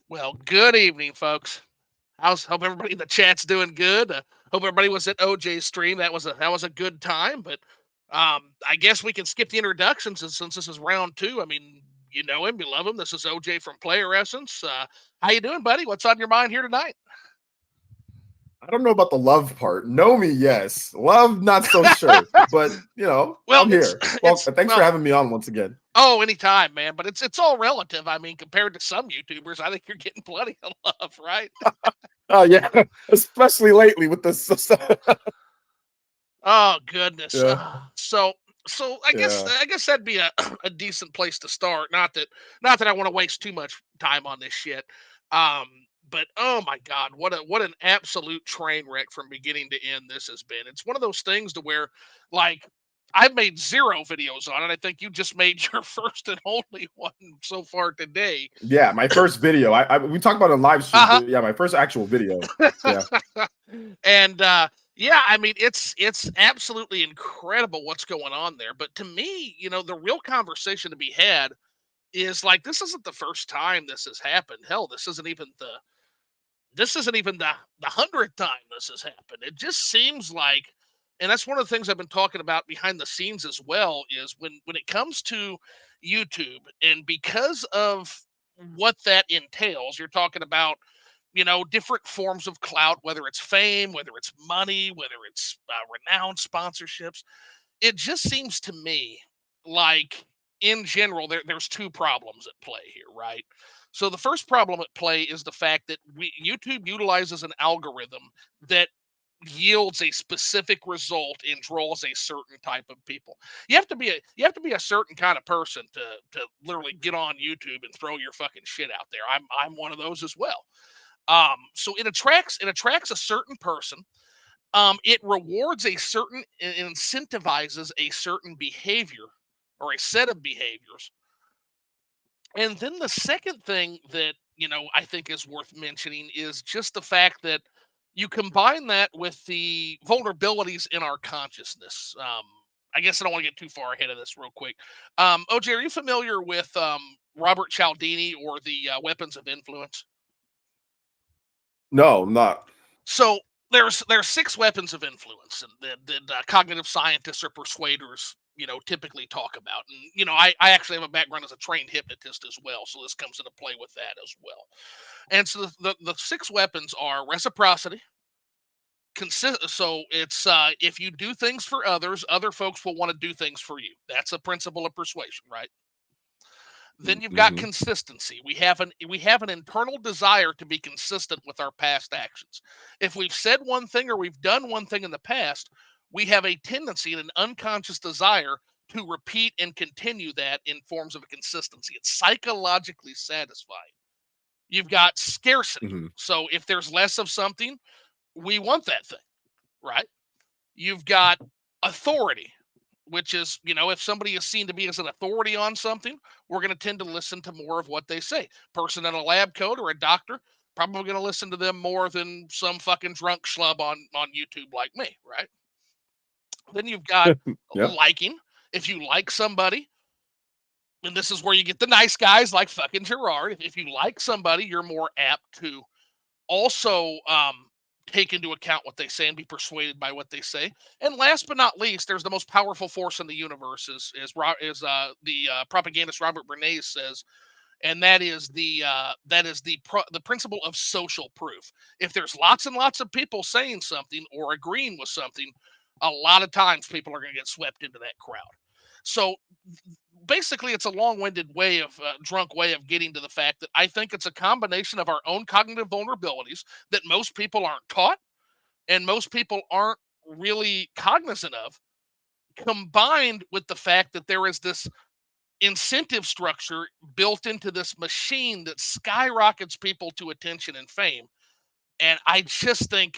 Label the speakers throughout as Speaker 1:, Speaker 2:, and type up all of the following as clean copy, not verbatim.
Speaker 1: Well, good evening, folks. Hope everybody in the chat's doing good. Hope everybody was at OJ's stream. That was a good time. But I guess we can skip the introductions since this is round two. I mean, you know him, you love him. This is OJ from PlayerEssence. How you doing, buddy? What's on your mind here tonight?
Speaker 2: I don't know about the love part. Know me, yes. Love, not so sure. But
Speaker 1: Well,
Speaker 2: I'm
Speaker 1: it's
Speaker 2: here. Well,
Speaker 1: it's
Speaker 2: thanks for
Speaker 1: well.
Speaker 2: having me on once again.
Speaker 1: Oh, anytime, man. But it's all relative. I mean, compared to some YouTubers, I think you're getting plenty of love, right?
Speaker 2: Oh yeah, especially lately with this.
Speaker 1: Oh goodness.
Speaker 2: Yeah,
Speaker 1: So I guess
Speaker 2: yeah.
Speaker 1: I guess that'd be a a decent place to start. Not that I want to waste too much time on this shit. Um, but oh my god, what an absolute train wreck from beginning to end this has been. It's one of those things to where like I've made zero videos on it. I think you just made your first and only one so far today.
Speaker 2: Yeah, my first video. We talked about it on live streams,
Speaker 1: Uh
Speaker 2: but yeah, my first actual video. Yeah.
Speaker 1: huh. And yeah, I mean it's absolutely incredible what's going on there. But to me, the real conversation to be had is like this isn't the first time this has happened. Hell, this isn't even the 100th time this has happened. It just seems like, and that's one of the things I've been talking about behind the scenes as well, is when it comes to YouTube, and because of what that entails, you're talking about different forms of clout, whether it's fame, whether it's money, whether it's renowned sponsorships. It just seems to me like, in general, there's two problems at play here, right? So the first problem at play is the fact that YouTube utilizes an algorithm that yields a specific result and draws a certain type of people. You have to be a certain kind of person to literally get on YouTube and throw your fucking shit out there. I'm one of those as well. So it attracts a certain person. It rewards a certain, it incentivizes a certain behavior or a set of behaviors. And then the second thing that I think is worth mentioning is just the fact that you combine that with the vulnerabilities in our consciousness. I guess I don't want to get too far ahead of this real quick. OJ, are you familiar with Robert Cialdini or the weapons of influence?
Speaker 2: No, I'm not.
Speaker 1: So there's six weapons of influence, and that cognitive scientists or persuaders, typically talk about. And I actually have a background as a trained hypnotist as well, so this comes into play with that as well. And so the six weapons are reciprocity. So it's if you do things for others, other folks will want to do things for you. That's a principle of persuasion, right? Then you've got
Speaker 2: Mm-hmm.
Speaker 1: consistency. We have an internal desire to be consistent with our past actions. If we've said one thing or we've done one thing in the past, we have a tendency and an unconscious desire to repeat and continue that in forms of consistency. It's psychologically satisfying. You've got scarcity.
Speaker 2: Mm-hmm.
Speaker 1: So if there's less of something, we want that thing, right? You've got authority, which is, if somebody is seen to be as an authority on something, we're going to tend to listen to more of what they say. Person in a lab coat or a doctor, probably going to listen to them more than some fucking drunk schlub on YouTube like me, right? Then you've got
Speaker 2: Yeah.
Speaker 1: liking. If you like somebody, and this is where you get the nice guys like fucking Gerard. If you like somebody, you're more apt to also take into account what they say and be persuaded by what they say. And last but not least, there's the most powerful force in the universe, the propagandist Robert Bernays says, and that is the principle of social proof. If there's lots and lots of people saying something or agreeing with something, a lot of times people are going to get swept into that crowd. So basically, it's a long-winded drunk way of getting to the fact that I think it's a combination of our own cognitive vulnerabilities that most people aren't taught and most people aren't really cognizant of, combined with the fact that there is this incentive structure built into this machine that skyrockets people to attention and fame. And I just think,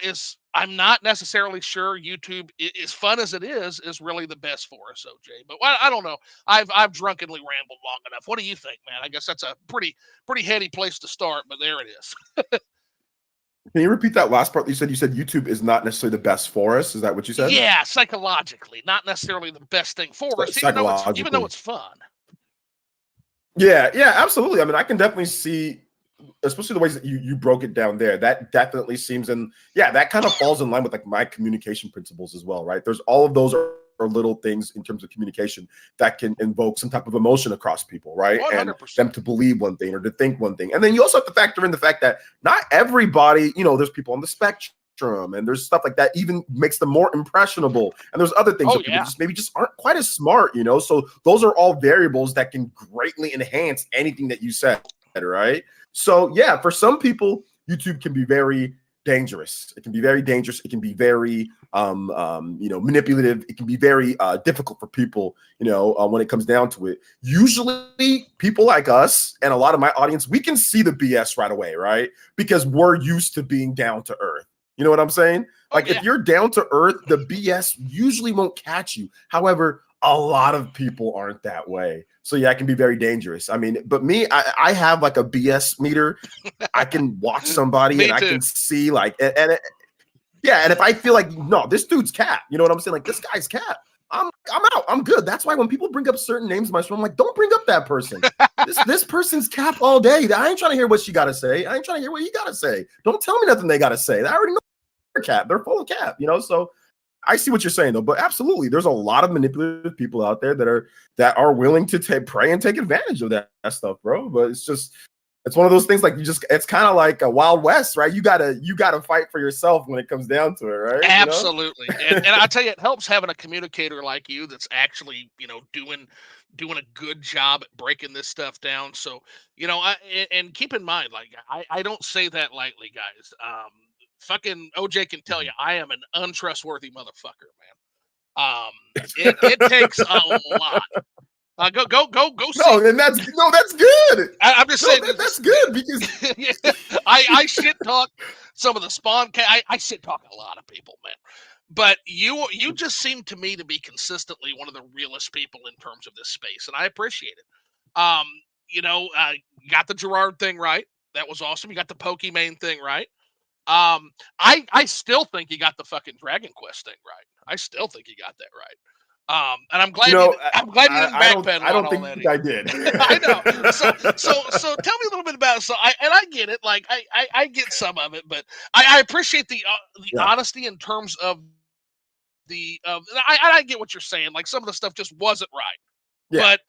Speaker 1: is I'm not necessarily sure YouTube, as fun as it is really the best for us, OJ. But I don't know. I've drunkenly rambled long enough. What do you think, man? I guess that's a pretty heady place to start, but there it is.
Speaker 2: Can you repeat that last part? You said YouTube is not necessarily the best for us. Is that what you said?
Speaker 1: Yeah, psychologically, not necessarily the best thing for us, even though it's
Speaker 2: Psychologically.
Speaker 1: fun.
Speaker 2: Yeah, absolutely. I mean, I can definitely see, especially the ways that you broke it down there. That definitely seems, and yeah, that kind of falls in line with like my communication principles as well, right? There's all of those are little things in terms of communication that can invoke some type of emotion across people, right? And
Speaker 1: 100%.
Speaker 2: them to believe one thing or to think one thing. And then you also have to factor in the fact that not everybody, there's people on the spectrum and there's stuff like that even makes them more impressionable. And there's other things
Speaker 1: Oh
Speaker 2: that people
Speaker 1: yeah.
Speaker 2: just maybe just aren't quite as smart, So those are all variables that can greatly enhance anything that you said, right? So yeah, for some people, YouTube can be very dangerous. It can be very dangerous. It can be very manipulative. It can be very difficult for people, when it comes down to it. Usually people like us and a lot of my audience, we can see the BS right away, right? Because we're used to being down to earth. You know what I'm saying?
Speaker 1: Oh
Speaker 2: Like
Speaker 1: yeah.
Speaker 2: if you're down to earth, the BS usually won't catch you. However, a lot of people aren't that way. So yeah, it can be very dangerous. I mean, but me, I have like a BS meter. I can watch somebody and
Speaker 1: Me
Speaker 2: I
Speaker 1: too.
Speaker 2: can see like, yeah, and if I feel like no, this dude's cap, you know what I'm saying? Like this guy's cap, I'm out. I'm good. That's why when people bring up certain names in my show, I'm like, don't bring up that person. This person's cap all day. I ain't trying to hear what she gotta say. I ain't trying to hear what he gotta say. Don't tell me nothing they gotta say. I already know they're cap. They're full of cap, So I see what you're saying though, but absolutely, there's a lot of manipulative people out there that are willing to pray and take advantage of that stuff, bro. But it's one of those things like it's kind of like a Wild West, right? You gotta fight for yourself when it comes down to it, right?
Speaker 1: Absolutely. And I tell you, it helps having a communicator like you that's actually, doing a good job at breaking this stuff down. So, and keep in mind, like I don't say that lightly, guys. Fucking OJ can tell you I am an untrustworthy motherfucker, man. It takes a lot. Go see.
Speaker 2: No, and that's good.
Speaker 1: I'm just
Speaker 2: No,
Speaker 1: saying that
Speaker 2: that's good because
Speaker 1: yeah, I shit talk some of the I shit talk a lot of people, man. But you just seem to me to be consistently one of the realest people in terms of this space, and I appreciate it. You got the Gerard thing right. That was awesome. You got the Pokimane thing right. I still think you got the fucking Dragon Quest thing right. I still think you got that right. And
Speaker 2: you know
Speaker 1: I'm glad you didn't backpedal
Speaker 2: I
Speaker 1: on
Speaker 2: don't
Speaker 1: all
Speaker 2: think
Speaker 1: that either.
Speaker 2: I did.
Speaker 1: I know. So tell me a little bit about it. So I get it. Like I get some of it, but I appreciate the
Speaker 2: Yeah,
Speaker 1: honesty in terms of I get what you're saying. Like some of the stuff just wasn't right,
Speaker 2: yeah,
Speaker 1: but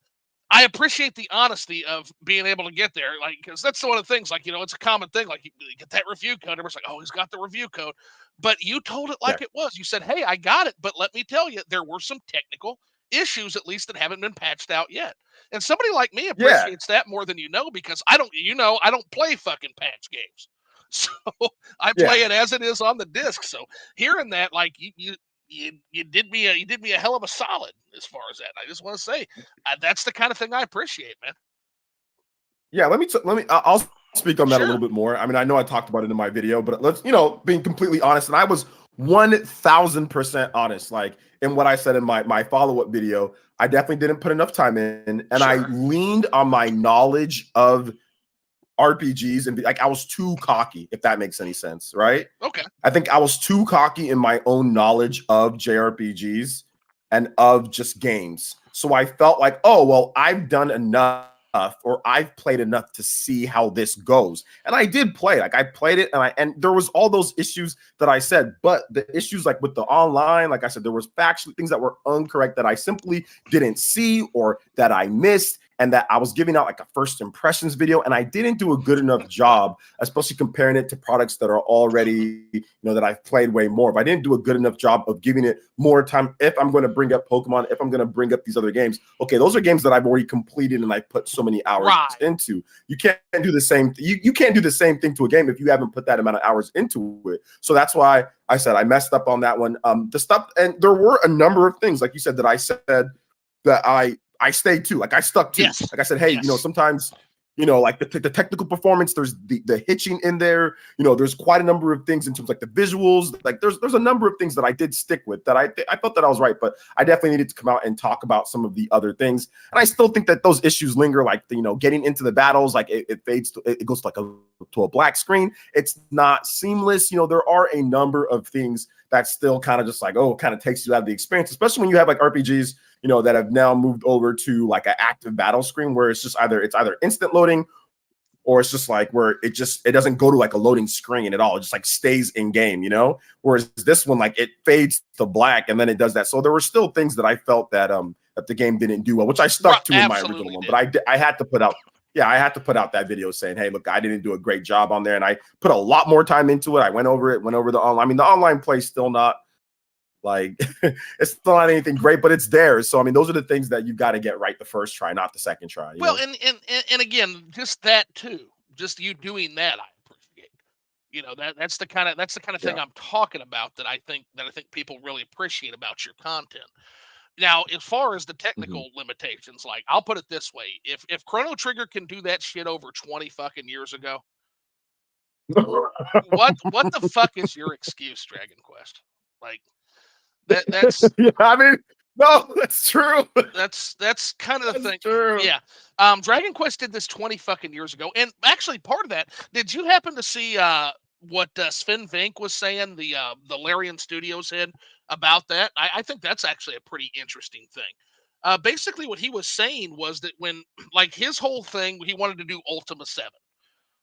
Speaker 1: I appreciate the honesty of being able to get there, like because that's one of the things. Like it's a common thing. Like you get that review code, everyone's like, "Oh, he's got the review code," but you told it
Speaker 2: yeah,
Speaker 1: like it was. You said, "Hey, I got it," but let me tell you, there were some technical issues, at least that haven't been patched out yet. And somebody like me
Speaker 2: yeah,
Speaker 1: appreciates that more than because I don't play fucking patch games, so I
Speaker 2: yeah.
Speaker 1: play it as it is on the disc. So hearing that, like you did me a hell of a solid as far as that. I just want to say that's the kind of thing I appreciate, man.
Speaker 2: Yeah, I'll speak on that a little
Speaker 1: Sure,
Speaker 2: bit more. I mean, I know I talked about it in my video, but let's, being completely honest, and I was 1000% honest. Like in what I said in my follow-up video, I definitely didn't put enough time in, and I
Speaker 1: sure,
Speaker 2: leaned on my knowledge of RPGs and like I was too cocky, if that makes any sense, right?
Speaker 1: okay,
Speaker 2: I think I was too cocky in my own knowledge of JRPGs and of just games. So I felt like, oh, well, I've done enough or I've played enough to see how this goes. And I did play, like I played it and there was all those issues that I said, but the issues like with the online, like I said, there was factually things that were incorrect that I simply didn't see or that I missed and that I was giving out like a first impressions video and I didn't do a good enough job, especially comparing it to products that are already, that I've played way more. If I didn't do a good enough job of giving it more time, if I'm going to bring up Pokemon, if I'm going to bring up these other games, okay, those are games that I've already completed and I put so many hours
Speaker 1: right,
Speaker 2: into. You can't do the same. You can't do the same thing to a game if you haven't put that amount of hours into it. So that's why I said I messed up on that one. The stuff, and there were a number of things, like you said, that I said that I stayed to, like I stuck to.
Speaker 1: yes,
Speaker 2: Like I said, hey,
Speaker 1: yes,
Speaker 2: sometimes, like the technical performance, there's the hitching in there. There's quite a number of things in terms of like the visuals. Like there's a number of things that I did stick with that I felt that I was right, but I definitely needed to come out and talk about some of the other things. And I still think that those issues linger, like getting into the battles, like it fades, it goes to like to a black screen. It's not seamless. There are a number of things that still kind of just like, oh, kind of takes you out of the experience, especially when you have like RPGs that have now moved over to like an active battle screen where it's either instant loading, or it's just like where it doesn't go to like a loading screen at all. It just like stays in game, Whereas this one, like it fades to black and then it does that. So there were still things that I felt that the game didn't do well, which I stuck to in my original one. But I had to put out that video saying, hey, look, I didn't do a great job on there, and I put a lot more time into it. I went over the online. I mean, the online play's still not like it's still not anything great, but it's there. So I mean, those are the things that you got to get right the first try, not the second try.
Speaker 1: Well, and again, just that too, just you doing that, I appreciate. That's the kind of thing I'm talking about that I think people really appreciate about your content. Now, as far as the technical limitations, like I'll put it this way: if Chrono Trigger can do that shit over 20 fucking years ago, what the fuck is your excuse, Dragon Quest? Like that's
Speaker 2: yeah, I mean, no, that's true.
Speaker 1: That's kind of the thing.
Speaker 2: True.
Speaker 1: Yeah. Dragon Quest did this 20 fucking years ago. And actually part of that, did you happen to see what Sven Vink was saying, the Larian Studios head, about that? I think that's actually a pretty interesting thing. Basically what he was saying was that when like his whole thing, he wanted to do Ultima 7.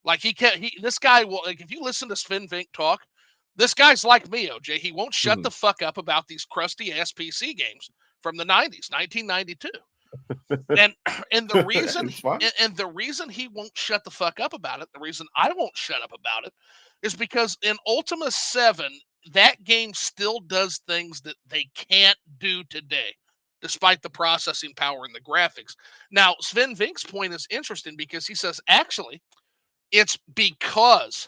Speaker 1: Like this guy will, like, if you listen to Sven Vink talk, this guy's like me, OJ. He won't shut the fuck up about these crusty ass PC games from the 90s, 1992. And the reason and the reason he won't shut the fuck up about it, the reason I won't shut up about it, is because in Ultima 7, that game still does things that they can't do today, despite the processing power and the graphics. Now, Sven Vink's point is interesting because he says, actually, it's because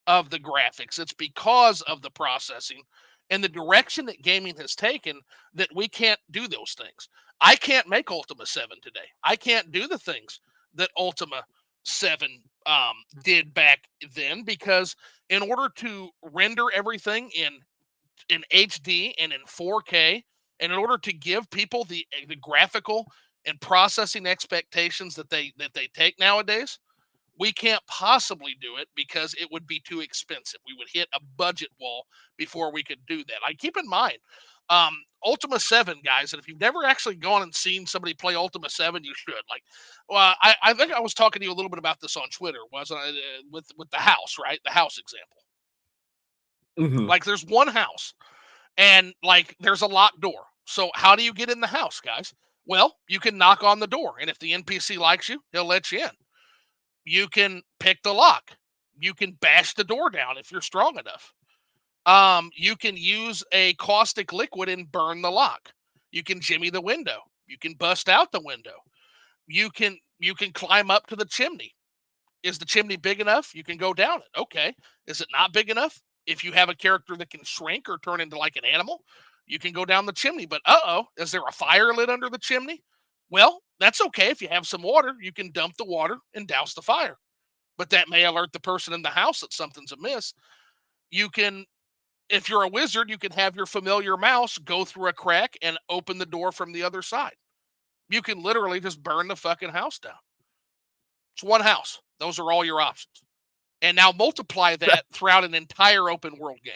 Speaker 1: of the graphics. It's because of the processing and the direction that gaming has taken that we can't do those things. I can't make Ultima 7 today. I can't do the things that Ultima 7 did back then, because in order to render everything in HD and in 4K, and in order to give people the graphical and processing expectations that they take nowadays, we can't possibly do it because it would be too expensive. We would hit a budget wall before we could do that. I keep in mind, Ultima 7, guys, and if you've never actually gone and seen somebody play Ultima 7, you should. Like, well, I think I was talking to you a little bit about this on Twitter, wasn't I? With the house, right? The house example. Like, there's one house, and like there's a locked door. So how do you get in the house, guys? Well, you can knock on the door, and if the NPC likes you, he'll let you in. You can pick the lock. You can bash the door down if you're strong enough. You can use a caustic liquid and burn the lock. You can jimmy the window. You can bust out the window. You can climb up to the chimney. Is the chimney big enough? You can go down it. Okay. Is it not big enough? If you have a character that can shrink or turn into like an animal, you can go down the chimney. But is there a fire lit under the chimney? Well, that's okay. If you have some water, you can dump the water and douse the fire. But that may alert the person in the house that something's amiss. You can, if you're a wizard, you can have your familiar mouse go through a crack and open the door from the other side. You can literally just burn the fucking house down. It's one house. Those are all your options. And now multiply that throughout an entire open world game.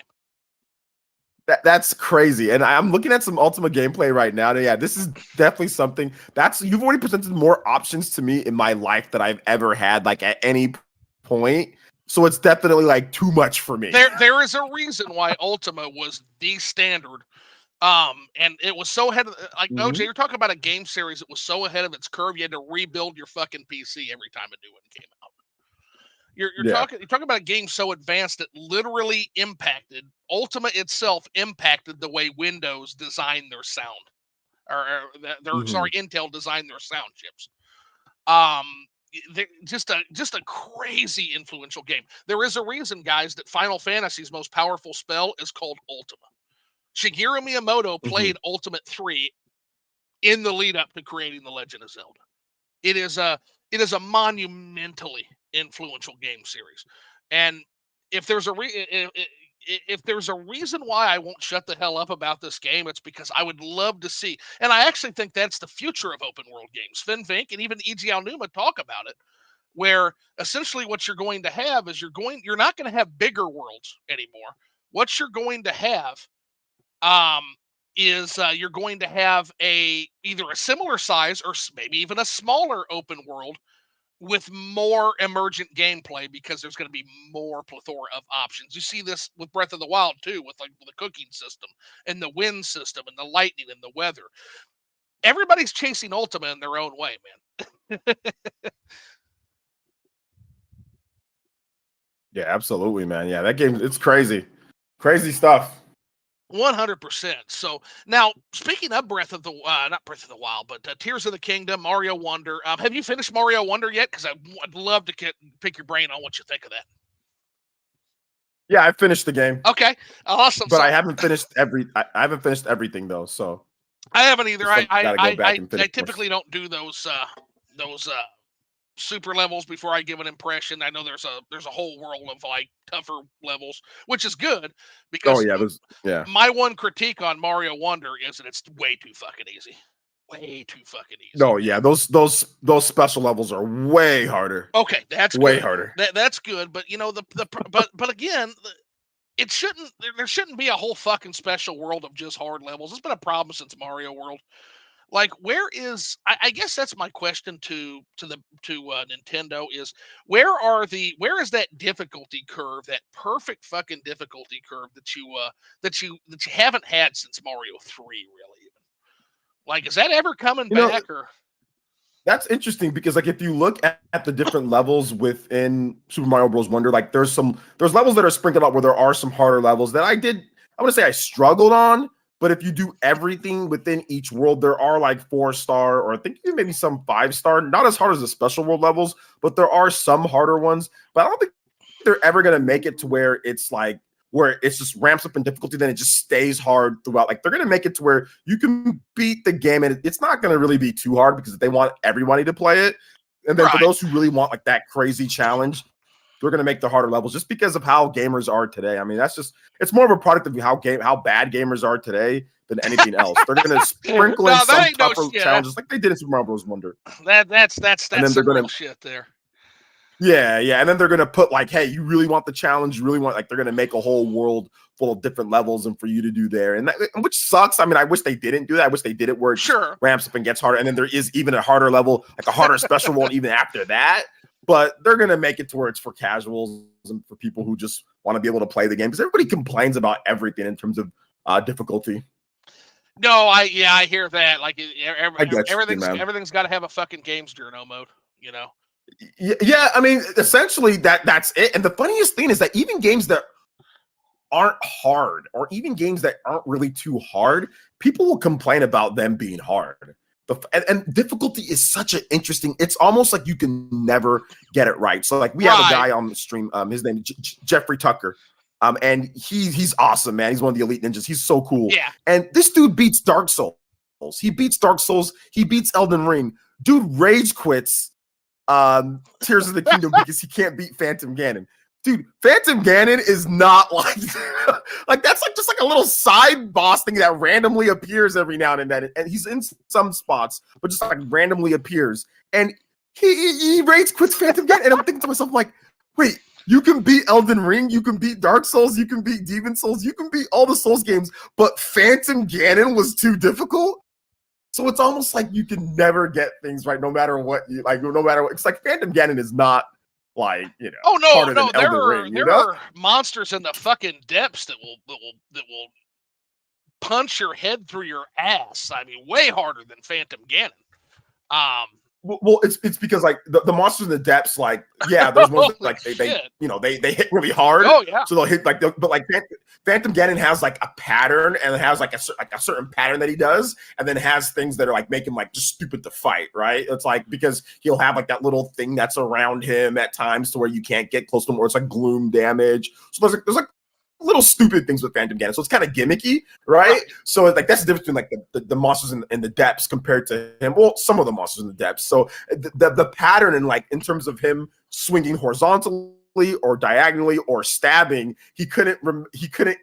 Speaker 2: That's crazy. And I'm looking at some Ultima gameplay right now. Yeah, this is definitely something you've already presented more options to me in my life that I've ever had, like at any point. So it's definitely like too much for me.
Speaker 1: There is a reason why Ultima was the standard. And it was so ahead of, like, OJ, you're talking about a game series that was so ahead of its curve, you had to rebuild your fucking PC every time a new one came out. You're talking about a game so advanced that literally impacted Ultima itself, impacted the way Windows designed their sound, sorry, Intel designed their sound chips. Just a crazy influential game. There is a reason, guys, that Final Fantasy's most powerful spell is called Ultima. Shigeru Miyamoto played Ultimate 3 in the lead up to creating The Legend of Zelda. It is a monumentally influential game series. And if there's a reason why I won't shut the hell up about this game, it's because I would love to see, and I actually think that's the future of open world games. Sven Vink and even Eiji Aonuma talk about it, where essentially what you're going to have is you're not going to have bigger worlds anymore. What you're going to have is you're going to have either a similar size or maybe even a smaller open world with more emergent gameplay because there's going to be more plethora of options. You see this with Breath of the Wild too, with like the cooking system and the wind system and the lightning and the weather. Everybody's chasing Ultima in their own way, man.
Speaker 2: Yeah, absolutely, man. Yeah, that game, it's crazy. Crazy stuff.
Speaker 1: 100%. So now, speaking of not Breath of the Wild, but Tears of the Kingdom, Mario Wonder. Have you finished Mario Wonder yet? Because I'd love to pick your brain on what you think of that.
Speaker 2: Yeah, I finished the game.
Speaker 1: Okay, awesome.
Speaker 2: But I haven't finished I haven't finished everything though. So
Speaker 1: I haven't either. I
Speaker 2: typically
Speaker 1: don't do those super levels before I give an impression. I know there's a whole world of like tougher levels, which is good because my one critique on Mario Wonder is that it's way too fucking easy. Way too fucking easy.
Speaker 2: No, yeah, those special levels are way harder.
Speaker 1: Okay, that's
Speaker 2: way
Speaker 1: good.
Speaker 2: harder.
Speaker 1: That's good, but you know but again, there shouldn't be a whole fucking special world of just hard levels. It's been a problem since Mario World. Like, where is? I guess that's my question to Nintendo is where is that difficulty curve, that perfect fucking difficulty curve that you haven't had since Mario 3, really? Even like, is that ever coming back? Or
Speaker 2: that's interesting because like if you look at the different levels within Super Mario Bros. Wonder, like there's levels that are sprinkled out where there are some harder levels that I want to say I struggled on. But if you do everything within each world, there are like 4-star or I think maybe some 5-star, not as hard as the special world levels, but there are some harder ones. But I don't think they're ever going to make it to where it's like, where it's just ramps up in difficulty, then it just stays hard throughout. Like they're going to make it to where you can beat the game and it's not going to really be too hard because they want everybody to play it. And then for those who really want like that crazy challenge, they're going to make the harder levels just because of how gamers are today. I mean, it's more of a product of how bad gamers are today than anything else. They're going to sprinkle in some tougher challenges like they did in Super Mario Bros. Wonder.
Speaker 1: That's and then they're going to shit there.
Speaker 2: Yeah, and then they're going to put like, hey, you really want the challenge? You really want, like, they're going to make a whole world full of different levels and for you to do there. And which sucks. I mean, I wish they didn't do that. I wish they did it where it ramps up and gets harder. And then there is even a harder level, like a harder special world even after that. But they're going to make it to where it's for casuals and for people who just want to be able to play the game. Because everybody complains about everything in terms of difficulty.
Speaker 1: No, I hear that. Like everything's got to have a fucking games journal mode, you know?
Speaker 2: Yeah, I mean, essentially that's it. And the funniest thing is that even games that aren't hard or even games that aren't really too hard, people will complain about them being hard. And difficulty is such an interesting, it's almost like you can never get it right. So like we have a guy on the stream, his name is Jeffrey Tucker. And he's awesome, man. He's one of the elite ninjas. He's so cool.
Speaker 1: Yeah.
Speaker 2: And this dude beats Dark Souls. He beats Dark Souls. He beats Elden Ring. Dude rage quits Tears of the Kingdom because he can't beat Phantom Ganon. Dude, Phantom Ganon is not like like that's like just like a little side boss thing that randomly appears every now and then, and he's in some spots, but just like randomly appears. And he rage quits Phantom Ganon, and I'm thinking to myself like, wait, you can beat Elden Ring, you can beat Dark Souls, you can beat Demon Souls, you can beat all the Souls games, but Phantom Ganon was too difficult. So it's almost like you can never get things right, no matter what you like. No matter what, it's like Phantom Ganon is not like, you know.
Speaker 1: Oh no, there are monsters in the fucking depths that will punch your head through your ass. I mean, way harder than Phantom Ganon.
Speaker 2: Well, it's because like the monsters in the depths, like there's ones that, like they they hit really hard.
Speaker 1: Oh yeah.
Speaker 2: So they'll hit like but like Phantom Ganon has like a pattern and it has like a certain pattern that he does, and then has things that are like make him like just stupid to fight. Right? It's like because he'll have like that little thing that's around him at times to where you can't get close to him, or it's like gloom damage. So there's like little stupid things with Phantom Ganon, so it's kind of gimmicky, right? So like that's the difference between like the monsters in the depths compared to him. Well, some of the monsters in the depths. So the pattern and like in terms of him swinging horizontally or diagonally or stabbing, he couldn't get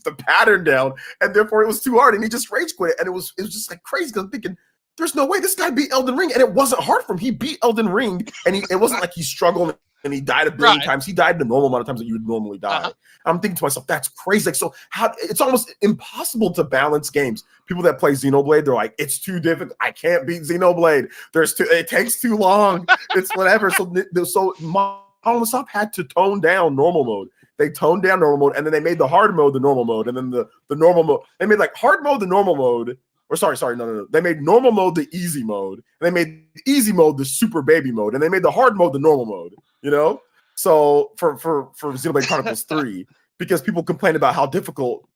Speaker 2: the pattern down, and therefore it was too hard, and he just rage quit it, and it was just like crazy because I'm thinking, there's no way this guy beat Elden Ring, and it wasn't hard for him. He beat Elden Ring, and it wasn't like he struggled and he died a billion
Speaker 1: Right.
Speaker 2: times. He died the normal amount of times that you would normally die. I'm thinking to myself, that's crazy. Like, so how it's almost impossible to balance games. People that play Xenoblade, they're like, it's too difficult. I can't beat Xenoblade. It takes too long. It's whatever. So Microsoft had to tone down normal mode. They toned down normal mode, and then they made the hard mode the normal mode, and then the normal mode. They made like hard mode the normal mode. Or sorry, no. They made normal mode the easy mode, and they made the easy mode the super baby mode, and they made the hard mode the normal mode. You know, so for Xenoblade Chronicles 3, because people complained about how difficult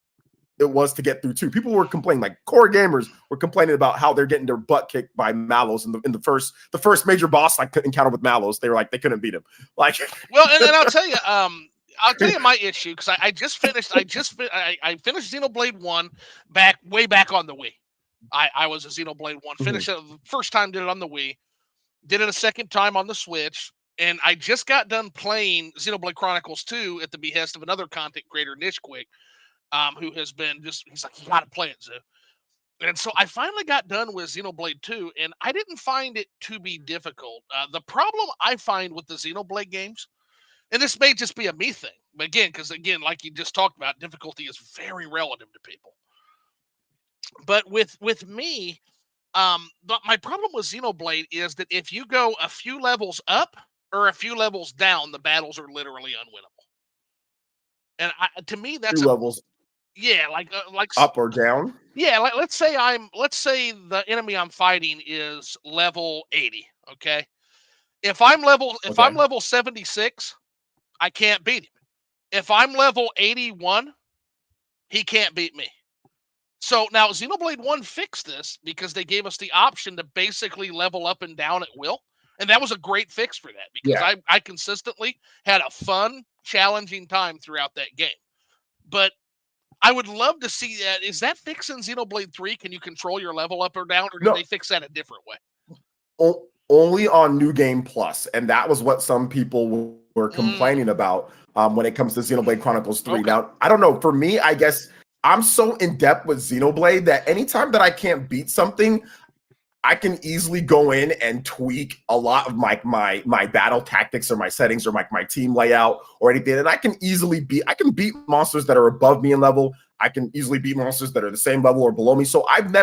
Speaker 2: it was to get through 2. People were complaining, like core gamers were complaining about how they're getting their butt kicked by Mallows in the first major boss like encounter with Mallows. They were like they couldn't beat him. Like,
Speaker 1: well, and I'll tell you my issue, because I finished Xenoblade 1 way back on the Wii. I was a Xenoblade 1. Finished it the first time, did it on the Wii. Did it a second time on the Switch. And I just got done playing Xenoblade Chronicles 2 at the behest of another content creator, Nishquick, who has been he's like, you got to play it, Zoo. And so I finally got done with Xenoblade 2, and I didn't find it to be difficult. The problem I find with the Xenoblade games, and this may just be a me thing, but because like you just talked about, difficulty is very relative to people. But with me, my problem with Xenoblade is that if you go a few levels up or a few levels down, the battles are literally unwinnable. And to me, that's
Speaker 2: 2 levels
Speaker 1: like
Speaker 2: up or down.
Speaker 1: Yeah, let's say the enemy I'm fighting is level 80. Okay, if I'm level 76, I can't beat him. If I'm level 81, he can't beat me. So now Xenoblade 1 fixed this because they gave us the option to basically level up and down at will. And that was a great fix for that, because I consistently had a fun, challenging time throughout that game. But I would love to see that. Is that fixed in Xenoblade 3? Can you control your level up or down, or did they fix that a different way?
Speaker 2: Only on New Game Plus, and that was what some people were complaining about when it comes to Xenoblade Chronicles 3. Okay. Now, I don't know. For me, I guess I'm so in depth with Xenoblade that anytime that I can't beat something, I can easily go in and tweak a lot of my battle tactics or my settings or my team layout or anything. And I can beat monsters that are above me in level. I can easily beat monsters that are the same level or below me. So I've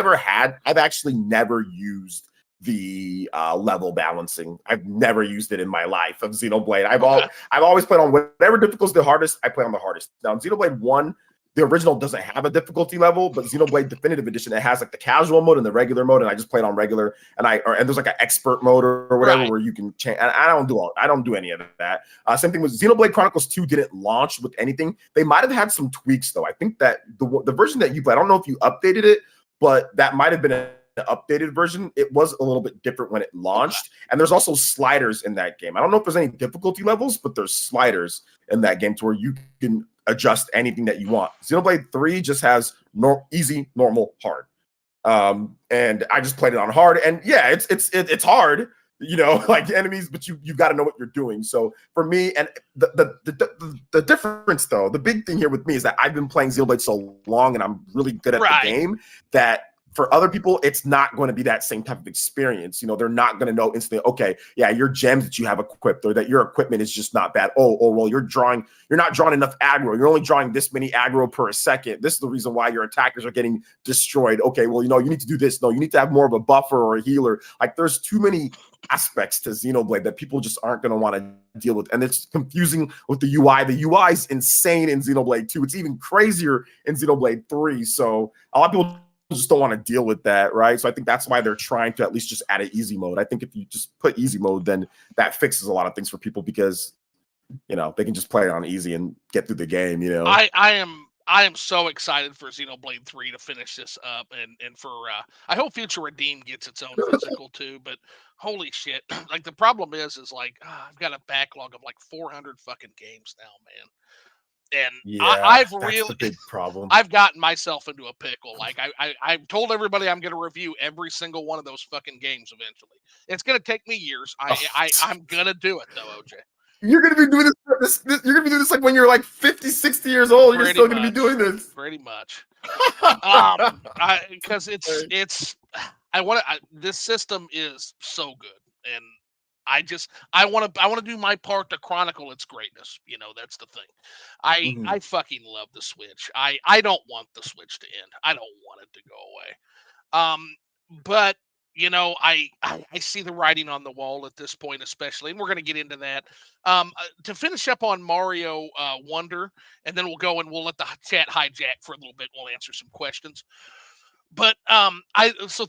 Speaker 2: actually never used the level balancing. I've never used it in my life of Xenoblade. I've always played on whatever difficulty is the hardest. I play on the hardest. Now in Xenoblade 1, the original doesn't have a difficulty level, but Xenoblade Definitive Edition, it has like the casual mode and the regular mode, and I just played on regular. And there's like an expert mode or whatever where you can change. And I don't do any of that. Same thing with Xenoblade Chronicles 2 didn't launch with anything. They might have had some tweaks though. I think that the version that you play, I don't know if you updated it, but that might have been an updated version. It was a little bit different when it launched. And there's also sliders in that game. I don't know if there's any difficulty levels, but there's sliders in that game to where you can adjust anything that you want. Xenoblade 3 just has easy, normal, hard. And I just played it on hard. And yeah, it's hard, like enemies, but you've got to know what you're doing. So for me, and the difference though, the big thing here with me is that I've been playing Xenoblade so long and I'm really good at the game that for other people, it's not going to be that same type of experience. They're not going to know instantly, okay, yeah, your gems that you have equipped or that your equipment is just not bad. Oh, well, you're not drawing enough aggro. You're only drawing this many aggro per second. This is the reason why your attackers are getting destroyed. Okay, well, you need to do this. No, you need to have more of a buffer or a healer. Like there's too many aspects to Xenoblade that people just aren't going to want to deal with. And it's confusing with the UI. The UI is insane in Xenoblade 2. It's even crazier in Xenoblade 3. So a lot of people just don't want to deal with that, right? So I think that's why they're trying to at least just add an easy mode. I think if you just put easy mode, then that fixes a lot of things for people because they can just play it on easy and get through the game.
Speaker 1: I am so excited for Xenoblade 3 to finish this up, and for I hope Future Redeem gets its own physical too. But holy shit, like the problem is like I've got a backlog of like 400 fucking games now, man. And
Speaker 2: yeah, that's the big problem.
Speaker 1: I've gotten myself into a pickle. Like I've told everybody I'm going to review every single one of those fucking games eventually. It's going to take me years. I'm going to do it though, OJ.
Speaker 2: You're going to be doing this. You're going to be doing this like when you're like 50, 60 years old. You're still going to be doing this.
Speaker 1: Pretty much. Because this system is so good, and I want to do my part to chronicle its greatness. That's the thing. I
Speaker 2: Mhm.
Speaker 1: fucking love the Switch. I don't want the Switch to end. I don't want it to go away. But I see the writing on the wall at this point, especially, and we're going to get into that. To finish up on Mario Wonder, and then we'll go and we'll let the chat hijack for a little bit. We'll answer some questions. But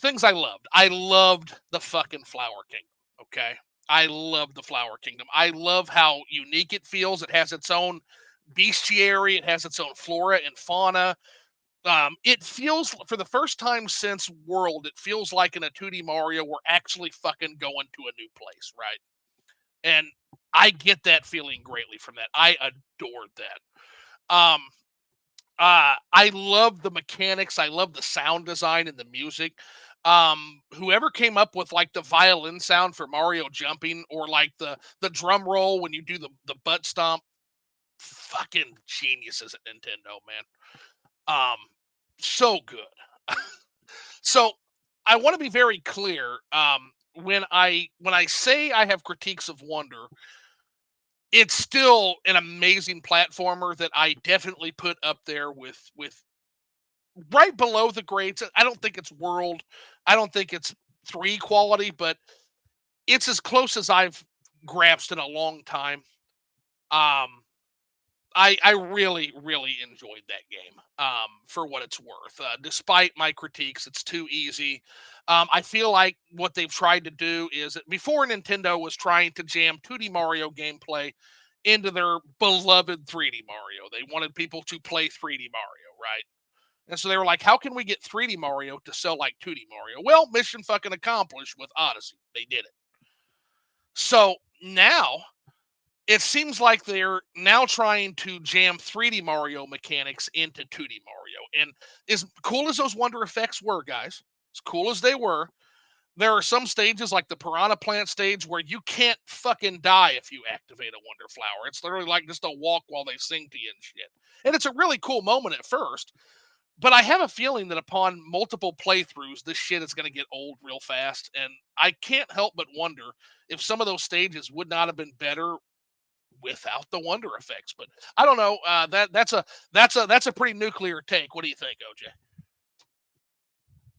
Speaker 1: things I loved. I loved the fucking Flower Kingdom. Okay, I love the Flower Kingdom. I love how unique it feels. It has its own bestiary. It has its own flora and fauna. It feels, for the first time since World, it feels like in a 2D Mario we're actually fucking going to a new place, right? And I get that feeling greatly from that. I adored that. I love the mechanics. I love the sound design and the music. Whoever came up with like the violin sound for Mario jumping, or like the drum roll when you do the butt stomp, fucking geniuses at Nintendo, man. Um, so good. So I want to be very clear. When I say I have critiques of Wonder, it's still an amazing platformer that I definitely put up there with right below the grades. I don't think it's World. I don't think it's 3 quality, but it's as close as I've grasped in a long time. Um, I really, really enjoyed that game, for what it's worth. Despite my critiques, it's too easy. I feel like what they've tried to do is, before Nintendo was trying to jam 2D Mario gameplay into their beloved 3D Mario. They wanted people to play 3D Mario, right? And so they were like, how can we get 3D Mario to sell like 2D Mario? Well, mission fucking accomplished with Odyssey. They did it. So now it seems like they're now trying to jam 3D Mario mechanics into 2D Mario. And as cool as those Wonder effects were, guys, as cool as they were, there are some stages like the Piranha Plant stage where you can't fucking die if you activate a Wonder Flower. It's literally like just a walk while they sing to you and shit. And it's a really cool moment at first, but I have a feeling that upon multiple playthroughs, this shit is going to get old real fast. And I can't help but wonder if some of those stages would not have been better without the Wonder effects. But I don't know. That's a pretty nuclear take. What do you think, OJ?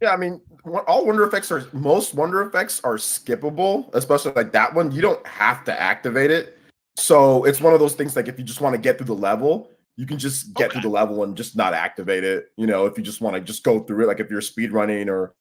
Speaker 2: Yeah, I mean, all Wonder effects are most Wonder effects are skippable, especially like that one. You don't have to activate it, so it's one of those things like if you just want to get through the level, you can just get through
Speaker 1: Okay.
Speaker 2: the level and just not activate it. If you just want to just go through it, like if you're speed running or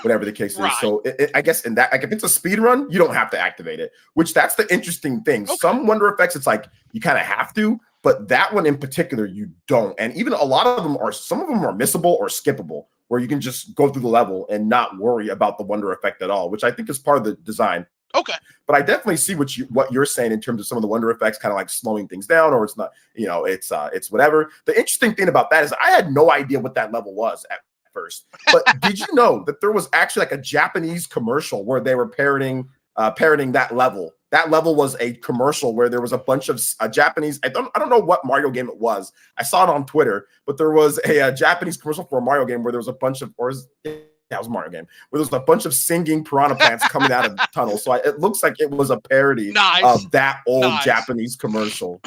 Speaker 2: whatever the case is.
Speaker 1: Right.
Speaker 2: So I guess in that, like if it's a speed run, you don't have to activate it. Which that's the interesting thing.
Speaker 1: Okay.
Speaker 2: Some Wonder effects, it's like you kind of have to, but that one in particular, you don't. And even a lot of them are, some of them are missable or skippable, where you can just go through the level and not worry about the Wonder effect at all, which I think is part of the design.
Speaker 1: Okay.
Speaker 2: But I definitely see what you're saying in terms of some of the Wonder effects, kind of like slowing things down, or it's not, it's whatever. The interesting thing about that is I had no idea what that level was at first. But did you know that there was actually like a Japanese commercial where they were parroting that level? That level was a commercial where there was a bunch of Japanese. I don't know what Mario game it was. I saw it on Twitter, but there was a Japanese commercial for a Mario game where there was a bunch of, that was a Mario game, where there was a bunch of singing piranha plants coming out of tunnels. So it looks like it was a parody
Speaker 1: Nice.
Speaker 2: of that old
Speaker 1: Nice.
Speaker 2: Japanese commercial.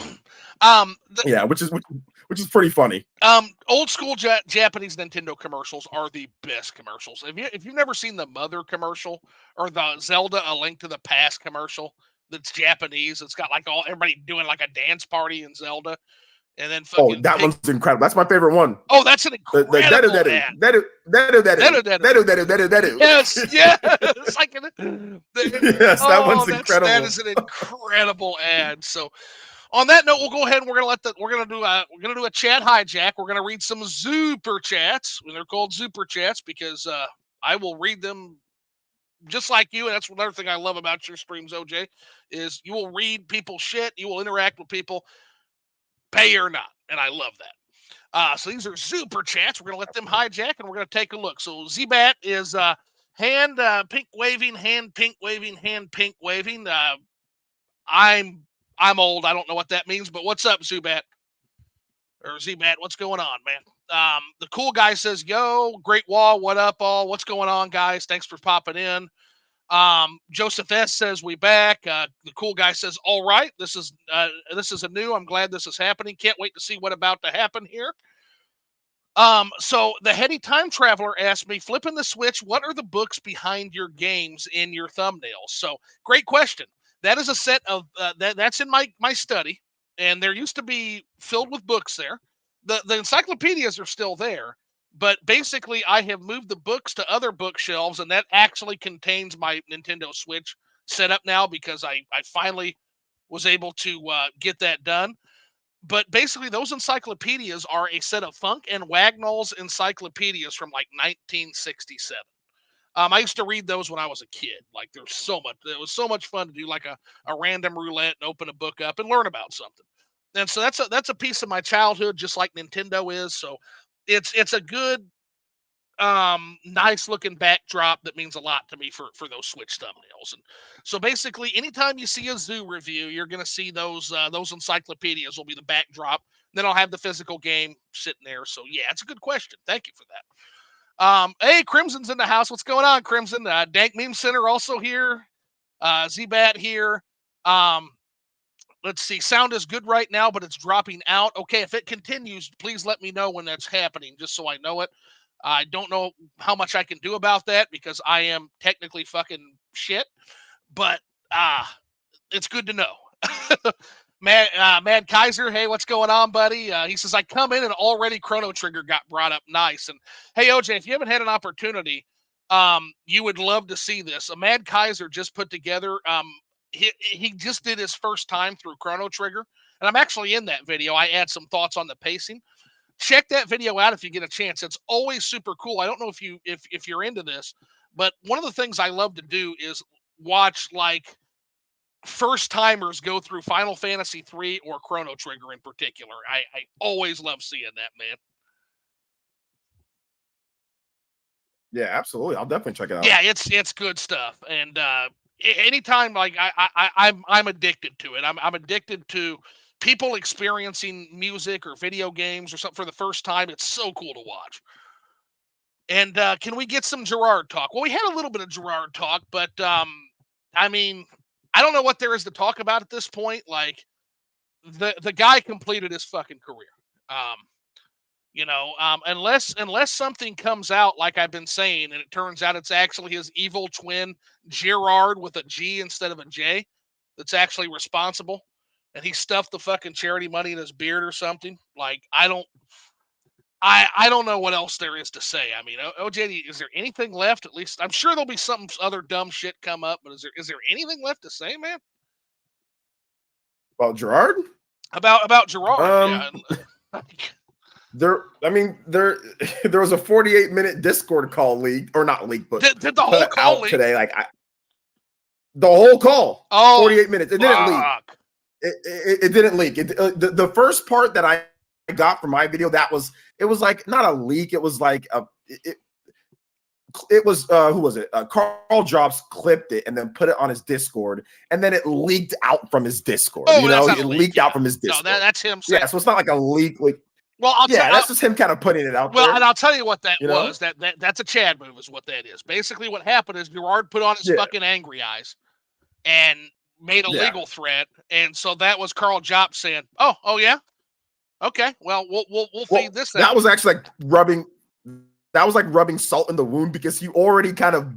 Speaker 2: Yeah, which is pretty funny.
Speaker 1: Old school Japanese Nintendo commercials are the best commercials. If you've never seen the Mother commercial or the Zelda A Link to the Past commercial that's Japanese, it's got like everybody doing like a dance party in Zelda, and then
Speaker 2: Oh,
Speaker 1: fucking
Speaker 2: that one's incredible. That's my favorite one.
Speaker 1: Oh, that's an incredible
Speaker 2: The
Speaker 1: Yes, yes. I can.
Speaker 2: yes, that
Speaker 1: Oh,
Speaker 2: one's
Speaker 1: that
Speaker 2: incredible.
Speaker 1: is an incredible ad. So, on that note, we'll go ahead and we're gonna do a chat hijack. We're gonna read some super chats. They're called super chats because I will read them just like you. And that's another thing I love about your streams, OJ, is you will read people's shit. You will interact with people, pay or not, and I love that. So these are super chats. We're gonna let them hijack, and we're gonna take a look. So Zbat is hand pink waving, hand pink waving, hand pink waving. I'm old. I don't know what that means, but what's up, Zubat or Zbat? What's going on, man? The cool guy says, "Yo, Great Wall, what up, all? What's going on, guys? Thanks for popping in." Joseph S says we back. The cool guy says, all right, this is a new. I'm glad this is happening. Can't wait to see what about to happen here. So the heady time traveler asked me, flipping the switch, what are the books behind your games in your thumbnails? So great question. That is a set of that's in my study, and there used to be filled with books there. The encyclopedias are still there, but basically I have moved the books to other bookshelves, and that actually contains my Nintendo Switch setup now because I finally was able to get that done. But basically, those encyclopedias are a set of Funk and Wagnall's encyclopedias from like 1967. I used to read those when I was a kid. Like, there's so much. It was so much fun to do like a random roulette and open a book up and learn about something. And so that's a piece of my childhood, just like Nintendo is. So it's a good nice looking backdrop that means a lot to me for those Switch thumbnails. And so basically anytime you see a zoo review, you're going to see those encyclopedias will be the backdrop. Then I'll have the physical game sitting there. So yeah, it's a good question. Thank you for that. Hey, Crimson's in the house. What's going on, Crimson? Dank Meme Center also here. Zbat here. Let's see. Sound is good right now, but it's dropping out. Okay, if it continues, please let me know when that's happening, just so I know it. I don't know how much I can do about that because I am technically fucking shit, but it's good to know. Mad Kaiser, hey, what's going on, buddy? He says, I come in and already Chrono Trigger got brought up. Nice. And hey, OJ, if you haven't had an opportunity, you would love to see this. A Mad Kaiser just put together, he just did his first time through Chrono Trigger, and I'm actually in that video. I add some thoughts on the pacing. Check that video out if you get a chance. It's always super cool. I don't know if you're into this, but one of the things I love to do is watch like first timers go through Final Fantasy 3 or Chrono Trigger in particular. I always love seeing that, man.
Speaker 2: Yeah, absolutely. I'll definitely check it out.
Speaker 1: Yeah, it's good stuff. And anytime, like I'm addicted to it. I'm addicted to people experiencing music or video games or something for the first time. It's so cool to watch. And can we get some Gerard talk? Well, we had a little bit of Gerard talk, but I mean, I don't know what there is to talk about at this point. Like the guy completed his fucking career. Unless something comes out like I've been saying, and it turns out it's actually his evil twin Gerard with a G instead of a J that's actually responsible, and he stuffed the fucking charity money in his beard or something. Like I don't know what else there is to say. I mean, OJ, is there anything left? At least I'm sure there'll be some other dumb shit come up, but is there anything left to say, man?
Speaker 2: About Gerard?
Speaker 1: About Gerard? Yeah.
Speaker 2: There was a 48-minute Discord call leaked, or not leaked, but
Speaker 1: did the whole call leak
Speaker 2: today? Like the whole call.
Speaker 1: Oh,
Speaker 2: 48 minutes. It didn't leak. It didn't leak. The first part that I got from my video, it was like not a leak. It was like it was who was it? Carl Jobs clipped it and then put it on his Discord, and then it leaked out from his Discord. It leaked out from his Discord.
Speaker 1: No, that's him.
Speaker 2: Yeah, so it's not like a leak. Like,
Speaker 1: well,
Speaker 2: that's just him kind of putting it out there.
Speaker 1: Well, and I'll tell you what that was. That's a Chad move, is what that is. Basically, what happened is Gerard put on his fucking angry eyes and made a legal threat, and so that was Carl Jobs saying, "Oh yeah, okay, well we'll feed this."
Speaker 2: That was actually like rubbing. That was like rubbing salt in the wound, because he already kind of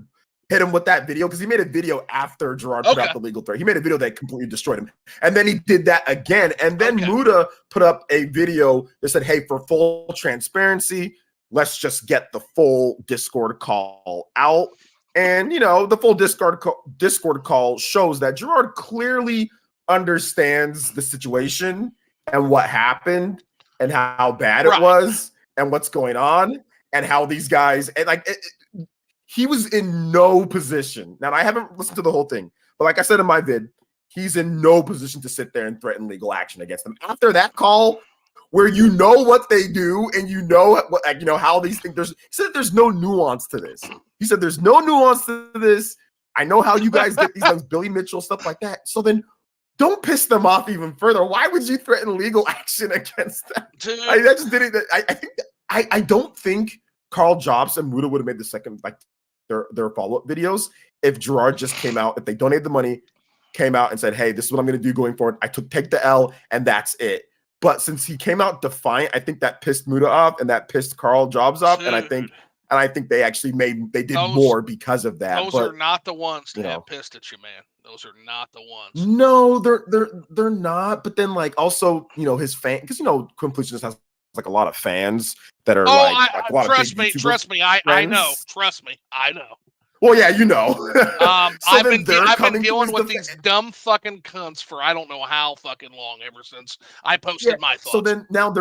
Speaker 2: hit him with that video, because he made a video after Gerard put out the legal threat. He made a video that completely destroyed him. And then he did that again. And then Muda put up a video that said, hey, for full transparency, let's just get the full Discord call out. And, the full Discord call shows that Gerard clearly understands the situation and what happened and how bad it was and what's going on and how these guys, and like, he was in no position. Now, I haven't listened to the whole thing, but like I said in my vid, he's in no position to sit there and threaten legal action against them. After that call, where what they do and how these things, he said there's no nuance to this. He said there's no nuance to this. I know how you guys get these things, Billy Mitchell, stuff like that. So then don't piss them off even further. Why would you threaten legal action against them? I just didn't. I don't think Carl Jobs and Muda would have made the second, like, their follow-up videos if Gerard just came out, if they donated the money, came out and said, hey, this is what I'm going to do going forward. Take the L, and that's it. But since he came out defiant, I think that pissed Muda off, and that pissed Carl Jobs off.
Speaker 1: Dude.
Speaker 2: And I think they actually did more because of that.
Speaker 1: Those are not the ones to have pissed at you, man. Those are not the ones.
Speaker 2: No, they're not. But then, like, also, his fan, because Completionist has like a lot of fans that are a lot
Speaker 1: trust
Speaker 2: of
Speaker 1: me, I know. Trust me, I know.
Speaker 2: Well, yeah,
Speaker 1: I've been dealing with these dumb fucking cunts for I don't know how fucking long, ever since I posted my thoughts.
Speaker 2: So then now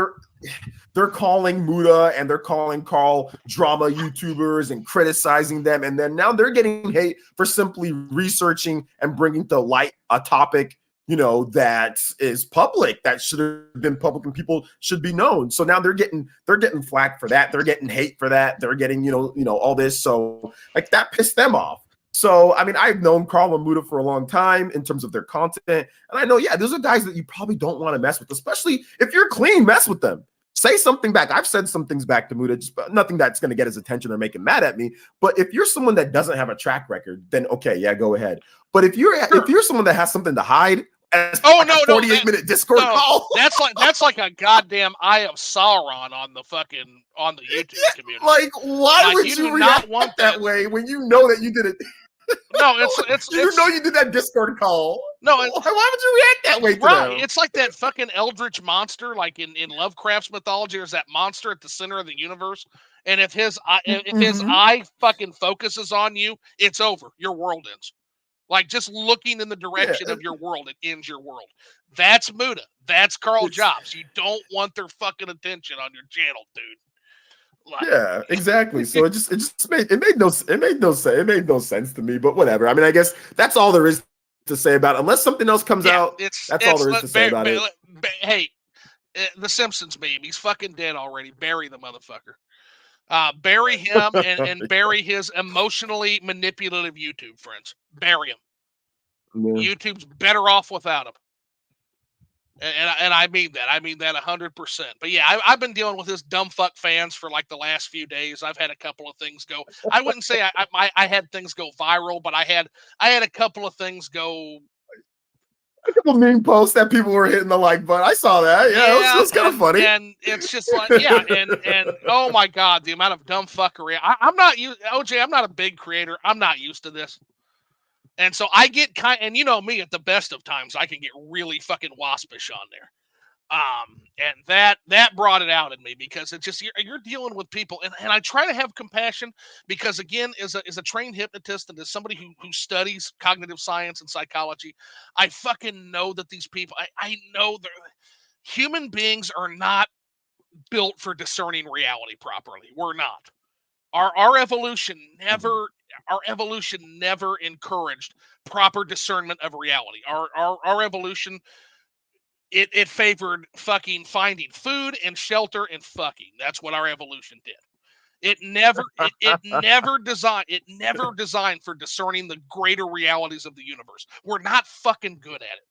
Speaker 2: they're calling Muda and they're calling Carl drama YouTubers and criticizing them, and then now they're getting hate for simply researching and bringing to light a topic that is public, that should have been public and people should be known. So now they're getting flack for that. They're getting hate for that. They're getting, all this. So like that pissed them off. So, I mean, I've known Carl and Muda for a long time in terms of their content. And I know, those are guys that you probably don't want to mess with, especially if you're clean, mess with them. Say something back. I've said some things back to Muda, just nothing that's going to get his attention or make him mad at me. But if you're someone that doesn't have a track record, then okay, yeah, go ahead. But if you're someone that has something to hide, 48-minute Discord call.
Speaker 1: That's like a goddamn Eye of Sauron on the YouTube community.
Speaker 2: Like, why would you react that way when you know that you did it?
Speaker 1: No, it's
Speaker 2: you did that Discord call.
Speaker 1: No,
Speaker 2: why would you react that way?
Speaker 1: Right, it's like that fucking eldritch monster, like in Lovecraft's mythology. There's that monster at the center of the universe, and if his eye fucking focuses on you, it's over. Your world ends. Like just looking in the direction of your world, it ends your world. That's Muda. That's Carl Jobs. You don't want their fucking attention on your channel, dude.
Speaker 2: Like, yeah, exactly. So it made no sense to me. But whatever. I mean, I guess that's all there is to say about it. Unless something else comes out. That's all there is to say about it.
Speaker 1: Hey, the Simpsons meme. He's fucking dead already. Bury the motherfucker. Bury him and bury his emotionally manipulative YouTube friends. Bury him. Yeah. YouTube's better off without him. And I mean that. I mean that 100%. But yeah, I've been dealing with this dumb fuck fans for like the last few days. I've had a couple of things go. I wouldn't say I had things go viral, but I had a couple of things go.
Speaker 2: A couple meme posts that people were hitting the like button. I saw that. Yeah, it was kind of funny.
Speaker 1: And it's just like, and oh my God, the amount of dumb fuckery. I'm not OJ. I'm not a big creator. I'm not used to this. And so I get and me, at the best of times, I can get really fucking waspish on there. And that brought it out in me, because it's just, you're dealing with people, and I try to have compassion, because again, as a trained hypnotist and as somebody who studies cognitive science and psychology, I fucking know that these people, I know that human beings are not built for discerning reality properly. We're not. Our evolution never encouraged proper discernment of reality. Our evolution, it favored fucking finding food and shelter and fucking. That's what our evolution did. It never designed for discerning the greater realities of the universe. We're not fucking good at it.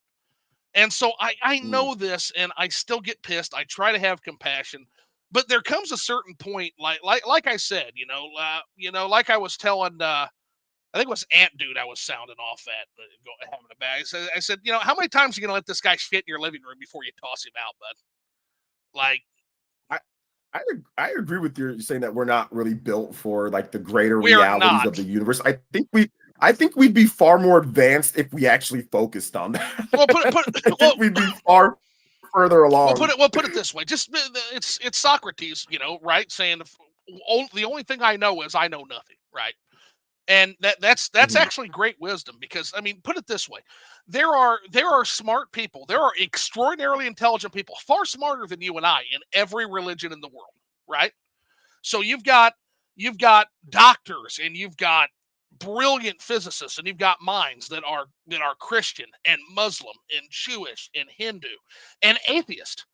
Speaker 1: And so I know this, and I still get pissed. I try to have compassion. But there comes a certain point, like I said, like I was telling, I think it was Ant Dude I was sounding off at, having a bag. I said, how many times are you going to let this guy shit in your living room before you toss him out, bud? Like,
Speaker 2: I agree with you saying that we're not really built for like the greater realities of the universe. I think we'd be far more advanced if we actually focused on that. Well, we'd be far further along.
Speaker 1: We'll put it this way. Just it's Socrates, right? Saying the only thing I know is I know nothing, right? And that's actually great wisdom, because I mean, put it this way. There are smart people. There are extraordinarily intelligent people, far smarter than you and I, in every religion in the world, right? So you've got doctors, and you've got brilliant physicists, and you've got minds that are Christian and Muslim and Jewish and Hindu and atheist.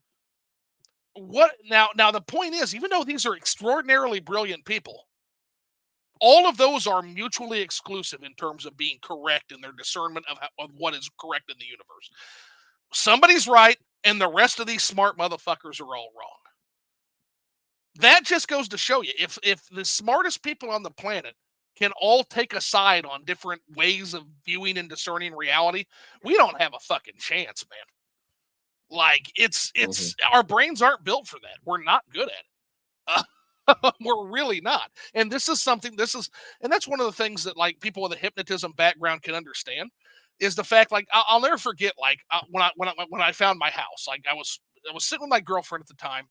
Speaker 1: What now the point is, even though these are extraordinarily brilliant people, all of those are mutually exclusive in terms of being correct in their discernment of what is correct in the universe. Somebody's right, and the rest of these smart motherfuckers are all wrong. That just goes to show you, if the smartest people on the planet can all take a side on different ways of viewing and discerning reality, we don't have a fucking chance, man. Like it's our brains aren't built for that. We're not good at it. We're really not. And this is something. And that's one of the things that like people with a hypnotism background can understand, is the fact like I'll never forget like when I found my house. Like I was sitting with my girlfriend at the time,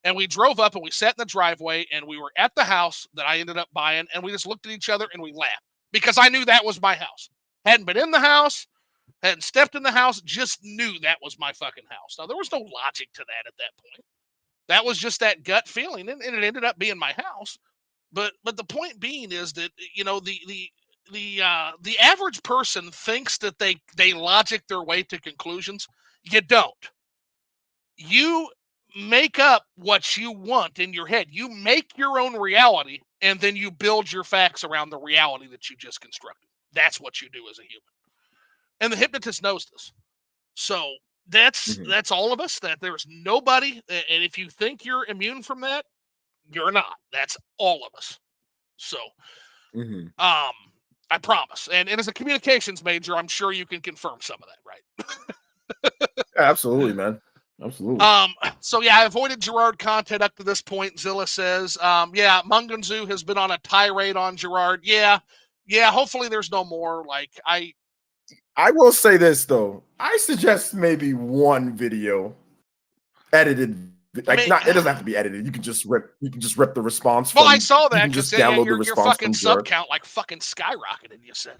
Speaker 1: and we drove up and we sat in the driveway and we were at the house that I ended up buying, and we just looked at each other and we laughed because I knew that was my house. Hadn't been in the house, hadn't stepped in the house, just knew that was my fucking house. Now there was no logic to that at that point. That was just that gut feeling, and it ended up being my house. But the point being is that the average person thinks that they logic their way to conclusions. You don't. You make up what you want in your head. You make your own reality, and then you build your facts around the reality that you just constructed. That's what you do as a human. And the hypnotist knows this. So that's all of us. That there's nobody, and if you think you're immune from that, you're not. That's all of us. So, I promise. And as a communications major, I'm sure you can confirm some of that, right?
Speaker 2: Absolutely, man. Absolutely.
Speaker 1: So yeah, I avoided Gerard content up to this point. Zilla says, yeah, Munganzu has been on a tirade on Gerard. Yeah. Hopefully there's no more. Like I
Speaker 2: will say this though. I suggest maybe one video edited. Like it doesn't have to be edited. You can just rip the response from.
Speaker 1: Well, I saw that.
Speaker 2: You can just download the response
Speaker 1: your fucking
Speaker 2: from
Speaker 1: sub count like fucking skyrocketed. You said.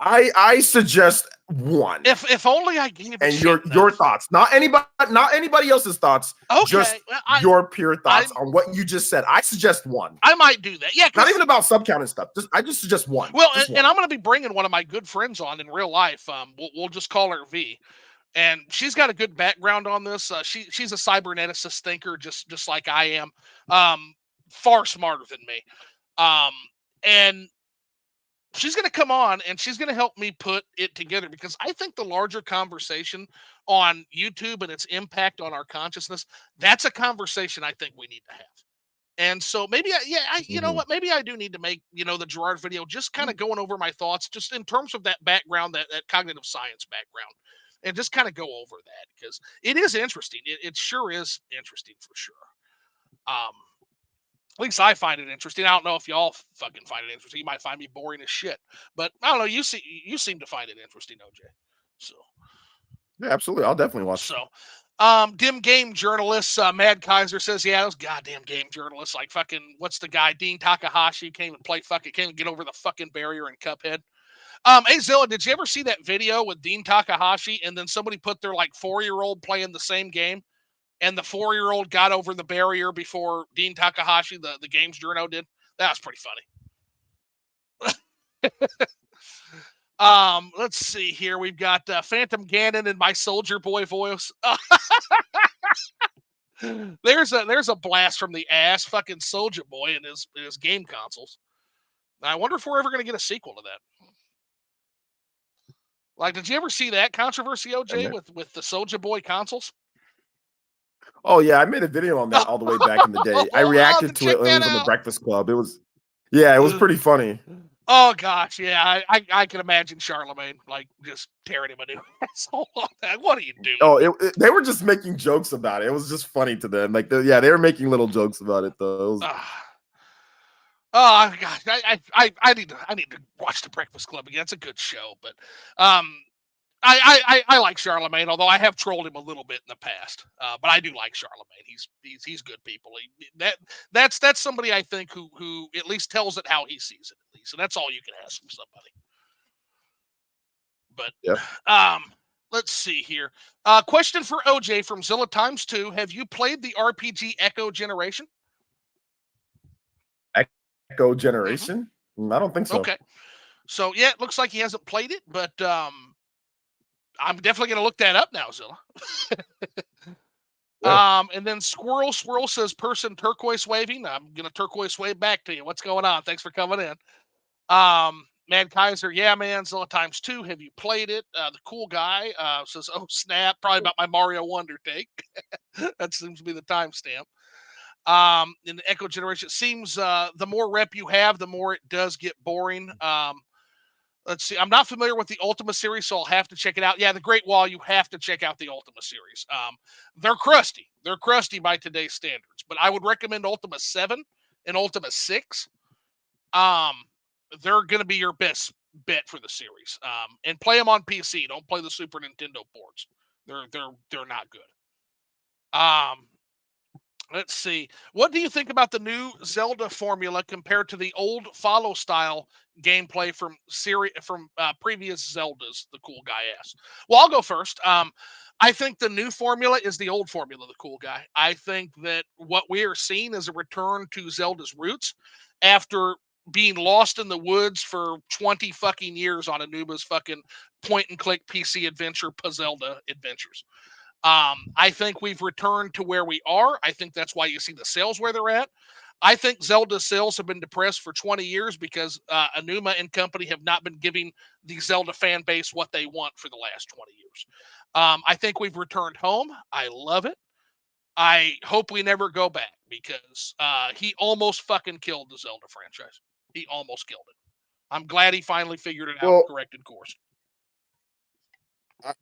Speaker 2: I suggest one.
Speaker 1: If only I gave
Speaker 2: and your thoughts, not anybody else's thoughts.
Speaker 1: Okay,
Speaker 2: just your pure thoughts on what you just said. I suggest one.
Speaker 1: I might do that. Yeah,
Speaker 2: not even about sub count and stuff. I just suggest one.
Speaker 1: Well, and I'm going to be bringing one of my good friends on in real life. We'll just call her V, and she's got a good background on this. She's a cyberneticist thinker, just like I am. Far smarter than me. And she's going to come on and she's going to help me put it together, because I think the larger conversation on YouTube and its impact on our consciousness, that's a conversation I think we need to have. And so maybe, you know what, maybe I do need to make, the Gerard video, just kind of going over my thoughts, just in terms of that background, that cognitive science background, and just kind of go over that, because it is interesting. It sure is interesting for sure. At least I find it interesting. I don't know if y'all fucking find it interesting. You might find me boring as shit, but I don't know. You seem to find it interesting, OJ. So,
Speaker 2: yeah, absolutely. I'll definitely watch.
Speaker 1: So, dim game journalists, Mad Kaiser says, yeah, those goddamn game journalists, like fucking, what's the guy, Dean Takahashi, can't even play fucking, can't even get over the fucking barrier in Cuphead. Hey Zilla, did you ever see that video with Dean Takahashi, and then somebody put their like 4-year-old playing the same game, and the 4-year-old got over the barrier before Dean Takahashi, the games journo, did? That was pretty funny. Let's see here. We've got Phantom Ganon in my Soldier Boy voice. There's a blast from the ass, fucking Soldier Boy in his game consoles. I wonder if we're ever going to get a sequel to that. Like, did you ever see that controversy, OJ, with the Soldier Boy consoles?
Speaker 2: Oh yeah, I made a video on that all the way back in the day. I reacted to it when it was on the Breakfast Club. It was pretty funny.
Speaker 1: Oh gosh, yeah, I can imagine Charlemagne like just tearing him a new asshole on that. What do you do?
Speaker 2: Oh, they were just making jokes about it. It was just funny to them. Like they were making little jokes about it though.
Speaker 1: Oh gosh, I need to watch the Breakfast Club again. It's a good show, but I like Charlemagne, although I have trolled him a little bit in the past. But I do like Charlemagne. He's good people. That's somebody I think who at least tells it how he sees it, at least, and that's all you can ask from somebody. But let's see here. Question for OJ from Zilla Times 2. Have you played the RPG Echo Generation?
Speaker 2: Echo Generation? I don't think so.
Speaker 1: Okay. So yeah, it looks like he hasn't played it, but I'm definitely going to look that up now, Zilla. Yeah. And then Swirl says, person turquoise waving. I'm going to turquoise wave back to you. What's going on? Thanks for coming in. Man Kaiser, yeah, man. Zilla Times 2. Have you played it? The cool guy says, oh, snap. Probably about my Mario Wonder take. That seems to be the timestamp. In the Echo generation, it seems the more rep you have, the more it does get boring. Let's see. I'm not familiar with the Ultima series, so I'll have to check it out. Yeah, the Great Wall, you have to check out the Ultima series. They're crusty. They're crusty by today's standards, but I would recommend Ultima 7 and Ultima 6. Um, they're going to be your best bet for the series. And play them on PC. Don't play the Super Nintendo ports. They're not good. Let's see. What do you think about the new Zelda formula compared to the old follow style gameplay from previous Zeldas? The cool guy asked. Well, I'll go first. I think the new formula is the old formula. The cool guy. I think that what we are seeing is a return to Zelda's roots after being lost in the woods for 20 fucking years on Anuba's fucking point and click PC adventure Zelda adventures. I think we've returned to where we are. I think that's why you see the sales where they're at. I think Zelda's sales have been depressed for 20 years because Anuma and company have not been giving the Zelda fan base what they want for the last 20 years. I think we've returned home. I love it. I hope we never go back because he almost fucking killed the Zelda franchise. He almost killed it. I'm glad he finally figured it out and corrected course.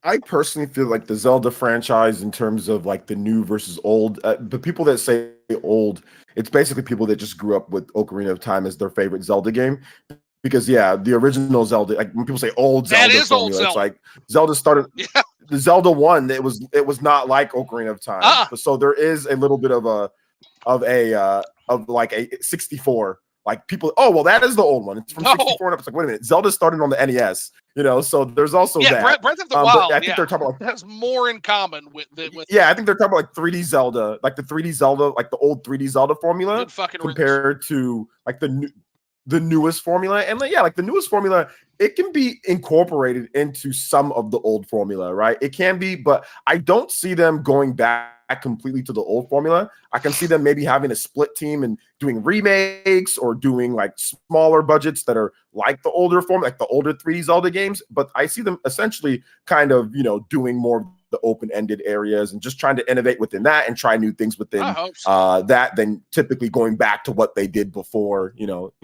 Speaker 2: I personally feel like the Zelda franchise, in terms of like the new versus old, the people that say old, it's basically people that just grew up with Ocarina of Time as their favorite Zelda game. Because yeah, the original Zelda, like when people say old Zelda formula, old Zelda. It's like Zelda started the Zelda 1. It was not like Ocarina of Time. So there is a little bit of like a 64. Like people, oh well, that is the old one. It's from 64 and up. It's like, wait a minute, Zelda started on the NES, so there's also that.
Speaker 1: Breath of the Wild.
Speaker 2: I think they're talking about
Speaker 1: has more in common with
Speaker 2: I think they're talking about like 3D Zelda, like the 3D Zelda, like the old 3D Zelda formula compared to like the newest formula. And like the newest formula, it can be incorporated into some of the old formula, right? It can be, but I don't see them going back completely to the old formula. I can see them maybe having a split team and doing remakes or doing like smaller budgets that are like the older form, like the older 3D Zelda games. But I see them essentially kind of, doing more the open-ended areas and just trying to innovate within that and try new things within that than typically going back to what they did before.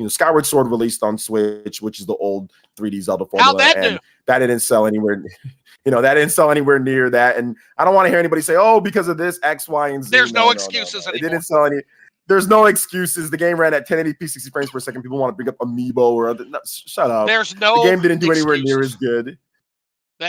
Speaker 2: Skyward Sword released on Switch, which is the old 3D Zelda formula, that didn't sell anywhere. That didn't sell anywhere near that. And I don't want to hear anybody say, oh, because of this X, Y, and Z.
Speaker 1: There's no excuses anymore.
Speaker 2: It didn't sell any. There's no excuses. The game ran at 1080p, 60 frames per second. People want to bring up Amiibo or other. No, shut up.
Speaker 1: There's no.
Speaker 2: The game didn't do anywhere near as good.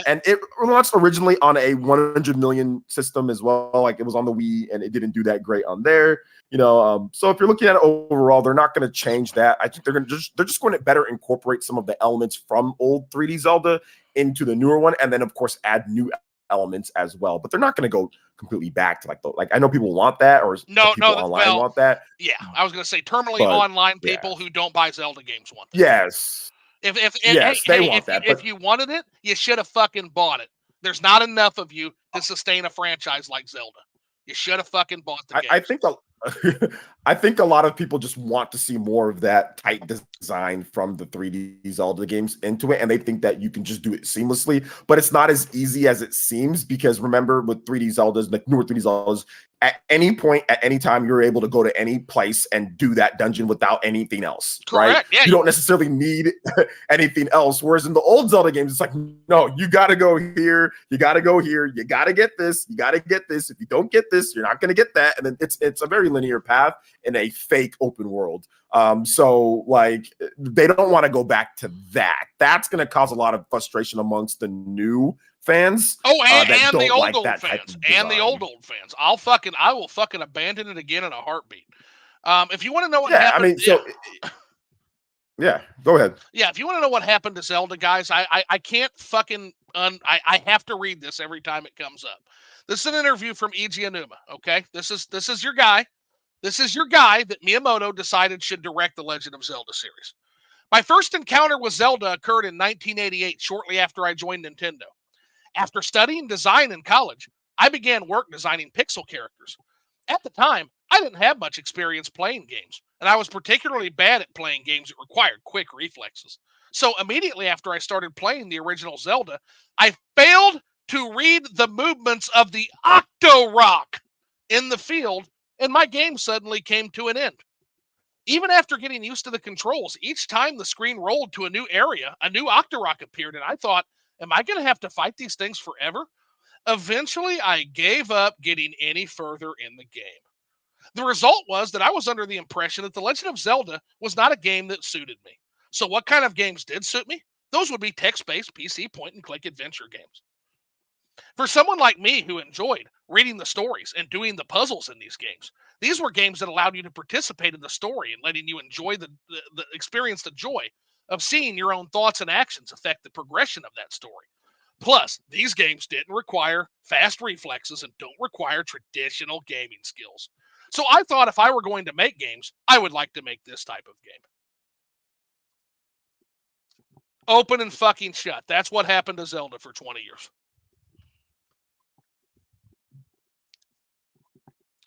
Speaker 2: And it launched originally on a 100 million system as well. Like it was on the Wii, and it didn't do that great on there. So if you're looking at it overall, they're not going to change that. I think they're just going to better incorporate some of the elements from old 3D Zelda into the newer one, and then of course add new elements as well. But they're not going to go completely back to like I know people want that, or people online want that.
Speaker 1: Yeah, I was going to say terminally online people who don't buy Zelda games want that.
Speaker 2: Yes.
Speaker 1: If you wanted it, you should have fucking bought it. There's not enough of you to sustain a franchise like Zelda. You should have fucking bought the game.
Speaker 2: I think a lot of people just want to see more of that tight design from the 3D Zelda games into it, and they think that you can just do it seamlessly, but it's not as easy as it seems, because remember, with 3D Zeldas, like newer 3D Zeldas, at any point, at any time, you're able to go to any place and do that dungeon without anything else.
Speaker 1: Correct.
Speaker 2: Right?
Speaker 1: Yeah,
Speaker 2: you don't necessarily need anything else. Whereas in the old Zelda games, it's like, no, you got to go here. You got to go here. You got to get this. You got to get this. If you don't get this, you're not going to get that. And then it's a very linear path in a fake open world. So like they don't want to go back to that. That's going to cause a lot of frustration amongst the new fans.
Speaker 1: Oh, and the old fans. And the old fans. I will fucking abandon it again in a heartbeat. If you want to know what happened,
Speaker 2: yeah, go ahead.
Speaker 1: Yeah, if you want to know what happened to Zelda, guys, I can't fucking I have to read this every time it comes up. This is an interview from Eiji Aonuma. Okay, this is your guy. This is your guy that Miyamoto decided should direct the Legend of Zelda series. My first encounter with Zelda occurred in 1988, shortly after I joined Nintendo. After studying design in college, I began work designing pixel characters. At the time, I didn't have much experience playing games, and I was particularly bad at playing games that required quick reflexes. So immediately after I started playing the original Zelda, I failed to read the movements of the Octorok in the field and my game suddenly came to an end. Even after getting used to the controls, each time the screen rolled to a new area, a new Octorok appeared, and I thought, am I going to have to fight these things forever? Eventually, I gave up getting any further in the game. The result was that I was under the impression that The Legend of Zelda was not a game that suited me. So what kind of games did suit me? Those would be text-based PC point-and-click adventure games. For someone like me who enjoyed reading the stories and doing the puzzles in these games, these were games that allowed you to participate in the story and letting you enjoy the experience the joy of seeing your own thoughts and actions affect the progression of that story. Plus, these games didn't require fast reflexes and don't require traditional gaming skills. So I thought if I were going to make games, I would like to make this type of game. Open and fucking shut. That's what happened to Zelda for 20 years.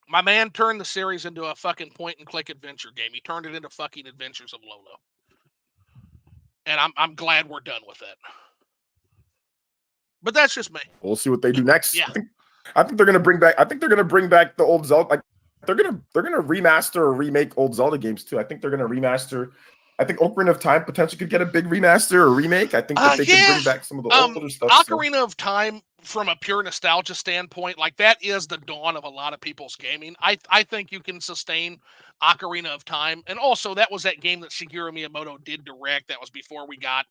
Speaker 1: My man turned the series into a fucking point-and-click adventure game. He turned it into fucking Adventures of Lolo. And I'm glad we're done with that. But that's just me.
Speaker 2: We'll see what they do next.
Speaker 1: Yeah.
Speaker 2: I think they're gonna bring back. I think they're gonna bring back the old Zelda. Like they're gonna remaster or remake old Zelda games too. I think they're gonna remaster. I think Ocarina of Time potentially could get a big remaster or remake. I think that they can bring back some of the older stuff.
Speaker 1: Ocarina of Time, from a pure nostalgia standpoint, like that is the dawn of a lot of people's gaming. I think you can sustain Ocarina of Time, and also that was that game that Shigeru Miyamoto did direct. That was before we got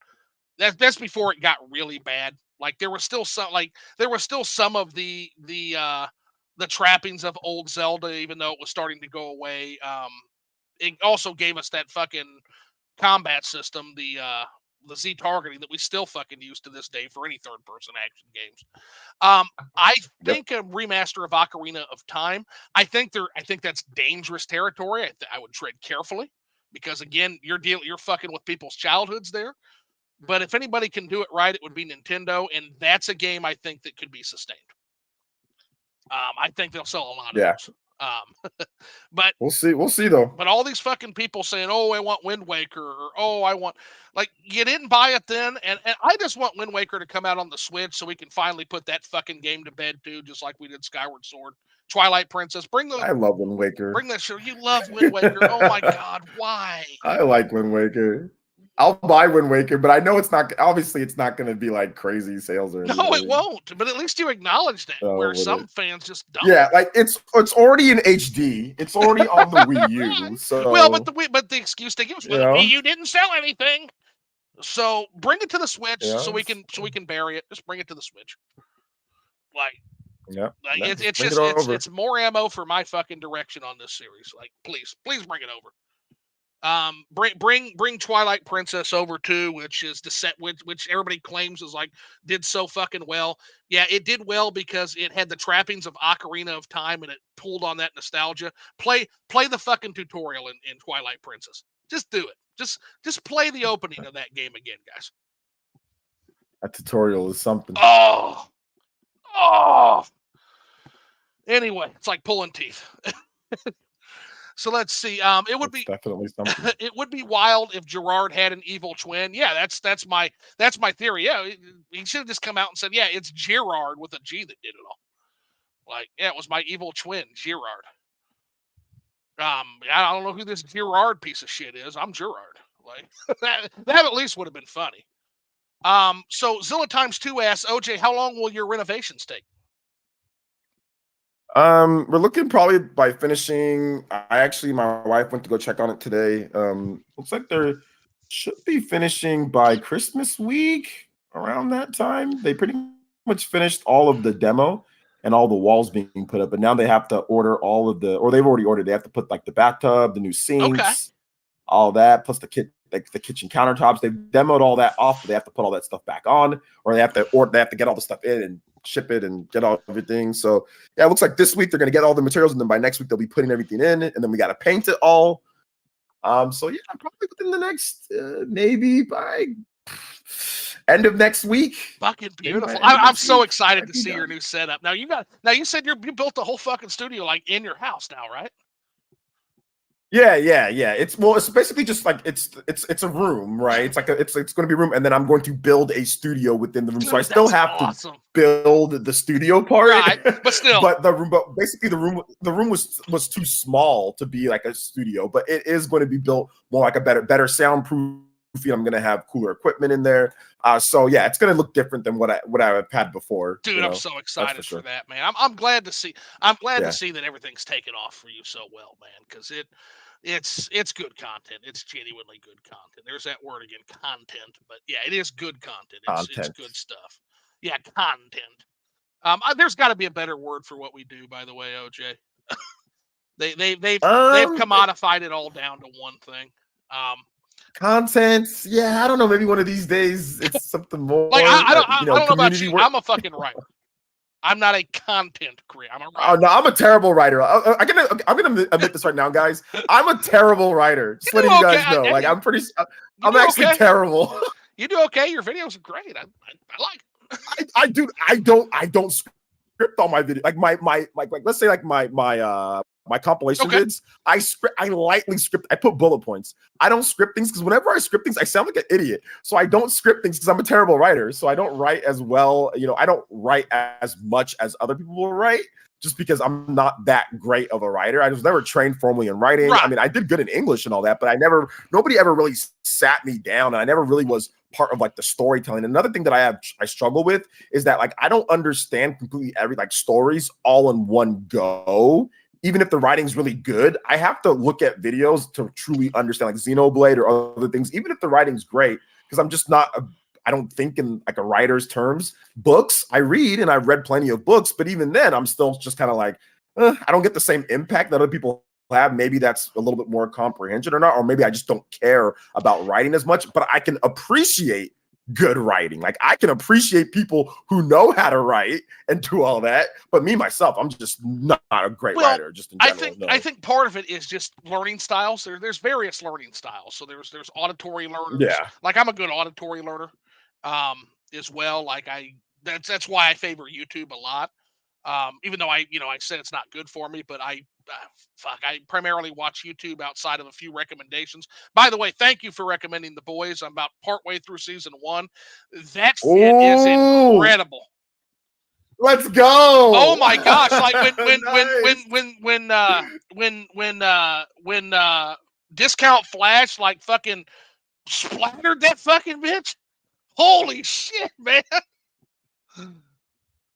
Speaker 1: that's before it got really bad. Like there was still some of the trappings of old Zelda, even though it was starting to go away. It also gave us that fucking combat system, the Z targeting that we still fucking use to this day for any third person action games. I think a remaster of Ocarina of Time. I think that's dangerous territory. I would tread carefully because again, you're fucking with people's childhoods there. But if anybody can do it right, it would be Nintendo, and that's a game I think that could be sustained. I think they'll sell a lot of those. But
Speaker 2: we'll see though.
Speaker 1: But all these fucking people saying, "Oh, I want Wind Waker," or "Oh, I want," like, you didn't buy it then, and I just want Wind Waker to come out on the Switch so we can finally put that fucking game to bed too, just like we did Skyward Sword, Twilight Princess.
Speaker 2: I love Wind Waker.
Speaker 1: Bring that show. You love Wind Waker. Oh my god, why?
Speaker 2: I like Wind Waker. I'll buy Wind Waker, but I know it's not. Obviously, it's not going to be like crazy sales or anything.
Speaker 1: No, it won't. But at least you acknowledge that. Where some fans just don't.
Speaker 2: Yeah, like it's already in HD. It's already on the Wii U. So
Speaker 1: well, but the excuse they give us, well, the Wii U didn't sell anything. So bring it to the Switch so we can bury it. Just bring it to the Switch. Like, it's more ammo for my fucking direction on this series. Like, please bring it over. Bring Twilight Princess over too, which is the set which everybody claims is like did so fucking well. Yeah, it did well because it had the trappings of Ocarina of Time and it pulled on that nostalgia. Play the fucking tutorial in Twilight Princess. Just do it. Just play the opening of that game again, guys.
Speaker 2: That tutorial is something.
Speaker 1: Oh. Anyway, it's like pulling teeth. So let's see. It would be
Speaker 2: definitely something.
Speaker 1: It would be wild if Gerard had an evil twin. Yeah, that's my theory. Yeah, he should have just come out and said, "Yeah, it's Gerard with a G that did it all." Like, yeah, it was my evil twin, Gerard. I don't know who this Gerard piece of shit is. I'm Gerard. Like that at least would have been funny. So Zilla Times 2 asks, OJ, how long will your renovations take?
Speaker 2: We're looking probably by finishing. My wife went to go check on it today. Looks like they should be finishing by Christmas week around that time. They pretty much finished all of the demo and all the walls being put up, but now they have to order all of or they've already ordered. They have to put like the bathtub, the new sinks, all that, plus the kitchen countertops. They've demoed all that off, but they have to put all that stuff back on, or they have to get all the stuff in and ship it and get all everything. So yeah, it looks like this week they're gonna get all the materials, and then by next week they'll be putting everything in, and then we gotta paint it all. So yeah, probably within the next maybe by end of next week.
Speaker 1: Fucking beautiful. I'm so excited to see your new setup. Now you said you built the whole fucking studio like in your house now, right?
Speaker 2: Yeah. It's basically just like it's a room, right? It's going to be a room, and then I'm going to build a studio within the room. So I
Speaker 1: Dude,
Speaker 2: still
Speaker 1: that's
Speaker 2: have to
Speaker 1: awesome.
Speaker 2: build the studio part,
Speaker 1: Right, but still,
Speaker 2: but basically the room was too small to be like a studio, but it is going to be built more like a better soundproof. I'm going to have cooler equipment in there. So yeah, it's going to look different than what I've had before.
Speaker 1: dude, I'm so
Speaker 2: That's for
Speaker 1: excited for
Speaker 2: sure.
Speaker 1: that, man. I'm glad to see. I'm glad to
Speaker 2: Yeah,
Speaker 1: see that everything's taken off for you so well, man. Because it's good content. It's genuinely good content. There's that word again, content. But yeah, it is good content. It's
Speaker 2: content.
Speaker 1: good stuff. Yeah, content. There's got to be a better word for what we do, by the way, OJ. They've
Speaker 2: Um,
Speaker 1: commodified it all down to one thing. Um,
Speaker 2: Content, yeah, I don't know. Maybe one of these days it's something
Speaker 1: like
Speaker 2: more,
Speaker 1: I don't know about
Speaker 2: community
Speaker 1: you.
Speaker 2: work.
Speaker 1: I'm a fucking writer. I'm not a content creator. I'm a
Speaker 2: Oh
Speaker 1: writer.
Speaker 2: no, I'm a terrible writer. I'm gonna admit this right now, guys. I'm a terrible writer.
Speaker 1: You
Speaker 2: Just letting
Speaker 1: do
Speaker 2: you
Speaker 1: okay.
Speaker 2: guys know. Like
Speaker 1: You
Speaker 2: I'm
Speaker 1: do
Speaker 2: actually
Speaker 1: okay.
Speaker 2: terrible.
Speaker 1: You do okay. Your videos are great. I like it.
Speaker 2: I don't script all my videos. Like let's say like my compilation
Speaker 1: Okay.
Speaker 2: vids. I lightly script. I put bullet points. I don't script things because whenever I script things, I sound like an idiot. So I don't script things because I'm a terrible writer. So I don't write as well. I don't write as much as other people will write. Just because I'm not that great of a writer. I was never trained formally in writing. I
Speaker 1: Right.
Speaker 2: mean, I did good in English and all that, but nobody ever really sat me down. And I never really was part of like the storytelling. Another thing that I struggle with is that like I don't understand completely every like stories all in one go. Even if the writing's really good, I have to look at videos to truly understand like Xenoblade or other things, even if the writing's great, because I'm just not I don't think in like a writer's terms. Books I read, and I've read plenty of books, but even then I'm still just kind of like, I don't get the same impact that other people have. Maybe that's a little bit more comprehension or not, or maybe I just don't care about writing as much, but I can appreciate good writing. Like I can appreciate people who know how to write and do all that, but me myself, I'm just not a great
Speaker 1: Well,
Speaker 2: writer just in
Speaker 1: I
Speaker 2: general.
Speaker 1: think I
Speaker 2: No.
Speaker 1: think part of it is just learning styles. There's various learning styles. So there's auditory learners.
Speaker 2: Yeah.
Speaker 1: Like I'm a good auditory learner, as well. Like that's why I favor YouTube a lot. Even though I said it's not good for me, but I primarily watch YouTube outside of a few recommendations. By the way, thank you for recommending The Boys. I'm about partway through season 1. That shit is
Speaker 2: Oh,
Speaker 1: incredible.
Speaker 2: let's
Speaker 1: Oh
Speaker 2: go.
Speaker 1: my gosh! Like
Speaker 2: Nice.
Speaker 1: when Discount Flash like fucking splattered that fucking bitch. Holy shit, man!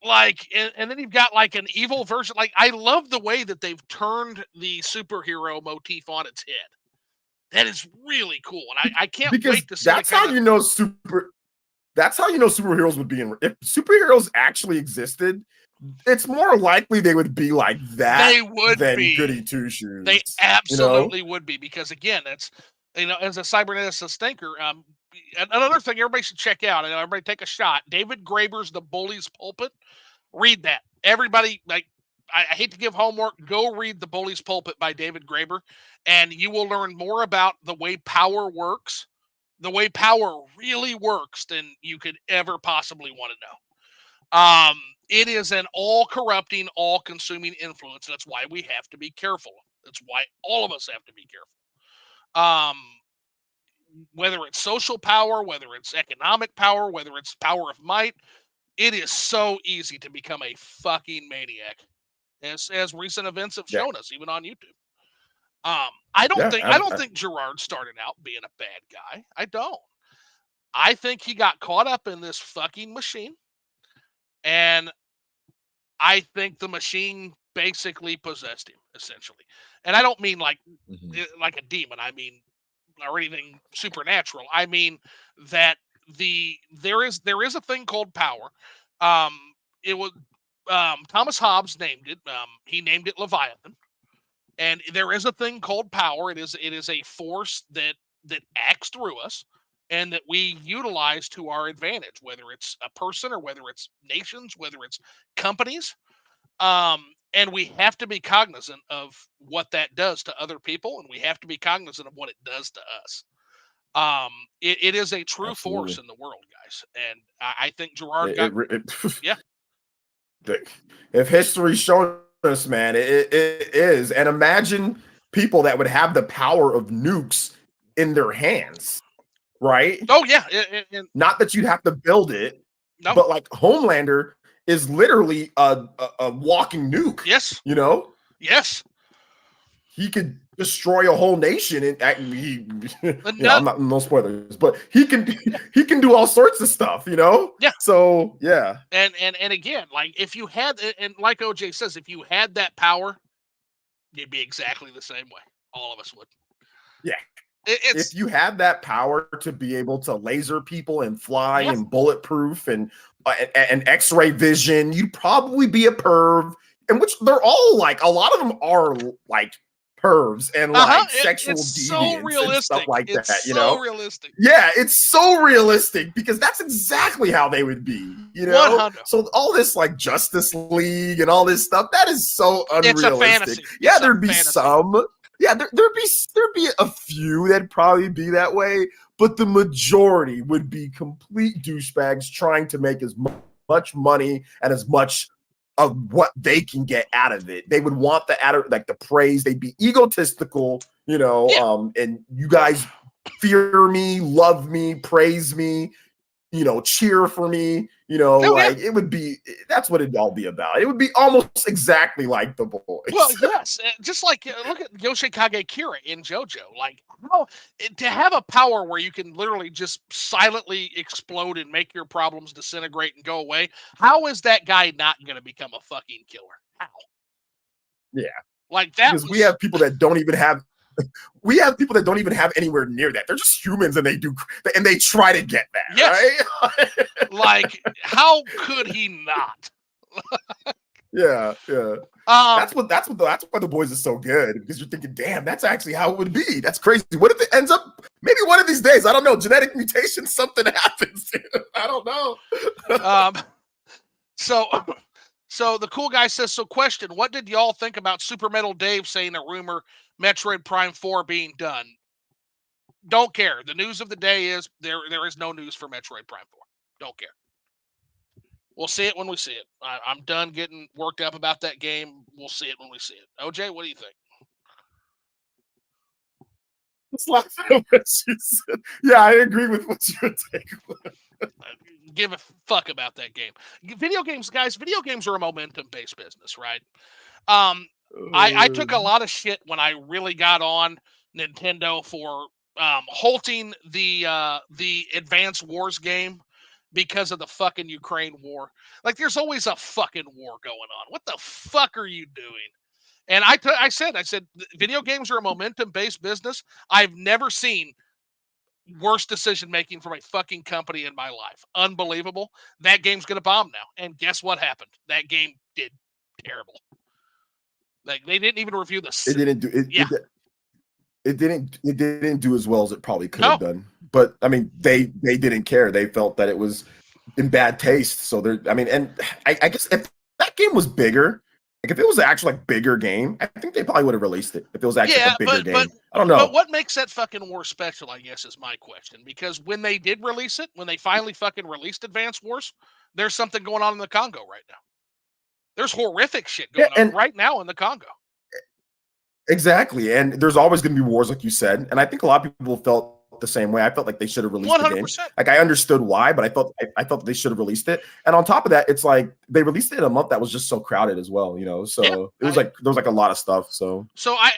Speaker 1: Like, and then you've got like an evil version. Like, I love the way that they've turned the superhero motif on its head. That is really cool, and I can't
Speaker 2: Because
Speaker 1: wait to see it
Speaker 2: that's how you know superheroes would be in. If superheroes actually existed, it's more likely they would be like that
Speaker 1: They would
Speaker 2: than
Speaker 1: be.
Speaker 2: goody two
Speaker 1: They
Speaker 2: shoes. You know?
Speaker 1: absolutely would be because again, that's as a cyberneticist thinker. Another thing everybody should check out, and everybody take a shot. David Graeber's The Bully's Pulpit. Read that. Everybody, like, I hate to give homework. Go read The Bully's Pulpit by David Graeber, and you will learn more about the way power works, the way power really works, than you could ever possibly want to know. It is an all corrupting, all consuming influence. That's why we have to be careful. That's why all of us have to be careful. Um, whether it's social power, whether it's economic power, whether it's power of might, it is so easy to become a fucking maniac, as recent events have
Speaker 2: Yeah.
Speaker 1: shown us, even on YouTube.
Speaker 2: Yeah.
Speaker 1: I don't think Gerard started out being a bad guy. I don't. I think he got caught up in this fucking machine, and I think the machine basically possessed him, essentially. And I don't mean
Speaker 2: Mhm.
Speaker 1: like a demon. I mean, or anything supernatural. I mean that there is a thing called power. Um, it was Thomas Hobbes named it. He named it Leviathan. And there is a thing called power. It is a force that acts through us and that we utilize to our advantage, whether it's a person or whether it's nations, whether it's companies. And we have to be cognizant of what that does to other people, and we have to be cognizant of what it does to us. It is a true force
Speaker 2: Absolutely.
Speaker 1: in the world, guys, and I think Gerard
Speaker 2: It,
Speaker 1: got
Speaker 2: it, it
Speaker 1: yeah.
Speaker 2: if history showed us, man, it is. And imagine people that would have the power of nukes in their hands, right?
Speaker 1: Oh yeah,
Speaker 2: Not that you'd have to build it,
Speaker 1: no,
Speaker 2: but like Homelander is literally a walking nuke.
Speaker 1: yes,
Speaker 2: You know,
Speaker 1: yes.
Speaker 2: he could destroy a whole nation, and he,
Speaker 1: No,
Speaker 2: I'm not no spoilers, but he can do all sorts of stuff.
Speaker 1: yeah,
Speaker 2: So yeah,
Speaker 1: and again, like if you had, and like OJ says, if you had that power, you'd be exactly the same way. All of us would.
Speaker 2: yeah. If
Speaker 1: It's
Speaker 2: you had that power to be able to laser people and fly
Speaker 1: yeah,
Speaker 2: and bulletproof and X-ray vision, you'd probably be a perv. And which they're all like, a lot of them are like pervs and like sexual
Speaker 1: it's so
Speaker 2: deviants and stuff
Speaker 1: realistic.
Speaker 2: like
Speaker 1: It's
Speaker 2: that.
Speaker 1: so realistic.
Speaker 2: Yeah, it's so realistic because that's exactly how they would be.
Speaker 1: 100.
Speaker 2: So all this like Justice League and all this stuff, that is so
Speaker 1: It's a
Speaker 2: unrealistic.
Speaker 1: fantasy.
Speaker 2: Yeah,
Speaker 1: It's a
Speaker 2: there'd be
Speaker 1: fantasy.
Speaker 2: some. Yeah, there'd be a few that'd probably be that way, but the majority would be complete douchebags trying to make as much money and as much of what they can get out of it. They would want the praise. They'd be egotistical,
Speaker 1: Yeah.
Speaker 2: and you guys fear me, love me, praise me, cheer for me,
Speaker 1: Oh yeah.
Speaker 2: like that's what it'd all be about. It would be almost exactly like the
Speaker 1: Well,
Speaker 2: boys.
Speaker 1: yes. Just like look at Yoshikage Kira in JoJo. Like how to have a power where you can literally just silently explode and make your problems disintegrate and go away. How is that guy not going to become a fucking killer? How?
Speaker 2: Yeah,
Speaker 1: Like that
Speaker 2: because we
Speaker 1: was
Speaker 2: have people that don't even have anywhere near that. They're just humans and they try to get that,
Speaker 1: yes.
Speaker 2: right?
Speaker 1: Like how could he not?
Speaker 2: Yeah.
Speaker 1: Um,
Speaker 2: That's why the boys is so good, because you're thinking, damn, that's actually how it would be. That's crazy. What if it ends up maybe one of these days? I don't know. Genetic mutation, something happens. I don't know.
Speaker 1: um, so so the cool guy says, so question, what did y'all think about Super Metal Dave saying a rumor Metroid Prime 4 being done? Don't care. The news of the day is there is no news for Metroid Prime 4. Don't care. We'll see it when we see it. I'm done getting worked up about that game. We'll see it when we see it. OJ, what do you think?
Speaker 2: It's like what you said. Yeah, I agree with what you're taking.
Speaker 1: Give a fuck about that game. Video games, guys. Video games are a momentum-based business, right? I took a lot of shit when I really got on Nintendo for halting the Advance Wars game because of the fucking Ukraine war. Like, there's always a fucking war going on. What the fuck are you doing? And I said, video games are a momentum-based business. I've never seen worst decision making from a fucking company in my life. Unbelievable. That game's gonna bomb now. And guess what happened? That game did terrible. Like they didn't even review the.
Speaker 2: It didn't do it.
Speaker 1: Yeah.
Speaker 2: It didn't do as well as it probably could have
Speaker 1: No.
Speaker 2: done. But I mean, they didn't care. They felt that it was in bad taste. So and I guess if that game was bigger, like if it was an actual like bigger game, I think they probably would have released it if it was actually like
Speaker 1: Yeah,
Speaker 2: a bigger
Speaker 1: but
Speaker 2: game. I don't
Speaker 1: but
Speaker 2: know.
Speaker 1: what makes that fucking war special? I guess is my question. Because when they did release it, when they finally fucking released Advance Wars, there's something going on in the Congo right now. There's horrific shit
Speaker 2: Yeah,
Speaker 1: going on
Speaker 2: and
Speaker 1: right now in the Congo.
Speaker 2: exactly. And there's always going to be wars, like you said. And I think a lot of people felt the same way. I felt like they should have released
Speaker 1: One
Speaker 2: the
Speaker 1: hundred
Speaker 2: game.
Speaker 1: percent.
Speaker 2: Like I understood why, but I felt they should have released it. And on top of that, it's like they released it in a month that was just so crowded as well.
Speaker 1: Yeah.
Speaker 2: So it was like there was like a lot of stuff. So
Speaker 1: So I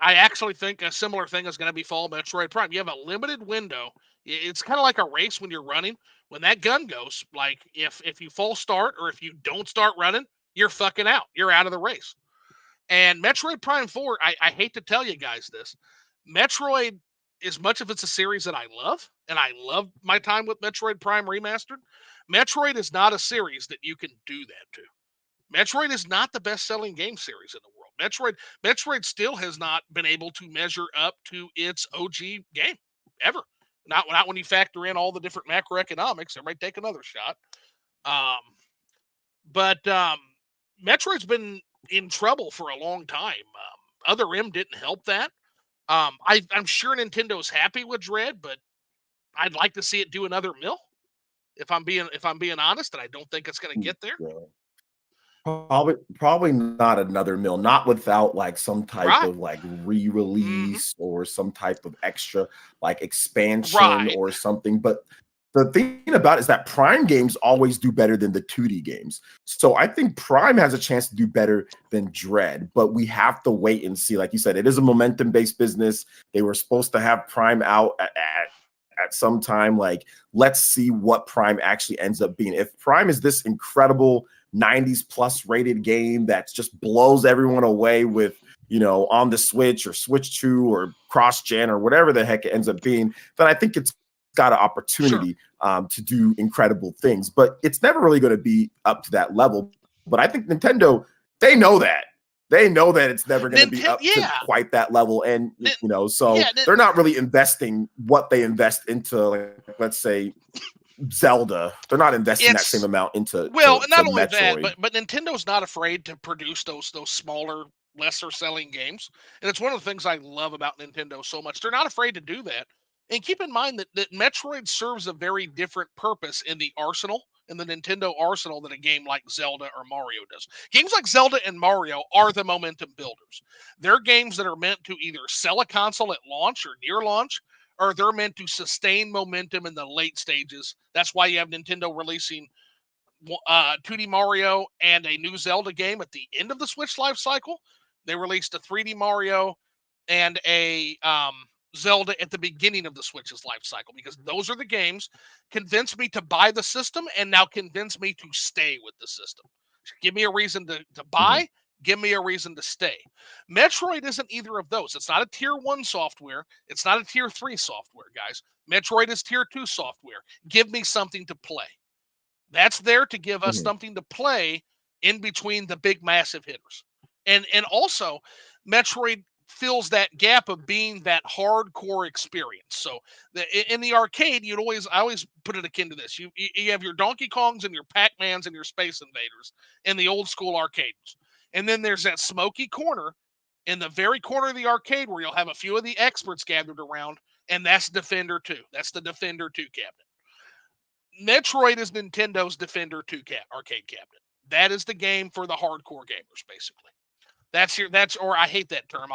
Speaker 1: actually think a similar thing is going to be Fall Metroid Prime. You have a limited window. It's kind of like a race when you're running. When that gun goes, like if you full start or if you don't start running, you're fucking out. You're out of the race. And Metroid Prime 4, I hate to tell you guys this. Metroid, as much of it's a series that I love, and I love my time with Metroid Prime Remastered, Metroid is not a series that you can do that to. Metroid is not the best-selling game series in the world. Metroid still has not been able to measure up to its OG game ever. Not when you factor in all the different macroeconomics. Everybody take another shot. Um, but Metroid's been in trouble for a long time. Other M didn't help that. I'm sure Nintendo's happy with Dread, but I'd like to see it do another mill. If I'm being honest, and I don't think it's going to get there.
Speaker 2: yeah. Probably not another mill, not without like some type
Speaker 1: Right.
Speaker 2: of like
Speaker 1: Mm-hmm.
Speaker 2: re-release or some type of extra like expansion
Speaker 1: Right.
Speaker 2: or something. But the thing about it is that Prime games always do better than the 2D games. So I think Prime has a chance to do better than Dread, but we have to wait and see. Like you said, it is a momentum-based business. They were supposed to have Prime out at some time. Like, let's see what Prime actually ends up being. If Prime is this incredible 90s plus rated game that just blows everyone away with, on the Switch or Switch 2 or cross gen or whatever the heck it ends up being, then I think it's got an
Speaker 1: Sure.
Speaker 2: opportunity to do incredible things. But it's never really going to be up to that level. But I think Nintendo, they know that. They know that it's never going to be
Speaker 1: Nintendo.
Speaker 2: up to
Speaker 1: Yeah.
Speaker 2: quite that level. And, so
Speaker 1: Yeah.
Speaker 2: they're not really investing what they invest into, like, let's say, Zelda. They're not investing that same
Speaker 1: It's
Speaker 2: amount into
Speaker 1: well, not only that,
Speaker 2: Metroid.
Speaker 1: but Nintendo's not afraid to produce those smaller, lesser selling games, and it's one of the things I love about Nintendo so much. They're not afraid to do that. And keep in mind that Metroid serves a very different purpose in the arsenal, in the Nintendo arsenal, than a game like Zelda or Mario does. Games like Zelda and Mario are the momentum builders. They're games that are meant to either sell a console at launch or near launch, or they're meant to sustain momentum in the late stages. That's why you have Nintendo releasing 2D Mario and a new Zelda game at the end of the Switch life cycle. They released a 3D Mario and a Zelda at the beginning of the Switch's life cycle, because those are the games convinced me to buy the system and now convince me to stay with the system. Give me a reason to
Speaker 2: Mhm.
Speaker 1: buy, give me a reason to stay. Metroid isn't either of those. It's not a tier 1 software, it's not a tier 3 software, guys. Metroid is tier 2 software. Give me something to play. That's there to give us
Speaker 2: Mhm.
Speaker 1: something to play in between the big massive hitters. And also Metroid fills that gap of being that hardcore experience. So in the arcade, I always put it akin to this. You have your Donkey Kongs and your Pac-Mans and your Space Invaders in the old school arcades. And then there's that smoky corner in the very corner of the arcade where you'll have a few of the experts gathered around, and that's Defender 2. That's the Defender 2 cabinet. Metroid is Nintendo's Defender 2 arcade cabinet. That is the game for the hardcore gamers, basically. Or I hate that term.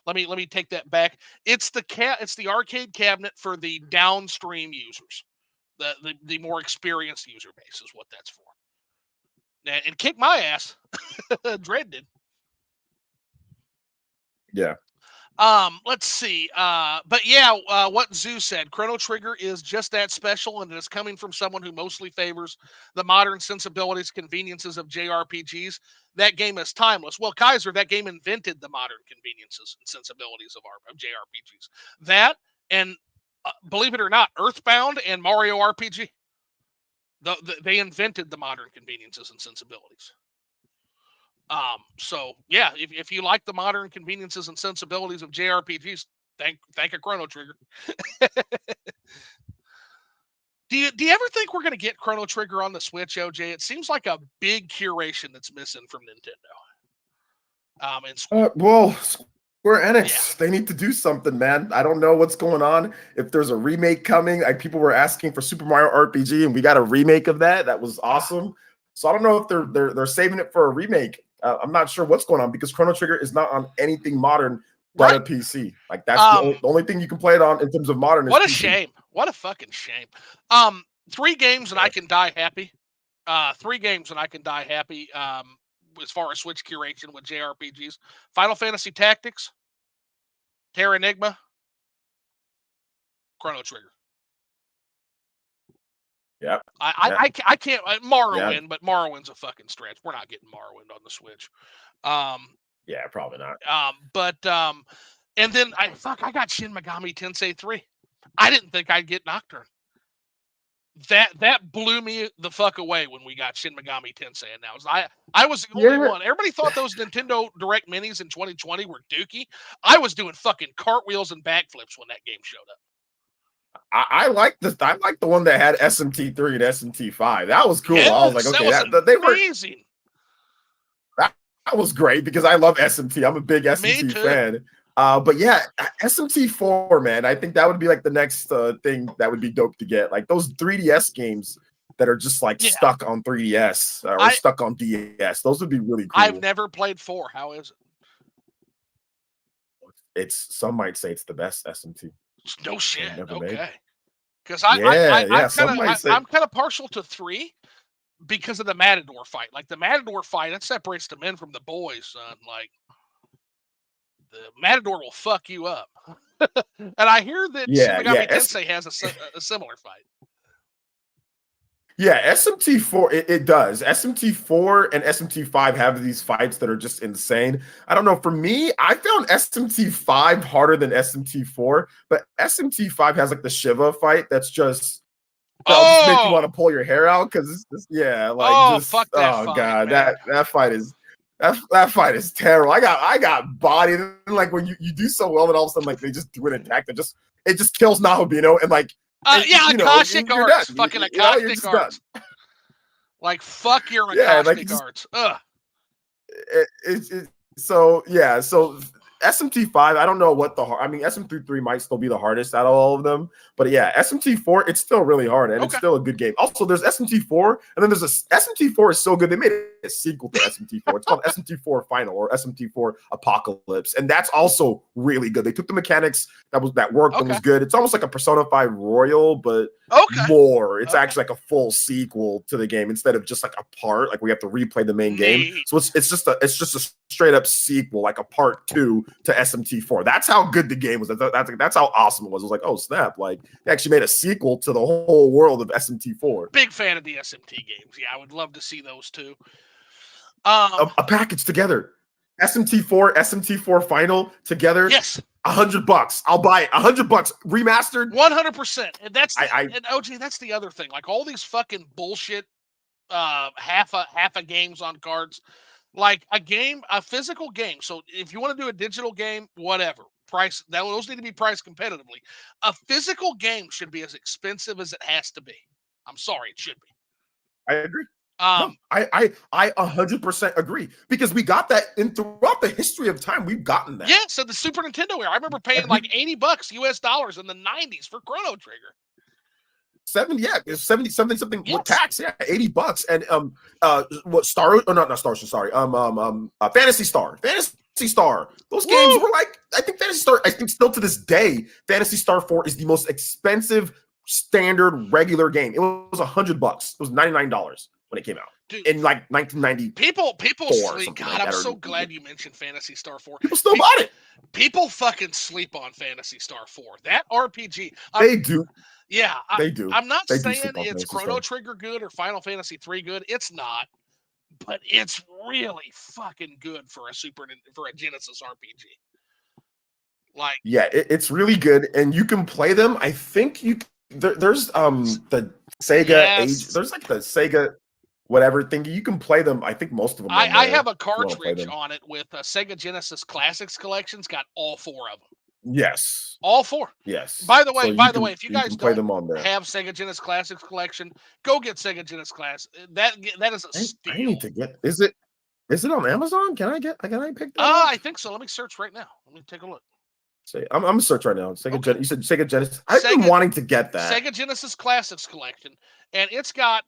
Speaker 1: Let me take that back. It's the arcade cabinet for the downstream users. The more experienced user base is what that's for. And kick my ass. Dread did.
Speaker 2: Yeah.
Speaker 1: Let's see. But yeah, what Zeus said, Chrono Trigger is just that special, and it is coming from someone who mostly favors the modern sensibilities, conveniences of JRPGs. That game is timeless. Well, Kaiser, that game invented the modern conveniences and sensibilities of JRPGs. That, and believe it or not, Earthbound and Mario RPG. They invented the modern conveniences and sensibilities. So yeah, if you like the modern conveniences and sensibilities of JRPGs, thank a Chrono Trigger. Do you ever think we're gonna get Chrono Trigger on the Switch, OJ? It seems like a big curation that's missing from Nintendo. And
Speaker 2: Well, Square
Speaker 1: yeah,
Speaker 2: Enix, they need to do something, man. I don't know what's going on. If there's a remake coming, like people were asking for Super Mario RPG, and we got a remake of that. That was awesome. So I don't know if they're saving it for a remake. I'm not sure what's going on because Chrono Trigger is not on anything modern but
Speaker 1: right.
Speaker 2: a PC. Like that's the
Speaker 1: Um,
Speaker 2: only thing you can play it on in terms of modern is
Speaker 1: what a
Speaker 2: PC.
Speaker 1: shame. What a fucking shame. Um, three games and I
Speaker 2: Yeah.
Speaker 1: can die happy. Three games and I can die happy. As far as Switch curation with JRPGs, Final Fantasy Tactics, Terra Enigma, Chrono Trigger.
Speaker 2: Yeah.
Speaker 1: I can't
Speaker 2: Yeah.
Speaker 1: Morrowind, but Morrowind's a fucking stretch. We're not getting Morrowind on the Switch. Um,
Speaker 2: Yeah, probably not.
Speaker 1: and then I got Shin Megami Tensei 3. I didn't think I'd get Nocturne. That blew me the fuck away when we got Shin Megami Tensei announced. I was the only
Speaker 2: Yeah.
Speaker 1: one. Everybody thought those Nintendo Direct Minis in 2020 were dookie. I was doing fucking cartwheels and backflips when that game showed up.
Speaker 2: I like this. I like the one that had SMT3 and SMT5. That was cool. I was like,
Speaker 1: Yes, that
Speaker 2: okay,
Speaker 1: was
Speaker 2: they were
Speaker 1: amazing.
Speaker 2: that was great because I love SMT. I'm a big
Speaker 1: Me
Speaker 2: SMT
Speaker 1: too.
Speaker 2: fan. But yeah, SMT4, man, I think that would be like the next thing that would be dope to get. Like those 3DS games that are just like stuck on 3DS or stuck on DS. Those would be really cool.
Speaker 1: I've never played 4. How is it?
Speaker 2: It's some might say it's the best SMT.
Speaker 1: No shit. Okay.
Speaker 2: Made.
Speaker 1: Because
Speaker 2: I'm
Speaker 1: kind of partial to 3 because of the Matador fight. Like the Matador fight, that separates the men from the boys, son. Like the Matador will fuck you up. And I hear that Shin Megami Tensei has a similar fight.
Speaker 2: Yeah, SMT4, it does. SMT4 and SMT5 have these fights that are just insane. I don't know. For me, I found SMT5 harder than SMT4, but SMT5 has like the Shiva fight that's just just make you want to pull your hair out because
Speaker 1: fuck that fight,
Speaker 2: god,
Speaker 1: man.
Speaker 2: that fight is that fight is terrible. I got bodied, and like when you do so well, and all of a sudden like they just do an attack that it just kills Nahabino and like
Speaker 1: Akashic arts. Fucking Akashic arts. Like, fuck your Akashic arts. Ugh.
Speaker 2: So SMT5, I don't know what SMT3 might still be the hardest out of all of them, but yeah, SMT4, it's still really hard and it's still a good game. Also, there's SMT4, and then there's SMT4 is so good they made a sequel to SMT4. It's called SMT4 Final or SMT4 Apocalypse, and that's also really good. They took the mechanics that worked and was good. It's almost like a Persona 5 Royal, but more. It's actually like a full sequel to the game instead of just like a part. Like we have to replay the main game, so it's just a straight up sequel, like a part 2 to SMT4. That's how good the game was. That's how awesome it was. It was like, oh snap! Like they actually made a sequel to the whole world of SMT4.
Speaker 1: Big fan of the SMT games. Yeah, I would love to see those too.
Speaker 2: A package together, SMT4 Final together.
Speaker 1: Yes.
Speaker 2: $100. I'll buy it. $100 remastered.
Speaker 1: 100%. And that's and OG. That's the other thing. Like all these fucking bullshit, half a games on cards. Like a physical game. So if you want to do a digital game, whatever price, those need to be priced competitively. A physical game should be as expensive as it has to be. I'm sorry, it should be.
Speaker 2: I agree. I 100% agree because we got that throughout the history of time. We've gotten that.
Speaker 1: Yeah, so the Super Nintendo era. I remember paying like $80 US dollars in the 90s for Chrono Trigger.
Speaker 2: 70 something with tax. Yeah, $80. And what Star? Oh, not Star Ocean. Sorry. Phantasy Star. Phantasy Star. Those games were like, I think Phantasy Star. I think still to this day, Phantasy Star 4 is the most expensive standard regular game. It was $100. It was $99 when it came out. Dude, in like 1990.
Speaker 1: People sleep. God, I'm so glad you mentioned Phantasy Star 4.
Speaker 2: People still bought it.
Speaker 1: People fucking sleep on Phantasy Star 4. That RPG.
Speaker 2: They do.
Speaker 1: Yeah,
Speaker 2: they do.
Speaker 1: I'm not saying it's Chrono Trigger good or Final Fantasy 3 good. It's not, but it's really fucking good for a Genesis RPG. Like,
Speaker 2: yeah, it's really good, and you can play them. I think there's the Sega Age. There's like the Sega whatever thing. You can play them. I think most of them.
Speaker 1: I have a cartridge on it with a Sega Genesis Classics collection's got all 4 of them.
Speaker 2: Yes.
Speaker 1: All 4.
Speaker 2: Yes.
Speaker 1: By the way, if you guys
Speaker 2: don't
Speaker 1: them on there. Have Sega Genesis Classics collection, go get Sega Genesis Classics. That is a steal.
Speaker 2: I need to get. Is it on Amazon? Can I pick that up?
Speaker 1: I think so. Let me search right now. Let me take a look.
Speaker 2: I'm gonna search right now. You said Sega Genesis. I've been wanting to get that.
Speaker 1: Sega Genesis Classics collection. And it's got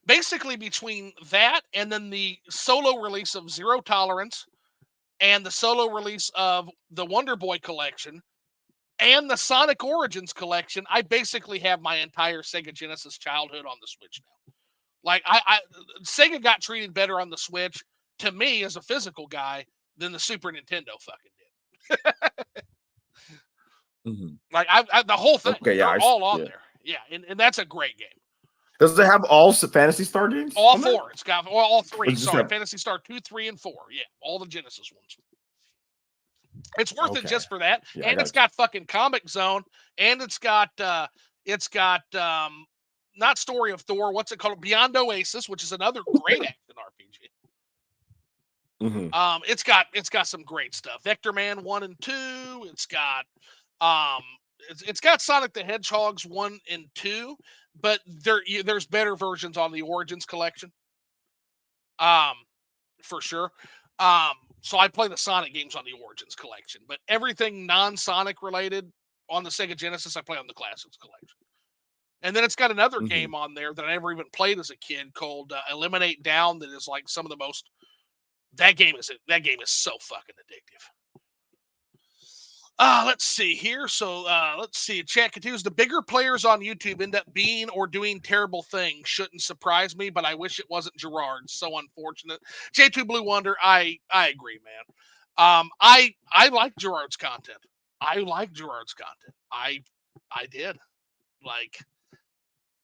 Speaker 1: basically between that and then the solo release of Zero Tolerance and the solo release of the Wonder Boy collection and the Sonic Origins collection, I basically have my entire Sega Genesis childhood on the Switch now. Like Sega got treated better on the Switch to me as a physical guy than the Super Nintendo fucking did.
Speaker 2: Mm-hmm.
Speaker 1: Like the whole thing, all on there. Yeah, and that's a great game.
Speaker 2: Does it have all Phantasy Star games?
Speaker 1: All 4. It's got all 3. Sorry, Phantasy Star 2, 3, and 4. Yeah, all the Genesis ones. It's worth it just for that. Yeah, and it's got fucking Comic Zone, and it's got not Story of Thor. What's it called? Beyond Oasis, which is another great action RPG.
Speaker 2: Mm-hmm.
Speaker 1: It's got some great stuff. Vector Man 1 and 2. It's got it's got Sonic the Hedgehog's 1 and 2, but there's better versions on the Origins collection. For sure. So I play the Sonic games on the Origins collection, but everything non-Sonic related on the Sega Genesis, I play on the Classics collection. And then it's got another
Speaker 2: Hmm.
Speaker 1: game on there that I never even played as a kid called Eliminate Down. That is like some of the most. That game is so fucking addictive. Let's see here. So let's see. Chat continues. The bigger players on YouTube end up being or doing terrible things. Shouldn't surprise me, but I wish it wasn't Gerard. So unfortunate. J2 Blue Wonder. I agree, man. I like Gerard's content. I like Gerard's content. I did. Like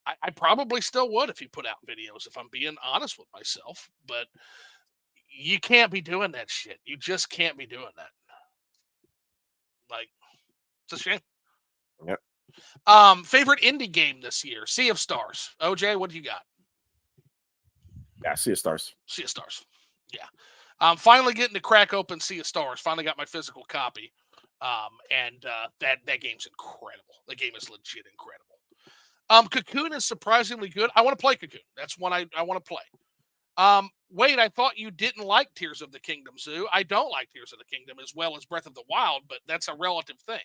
Speaker 1: I probably still would if he put out videos, if I'm being honest with myself. But you can't be doing that shit. You just can't be doing that. Like, it's a shame.
Speaker 2: Yep.
Speaker 1: Favorite indie game this year? Sea of Stars. OJ, what do you got?
Speaker 2: Yeah, Sea of Stars.
Speaker 1: Sea of Stars. Yeah. I'm finally getting to crack open Sea of Stars. Finally got my physical copy. And that game's incredible. The game is legit incredible. Cocoon is surprisingly good. I want to play Cocoon. That's one I want to play. Wait, I thought you didn't like Tears of the Kingdom, Zoo. I don't like Tears of the Kingdom as well as Breath of the Wild, but that's a relative thing.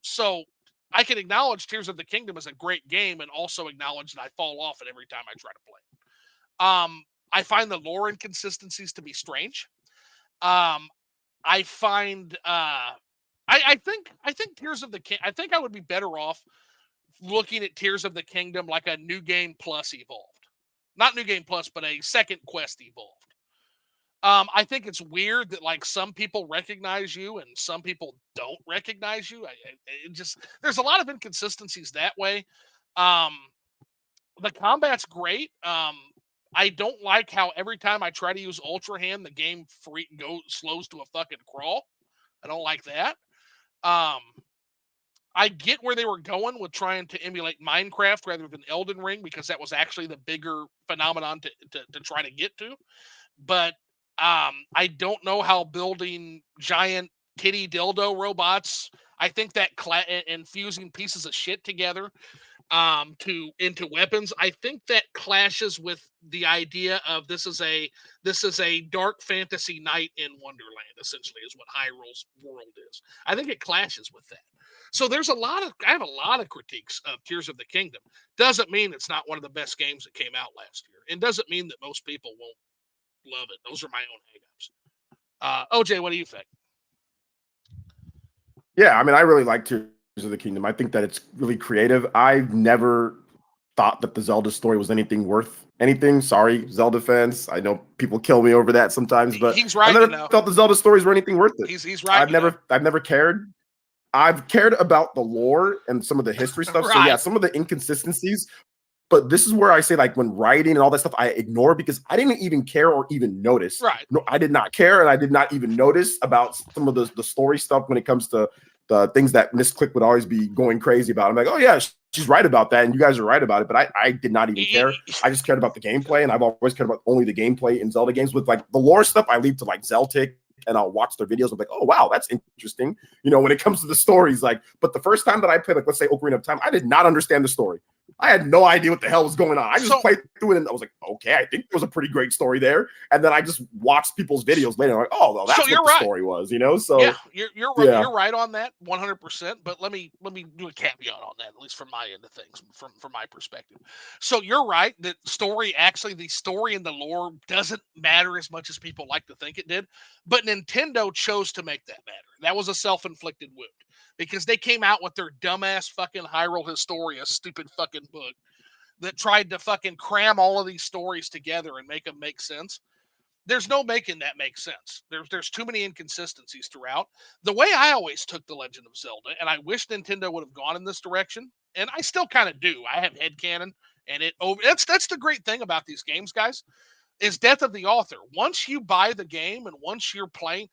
Speaker 1: So I can acknowledge Tears of the Kingdom is a great game and also acknowledge that I fall off it every time I try to play it. I find the lore inconsistencies to be strange. Um, I find I think Tears of the King. I think I would be better off looking at Tears of the Kingdom like a new game plus evolved, not new game plus, but a second quest evolved. I think it's weird that like some people recognize you and some people don't recognize you. It just there's a lot of inconsistencies that way. Um, the combat's great. I don't like how every time I try to use Ultra Hand, the game slows to a fucking crawl. I don't like that. Um, I get where they were going with trying to emulate Minecraft rather than Elden Ring because that was actually the bigger phenomenon to try to get to. But I don't know how building giant titty dildo robots. I think that infusing pieces of shit together to into weapons. I think that clashes with the idea of this is a dark fantasy night in Wonderland. Essentially, is what Hyrule's world is. I think it clashes with that. So I have a lot of critiques of Tears of the Kingdom. Doesn't mean it's not one of the best games that came out last year, and doesn't mean that most people won't love it. Those are my own hangups. OJ, what do you think?
Speaker 2: Yeah, I mean, I really like Tears of the Kingdom. I think that it's really creative. I've never thought that the Zelda story was anything worth anything. Sorry, Zelda fans. I know people kill me over that sometimes, but
Speaker 1: He's
Speaker 2: I
Speaker 1: right,
Speaker 2: never felt the Zelda stories were anything worth it.
Speaker 1: He's right,
Speaker 2: I've never cared. I've cared about the lore and some of the history stuff. So yeah,
Speaker 1: Right.
Speaker 2: some of the inconsistencies. But this is where I say, like, when writing and all that stuff, I ignore because I didn't even care or even notice.
Speaker 1: Right.
Speaker 2: No, I did not care, and I did not even notice about some of the story stuff when it comes to the things that Miss Click would always be going crazy about. I'm like, oh yeah, she's right about that, and you guys are right about it. But I did not even care. I just cared about the gameplay, and I've always cared about only the gameplay in Zelda games. With like the lore stuff, I leave to like Zeltic, and I'll watch their videos. I'm like, oh wow, that's interesting. You know, when it comes to the stories, like, but the first time that I played, like, let's say Ocarina of Time, I did not understand the story. I had no idea what the hell was going on. I just played through it and I was like, okay, I think there was a pretty great story there. And then I just watched people's videos later. I'm like, oh, well, that's what the story was, you know? So
Speaker 1: yeah,
Speaker 2: yeah.
Speaker 1: you're right on that 100%. But let me do a caveat on that, at least from my end of things, from my perspective. So you're right that the story and the lore doesn't matter as much as people like to think it did. But Nintendo chose to make that matter. That was a self-inflicted wound because they came out with their dumbass fucking Hyrule Historia stupid fucking book that tried to fucking cram all of these stories together and make them make sense. There's no making that make sense. There's too many inconsistencies throughout. The way I always took The Legend of Zelda, and I wish Nintendo would have gone in this direction, and I still kind of do. I have headcanon, and that's the great thing about these games, guys, is death of the author. Once you buy the game and once you're playing,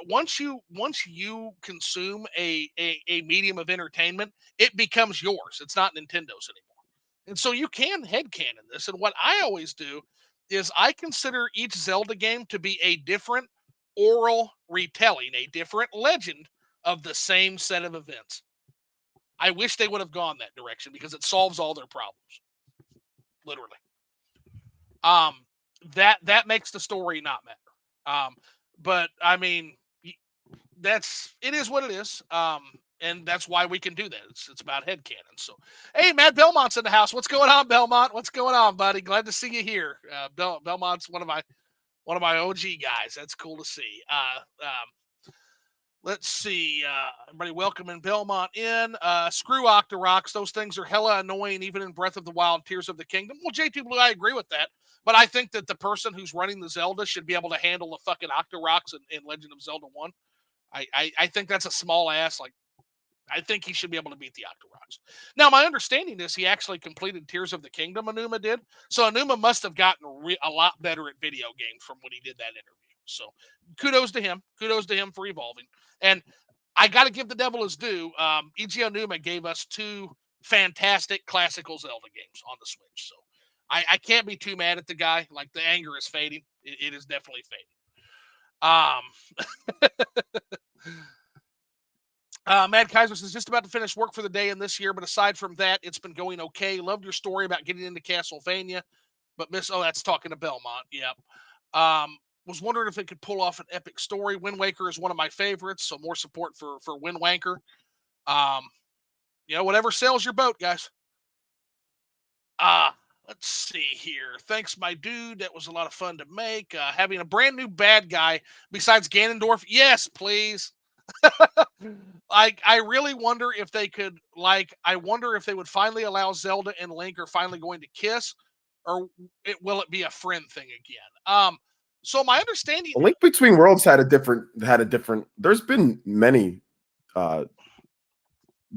Speaker 1: once you consume a medium of entertainment, it becomes yours. It's not Nintendo's anymore. And so you can headcanon this. And what I always do is I consider each Zelda game to be a different oral retelling, a different legend of the same set of events. I wish they would have gone that direction because it solves all their problems. Literally. Um, that makes the story not matter. But I mean, it is what it is. And that's why we can do that. It's about headcanon. So, hey, Matt Belmont's in the house. What's going on, Belmont? What's going on, buddy? Glad to see you here. Belmont's one of my OG guys. That's cool to see. Let's see. Everybody welcoming Belmont in. Screw Octoroks. Those things are hella annoying, even in Breath of the Wild, Tears of the Kingdom. Well, J2 Blue, I agree with that. But I think that the person who's running the Zelda should be able to handle the fucking Octoroks in Legend of Zelda 1. I think that's a small ass. Like, I think he should be able to beat the Octoroks. Now, my understanding is he actually completed Tears of the Kingdom, Anuma did. So Anuma must have gotten a lot better at video games from when he did that interview. So kudos to him. Kudos to him for evolving. And I got to give the devil his due. E.G. Anuma gave us 2 fantastic classical Zelda games on the Switch. So I can't be too mad at the guy. Like, the anger is fading. It is definitely fading. Mad Kaiser says, just about to finish work for the day in this year, but aside from that, it's been going okay. Loved your story about getting into Castlevania, but that's talking to Belmont. Yep. Was wondering if it could pull off an epic story. Wind Waker is one of my favorites, so more support for Wind Waker. Whatever sells your boat, guys. Let's see here. Thanks, my dude. That was a lot of fun to make. Having a brand new bad guy besides Ganondorf. Yes, please. I really wonder if they could, I wonder if they would finally allow Zelda and Link are finally going to kiss, or will it be a friend thing again? So my understanding,
Speaker 2: A Link Between Worlds had a different. There's been many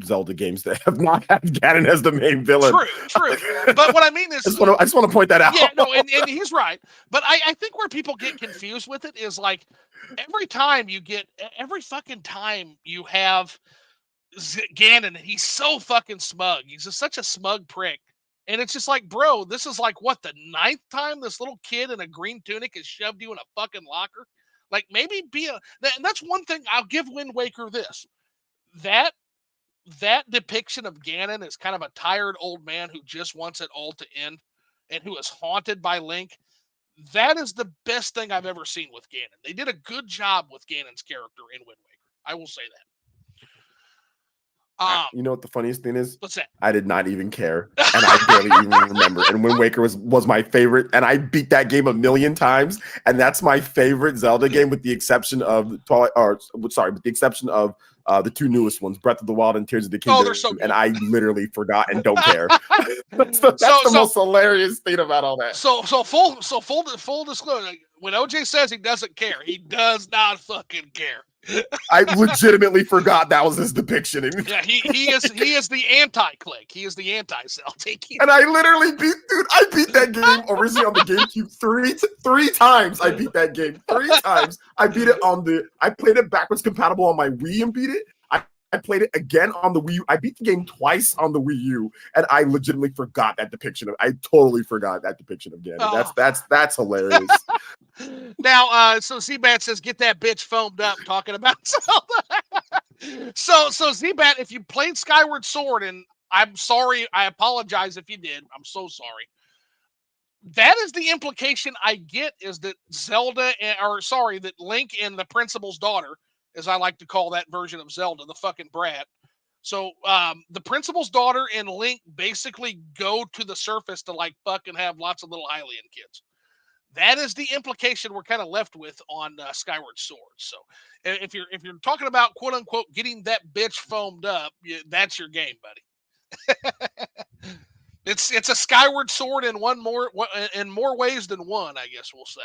Speaker 2: Zelda games that have not had Ganon as the main villain.
Speaker 1: True. But what I mean is,
Speaker 2: I just want to point that out.
Speaker 1: Yeah, no, and he's right. But I think where people get confused with it is, like, every fucking time you have Ganon, and he's so fucking smug. He's just such a smug prick. And it's just like, bro, this is like, what, the 9th time this little kid in a green tunic has shoved you in a fucking locker? Like, maybe and that's one thing I'll give Wind Waker this. That depiction of Ganon as kind of a tired old man who just wants it all to end and who is haunted by Link. That is the best thing I've ever seen with Ganon. They did a good job with Ganon's character in Wind Waker. I will say that.
Speaker 2: You know what the funniest thing is?
Speaker 1: What's that?
Speaker 2: I did not even care, and I barely even remember. And Wind Waker was my favorite, and I beat that game 1,000,000 times, and that's my favorite Zelda game, with the exception of with the exception of the 2 newest ones, Breath of the Wild and Tears of the Kingdom.
Speaker 1: Oh, they're so good.
Speaker 2: And I literally forgot and don't care. That's the most hilarious thing about all that.
Speaker 1: So full disclosure. When OJ says he doesn't care, he does not fucking care.
Speaker 2: I legitimately forgot that was his depiction.
Speaker 1: Yeah, he is the anti-click. He is the anti-Celtic.
Speaker 2: And I literally I beat that game originally on the GameCube three times. I beat that game 3 times. I beat it I played it backwards compatible on my Wii and beat it. I played it again on the Wii U. I beat the game twice on the Wii U, and I legitimately forgot that depiction I totally forgot that depiction of Ganon. Oh. That's hilarious.
Speaker 1: Now, so Z-Bat says, get that bitch foamed up, talking about Zelda. so Z-Bat, if you played Skyward Sword, and I'm sorry, I apologize if you did. I'm so sorry. That is the implication I get, is that that Link and the principal's daughter, as I like to call that version of Zelda, the fucking brat. So the principal's daughter and Link basically go to the surface to, like, fucking have lots of little Hylian kids. That is the implication we're kind of left with on Skyward Sword. So if you're talking about, quote unquote, getting that bitch foamed up, that's your game, buddy. It's a Skyward Sword in more ways than one, I guess we'll say.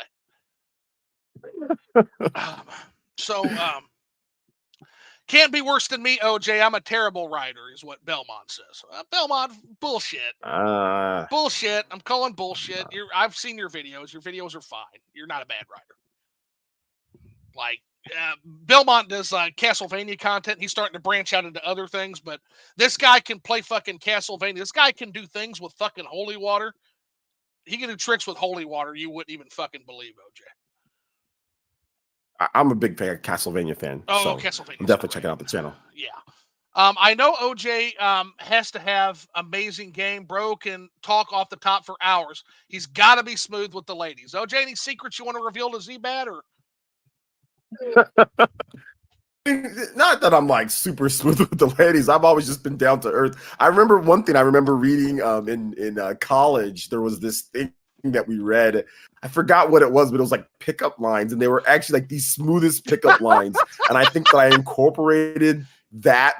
Speaker 1: Can't be worse than me, OJ. I'm a terrible writer, is what Belmont says. Belmont, bullshit. Bullshit. I'm calling bullshit. I've seen your videos. Your videos are fine. You're not a bad writer. Like, Belmont does Castlevania content. He's starting to branch out into other things, but this guy can play fucking Castlevania. This guy can do things with fucking holy water. He can do tricks with holy water you wouldn't even fucking believe, OJ.
Speaker 2: I'm a big Castlevania fan.
Speaker 1: Oh, so Castlevania.
Speaker 2: I'm definitely checking out the channel.
Speaker 1: Yeah. I know OJ has to have amazing game. Bro can talk off the top for hours. He's got to be smooth with the ladies. OJ, any secrets you want to reveal to Z-Bat, or?
Speaker 2: not that I'm like super smooth with the ladies. I've always just been down to earth. I remember one thing I remember reading in college. There was this thing that we read. I forgot what it was, but it was like pickup lines, and they were actually like these smoothest pickup lines. And I think that I incorporated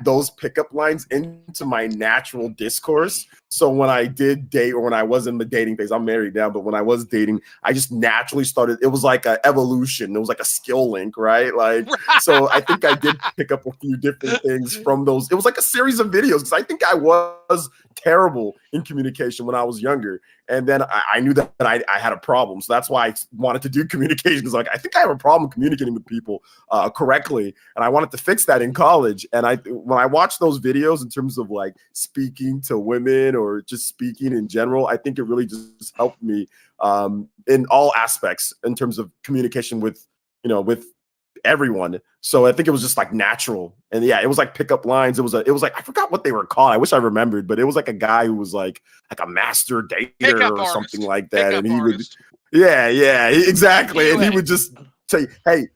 Speaker 2: those pickup lines into my natural discourse. So when I did date, or when I was in the dating phase, I'm married now, but when I was dating, I just naturally started. It was like an evolution. It was like a skill link, right? Like, so I think I did pick up a few different things from those. It was like a series of videos, because I think I was terrible in communication when I was younger. And then I knew that I had a problem. So that's why I wanted to do communication, because like, I think I have a problem communicating with people correctly. And I wanted to fix that in college. And when I watched those videos in terms of like speaking to women or just speaking in general, I think it really just helped me in all aspects in terms of communication with everyone. So I think it was just like natural. And yeah, it was like pickup lines. It was like, I forgot what they were called. I wish I remembered, but it was like a guy who was like a master dater or something like that. And he would, yeah, exactly. And he would just say, hey,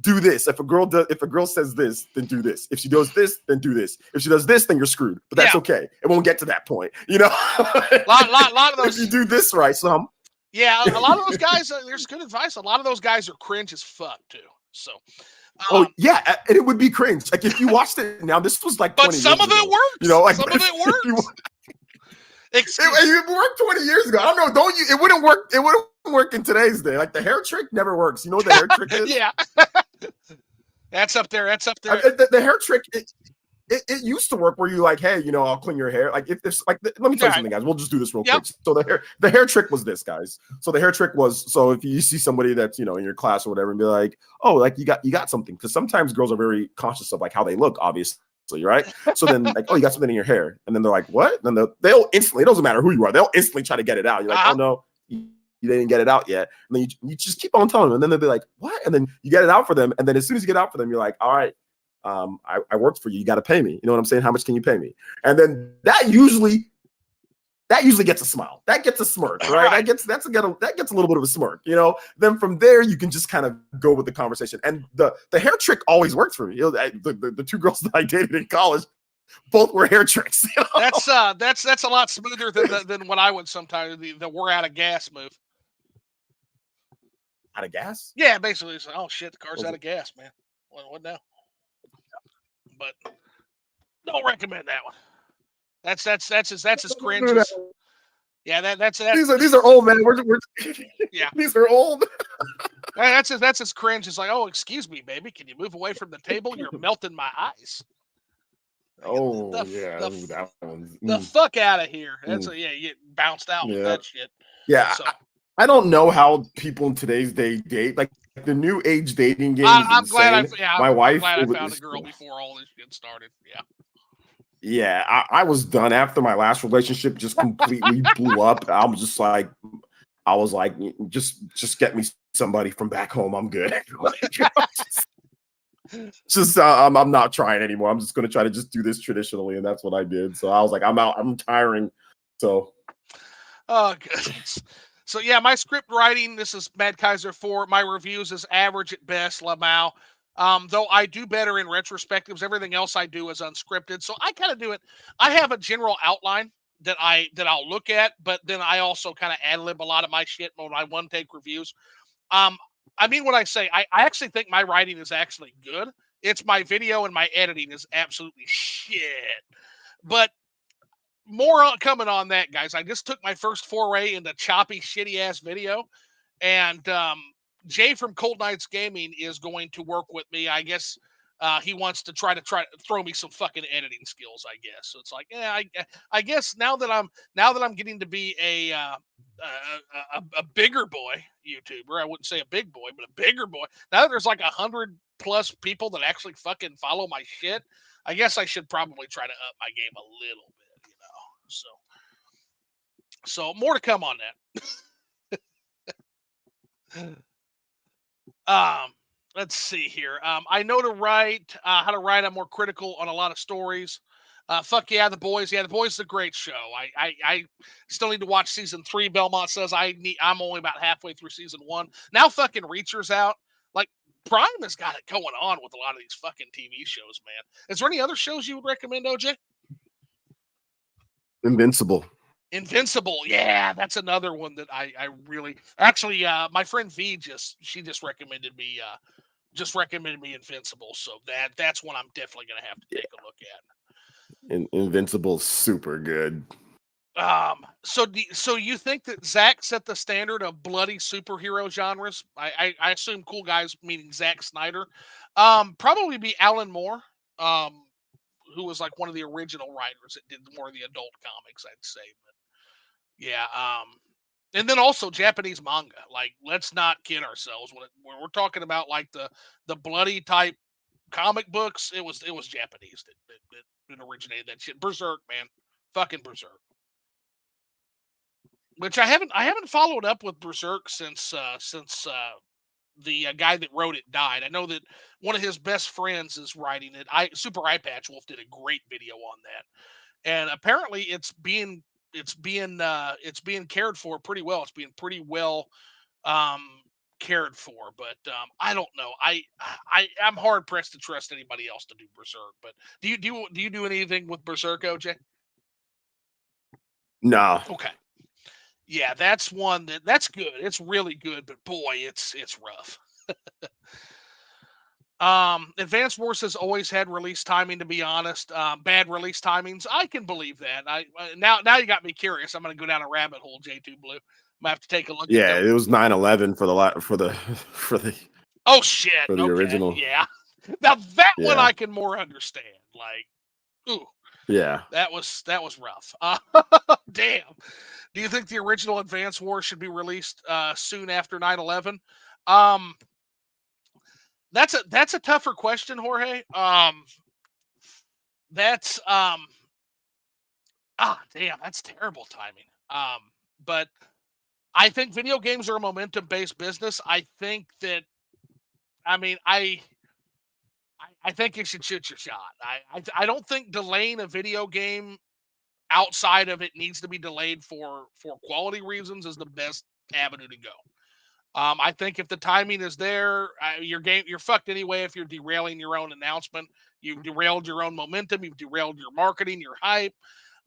Speaker 2: do this. If a girl says this, then do this. If she does this, then do this. If she does this, then you're screwed. But that's okay. It won't get to that point.
Speaker 1: lot of those.
Speaker 2: If you do this right, so
Speaker 1: yeah, a lot of those guys. There's good advice. A lot of those guys are cringe as fuck too. So.
Speaker 2: Oh yeah, and it would be cringe. Like if you watched it now, this was like 20
Speaker 1: but some
Speaker 2: years
Speaker 1: of it
Speaker 2: ago.
Speaker 1: works.
Speaker 2: Like
Speaker 1: some of it works.
Speaker 2: It worked 20 years ago. I don't know. Don't you? It wouldn't work. It wouldn't work in today's day. Like the hair trick never works. You know what the hair trick is?
Speaker 1: Yeah, that's up there. That's up there.
Speaker 2: The hair trick. It used to work where you like, hey, I'll clean your hair. Like if there's like, let me tell you something, guys. We'll just do this real quick. So the hair trick was this, guys. So the hair trick was, so if you see somebody that's in your class or whatever, and be like, oh, like you got something, because sometimes girls are very conscious of like how they look, obviously, right? So then like, oh, you got something in your hair, and then they're like, what? And then they'll instantly, it doesn't matter who you are, they'll instantly try to get it out. You're like, oh no, you didn't get it out yet. And then you just keep on telling them, and then they'll be like, what? And then you get it out for them, and then as soon as you get out for them, you're like, all right. I worked for you. You got to pay me. You know what I'm saying? How much can you pay me? And then that usually gets a smile. That gets a smirk, right? That gets a little bit of a smirk. Then from there you can just kind of go with the conversation. And the hair trick always worked for me. The two girls that I dated in college both were hair tricks.
Speaker 1: That's a lot smoother than what I would sometimes, the we're out of gas move.
Speaker 2: Out of gas?
Speaker 1: Yeah, basically it's like, oh shit, the car's out of gas, man. What now? But don't recommend that one. That's as cringe as. Yeah, that's
Speaker 2: these are old, man. We're
Speaker 1: yeah.
Speaker 2: These are old.
Speaker 1: That's as cringe as like, oh, excuse me, baby, can you move away from the table? You're melting my eyes.
Speaker 2: Oh
Speaker 1: the fuck out of here. That's you get bounced out with that shit.
Speaker 2: Yeah, so. I don't know how people in today's day date. Like the new age dating game. I'm glad I
Speaker 1: found a girl before all this shit started. Yeah.
Speaker 2: Yeah, I was done after my last relationship. Just completely blew up. I was like, just get me somebody from back home. I'm good. I'm not trying anymore. I'm just gonna try to just do this traditionally, and that's what I did. So I was like, I'm out. I'm tiring. So.
Speaker 1: Oh goodness. So yeah, my script writing, this is Mad Kaiser 4. My reviews is average at best, Lamau. Though I do better in retrospectives. Everything else I do is unscripted. So I kind of do it. I have a general outline that I'll look at, but then I also kind of ad lib a lot of my shit when I one take reviews. I mean, what I say, I actually think my writing is actually good. It's my video and my editing is absolutely shit. But more coming on that, guys. I just took my first foray into choppy, shitty ass video, and Jay from Cold Nights Gaming is going to work with me. I guess he wants to try to throw me some fucking editing skills. I guess so. It's like, yeah, I guess now that I'm getting to be a bigger boy YouTuber, I wouldn't say a big boy, but a bigger boy. Now that there's like 100+ people that actually fucking follow my shit, I guess I should probably try to up my game a little bit. So more to come on that. Let's see here. I know how to write. I'm more critical on a lot of stories. Fuck yeah, The Boys. Yeah, The Boys is a great show. I still need to watch season 3. Belmont says I'm only about halfway through season 1. Now fucking Reacher's out. Like, Prime has got it going on with a lot of these fucking TV shows, man. Is there any other shows you would recommend, OJ?
Speaker 2: Invincible.
Speaker 1: Invincible, yeah, that's another one that I really actually my friend V just recommended me Invincible, so that's one I'm definitely gonna have to
Speaker 2: Yeah.
Speaker 1: take a look at.
Speaker 2: Invincible's super good.
Speaker 1: So you think that Zach set the standard of bloody superhero genres? I assume Cool Guys meaning Zack Snyder. Probably be Alan Moore, um, who was like one of the original writers that did more of the adult comics, I'd say. But yeah, and then also Japanese manga. Like, let's not kid ourselves when we're talking about like the bloody type comic books. It was Japanese that originated that shit. Berserk, man, fucking Berserk. Which I haven't followed up with Berserk since the guy that wrote it died. I know that one of his best friends is writing it. Super Eye Patch Wolf did a great video on that, and apparently it's being cared for pretty well. It's being pretty well um, cared for, but I don't know. I'm hard pressed to trust anybody else to do Berserk. But do you do anything with Berserk, OJ?
Speaker 2: No.
Speaker 1: Okay. Yeah, that's one that's good. It's really good, but boy, it's rough. Advanced Wars has always had release timing. To be honest, bad release timings. I can believe that. Now you got me curious. I'm gonna go down a rabbit hole. J2 Blue. I'm gonna have to take a look at
Speaker 2: Yeah,
Speaker 1: them.
Speaker 2: it was 9/11 for
Speaker 1: Oh shit.
Speaker 2: for the
Speaker 1: Okay.
Speaker 2: original.
Speaker 1: Yeah. Now that one
Speaker 2: Yeah.
Speaker 1: I can more understand. Like, ooh,
Speaker 2: Yeah.
Speaker 1: that was rough. Damn. Do you think the original Advance Wars should be released soon after 9/11? Um, that's a tougher question, Jorge. That's damn, that's terrible timing. But I think video games are a momentum based business. I think that I mean I think you should shoot your shot. I don't think delaying a video game outside of it needs to be delayed for quality reasons is the best avenue to go. I think if the timing is there, you're fucked anyway. If you're derailing your own announcement, you've derailed your own momentum, you've derailed your marketing, your hype.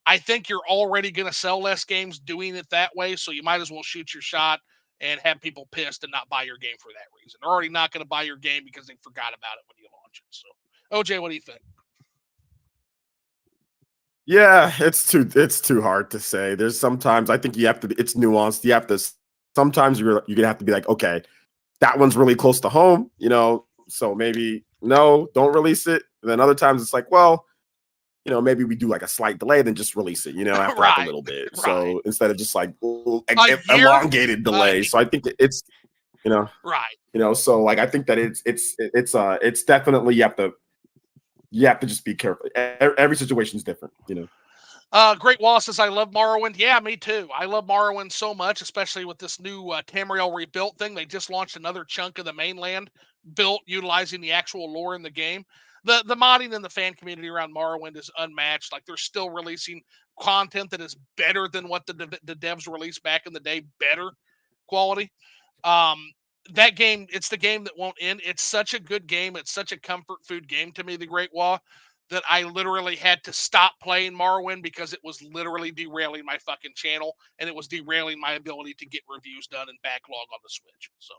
Speaker 1: I think you're already going to sell less games doing it that way, so you might as well shoot your shot and have people pissed and not buy your game for that reason. They're already not going to buy your game because they forgot about it when you launch it. So, OJ, what do you think?
Speaker 2: Yeah, it's too hard to say. There's sometimes I think you have to it's nuanced. You have to sometimes you're gonna have to be like, okay, that one's really close to home, so maybe no, don't release it. And then other times it's like, well, maybe we do like a slight delay, then just release it, after like a
Speaker 1: Right,
Speaker 2: little bit.
Speaker 1: right.
Speaker 2: So instead of just like
Speaker 1: A year,
Speaker 2: elongated delay. So I think it's, you know,
Speaker 1: right.
Speaker 2: so like I think that it's definitely you have to just be careful. Every situation is different.
Speaker 1: Great Wall says, I love Morrowind. Yeah, me too. I love Morrowind so much, especially with this new Tamriel rebuilt thing. They just launched another chunk of the mainland built utilizing the actual lore in the game. The modding and the fan community around Morrowind is unmatched. Like, they're still releasing content that is better than what the devs released back in the day, better quality. Um, that game, it's the game that won't end. It's such a good game. It's such a comfort food game to me, The Great Wall, that I literally had to stop playing Morrowind because it was literally derailing my fucking channel and it was derailing my ability to get reviews done and backlog on the Switch. So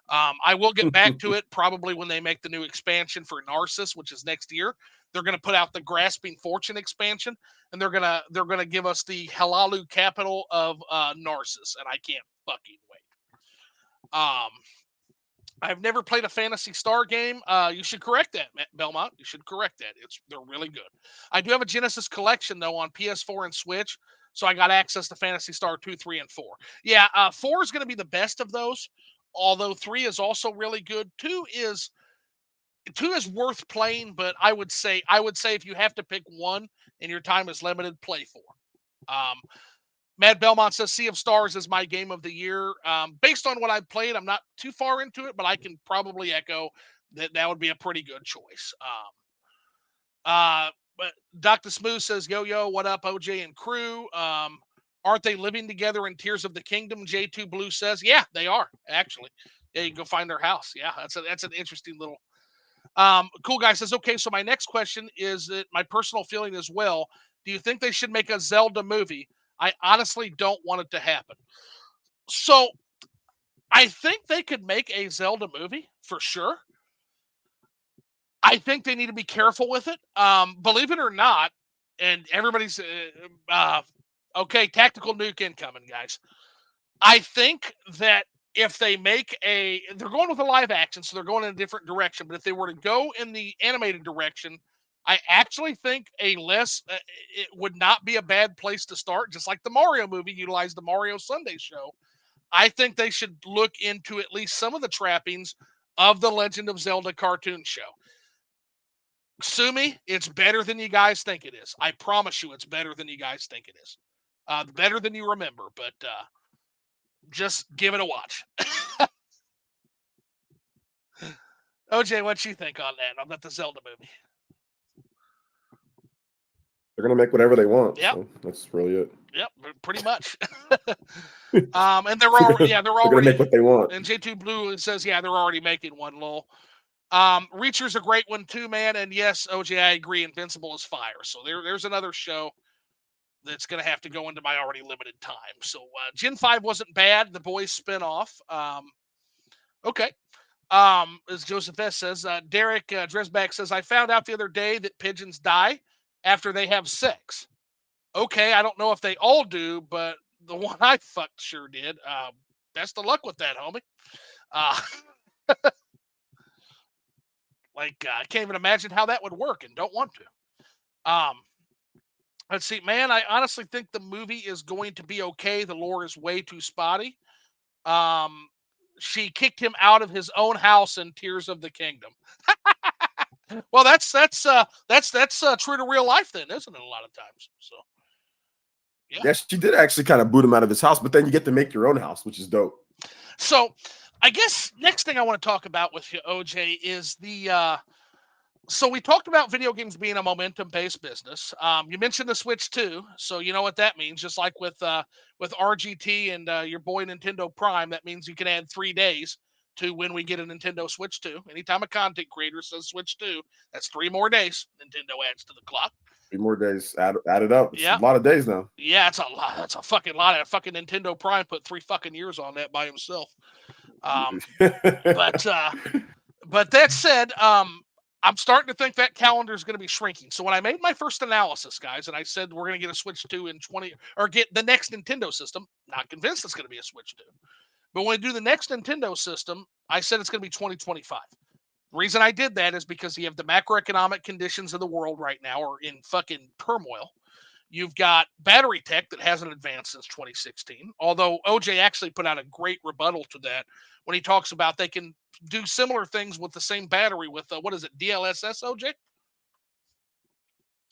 Speaker 1: I will get back to it probably when they make the new expansion for Narcissus, which is next year. They're going to put out the Grasping Fortune expansion, and they're gonna give us the Halalu capital of Narcissus, and I can't fucking wait. Um, I've never played a Fantasy Star game. You should correct that, Belmont. You should correct that. They're really good. I do have a Genesis collection though on PS4 and Switch, so I got access to Fantasy Star 2, 3, and 4. Yeah, 4 is going to be the best of those, although 3 is also really good. 2 is worth playing, but I would say if you have to pick one and your time is limited, play 4. Um, Matt Belmont says Sea of Stars is my game of the year. Based on what I've played, I'm not too far into it, but I can probably echo that would be a pretty good choice. But Dr. Smooth says, yo, yo, what up, OJ and crew? Aren't they living together in Tears of the Kingdom? J2 Blue says, yeah, they are, actually. Yeah, you can go find their house. Yeah, that's an interesting little. Cool guy says, okay, so my next question is that my personal feeling as well. Do you think they should make a Zelda movie? I honestly don't want it to happen. So I think they could make a Zelda movie for sure. I think they need to be careful with it. Believe it or not, and everybody's okay. Tactical nuke incoming, guys. I think that if they make they're going with a live action, so they're going in a different direction. But if they were to go in the animated direction, I actually think it would not be a bad place to start. Just like the Mario movie utilized the Mario Sunday show, I think they should look into at least some of the trappings of the Legend of Zelda cartoon show. Sue me, it's better than you guys think it is. I promise you, it's better than you guys think it is. Better than you remember, but just give it a watch. OJ, what you think on that? About the Zelda movie?
Speaker 2: They're gonna make whatever they want.
Speaker 1: Yep.
Speaker 2: So that's really it.
Speaker 1: Yep, pretty much. And they're already
Speaker 2: gonna make what they want.
Speaker 1: And J2 Blue says, yeah, they're already making one. Lol. Reacher's a great one too, man. And yes, OJ, I agree. Invincible is fire. So there's another show that's going to have to go into my already limited time. So Gen 5 wasn't bad. The Boys spinoff. Okay. As Joseph S. says, Derek Dresbach says, I found out the other day that pigeons die after they have sex. Okay, I don't know if they all do, but the one I fucked sure did. Best of luck with that, homie. I can't even imagine how that would work and don't want to. Let's see, man, I honestly think the movie is going to be okay. The lore is way too spotty. She kicked him out of his own house in Tears of the Kingdom. Well, that's true to real life then, isn't it? A lot of times. So,
Speaker 2: yeah, she did actually kind of boot him out of his house, but then you get to make your own house, which is dope.
Speaker 1: So, I guess next thing I want to talk about with you, OJ, is so we talked about video games being a momentum-based business. You mentioned the Switch 2, so you know what that means. Just like with RGT and your boy Nintendo Prime, that means you can add 3 days to when we get a Nintendo Switch 2. Anytime a content creator says Switch 2, that's 3 more days Nintendo adds to the clock.
Speaker 2: 3 more days, add it up. It's a lot of days now.
Speaker 1: Yeah, it's a lot. That's a fucking lot. Fucking Nintendo Prime put 3 fucking years on that by himself. But that said, I'm starting to think that calendar is going to be shrinking. So when I made my first analysis, guys, and I said we're going to get a Switch 2 in 20, or get the next Nintendo system, not convinced it's going to be a Switch 2. But when we do the next Nintendo system, I said it's going to be 2025. The reason I did that is because you have the macroeconomic conditions of the world right now are in fucking turmoil. You've got battery tech that hasn't advanced since 2016, although OJ actually put out a great rebuttal to that when he talks about they can do similar things with the same battery with, what is it, DLSS, OJ?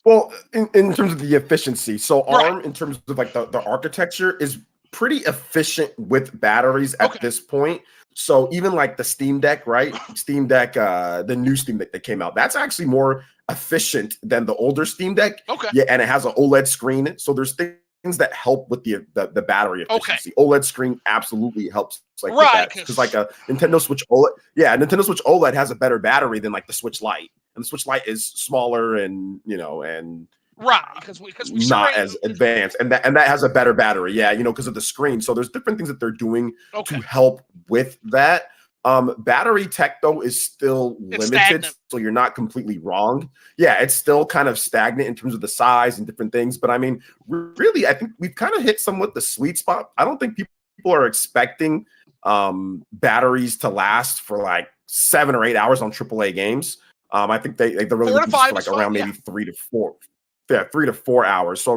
Speaker 2: Well, in terms of the efficiency, so ARM, in terms of like the architecture, is pretty efficient with batteries at this point. So even like the Steam Deck, right? Steam Deck, the new Steam Deck that came out, that's actually more efficient than the older Steam Deck. Yeah, and it has an OLED screen. So there's things that help with the battery efficiency. OLED screen absolutely helps like with that. Because like a Nintendo Switch OLED, Nintendo Switch OLED has a better battery than like the Switch Lite. And the Switch Lite is smaller and
Speaker 1: because we
Speaker 2: not as advanced, and that has a better battery, because of the screen. So there's different things that they're doing to help with that. Battery tech though is still limited, so you're not completely wrong. Yeah, it's still kind of stagnant in terms of the size and different things. But I mean, really, I think we've kind of hit somewhat the sweet spot. I don't think people are expecting batteries to last for like 7 or 8 hours on AAA games. I think they're really looking for like around maybe 3 to 4. Yeah, 3 to 4 hours. So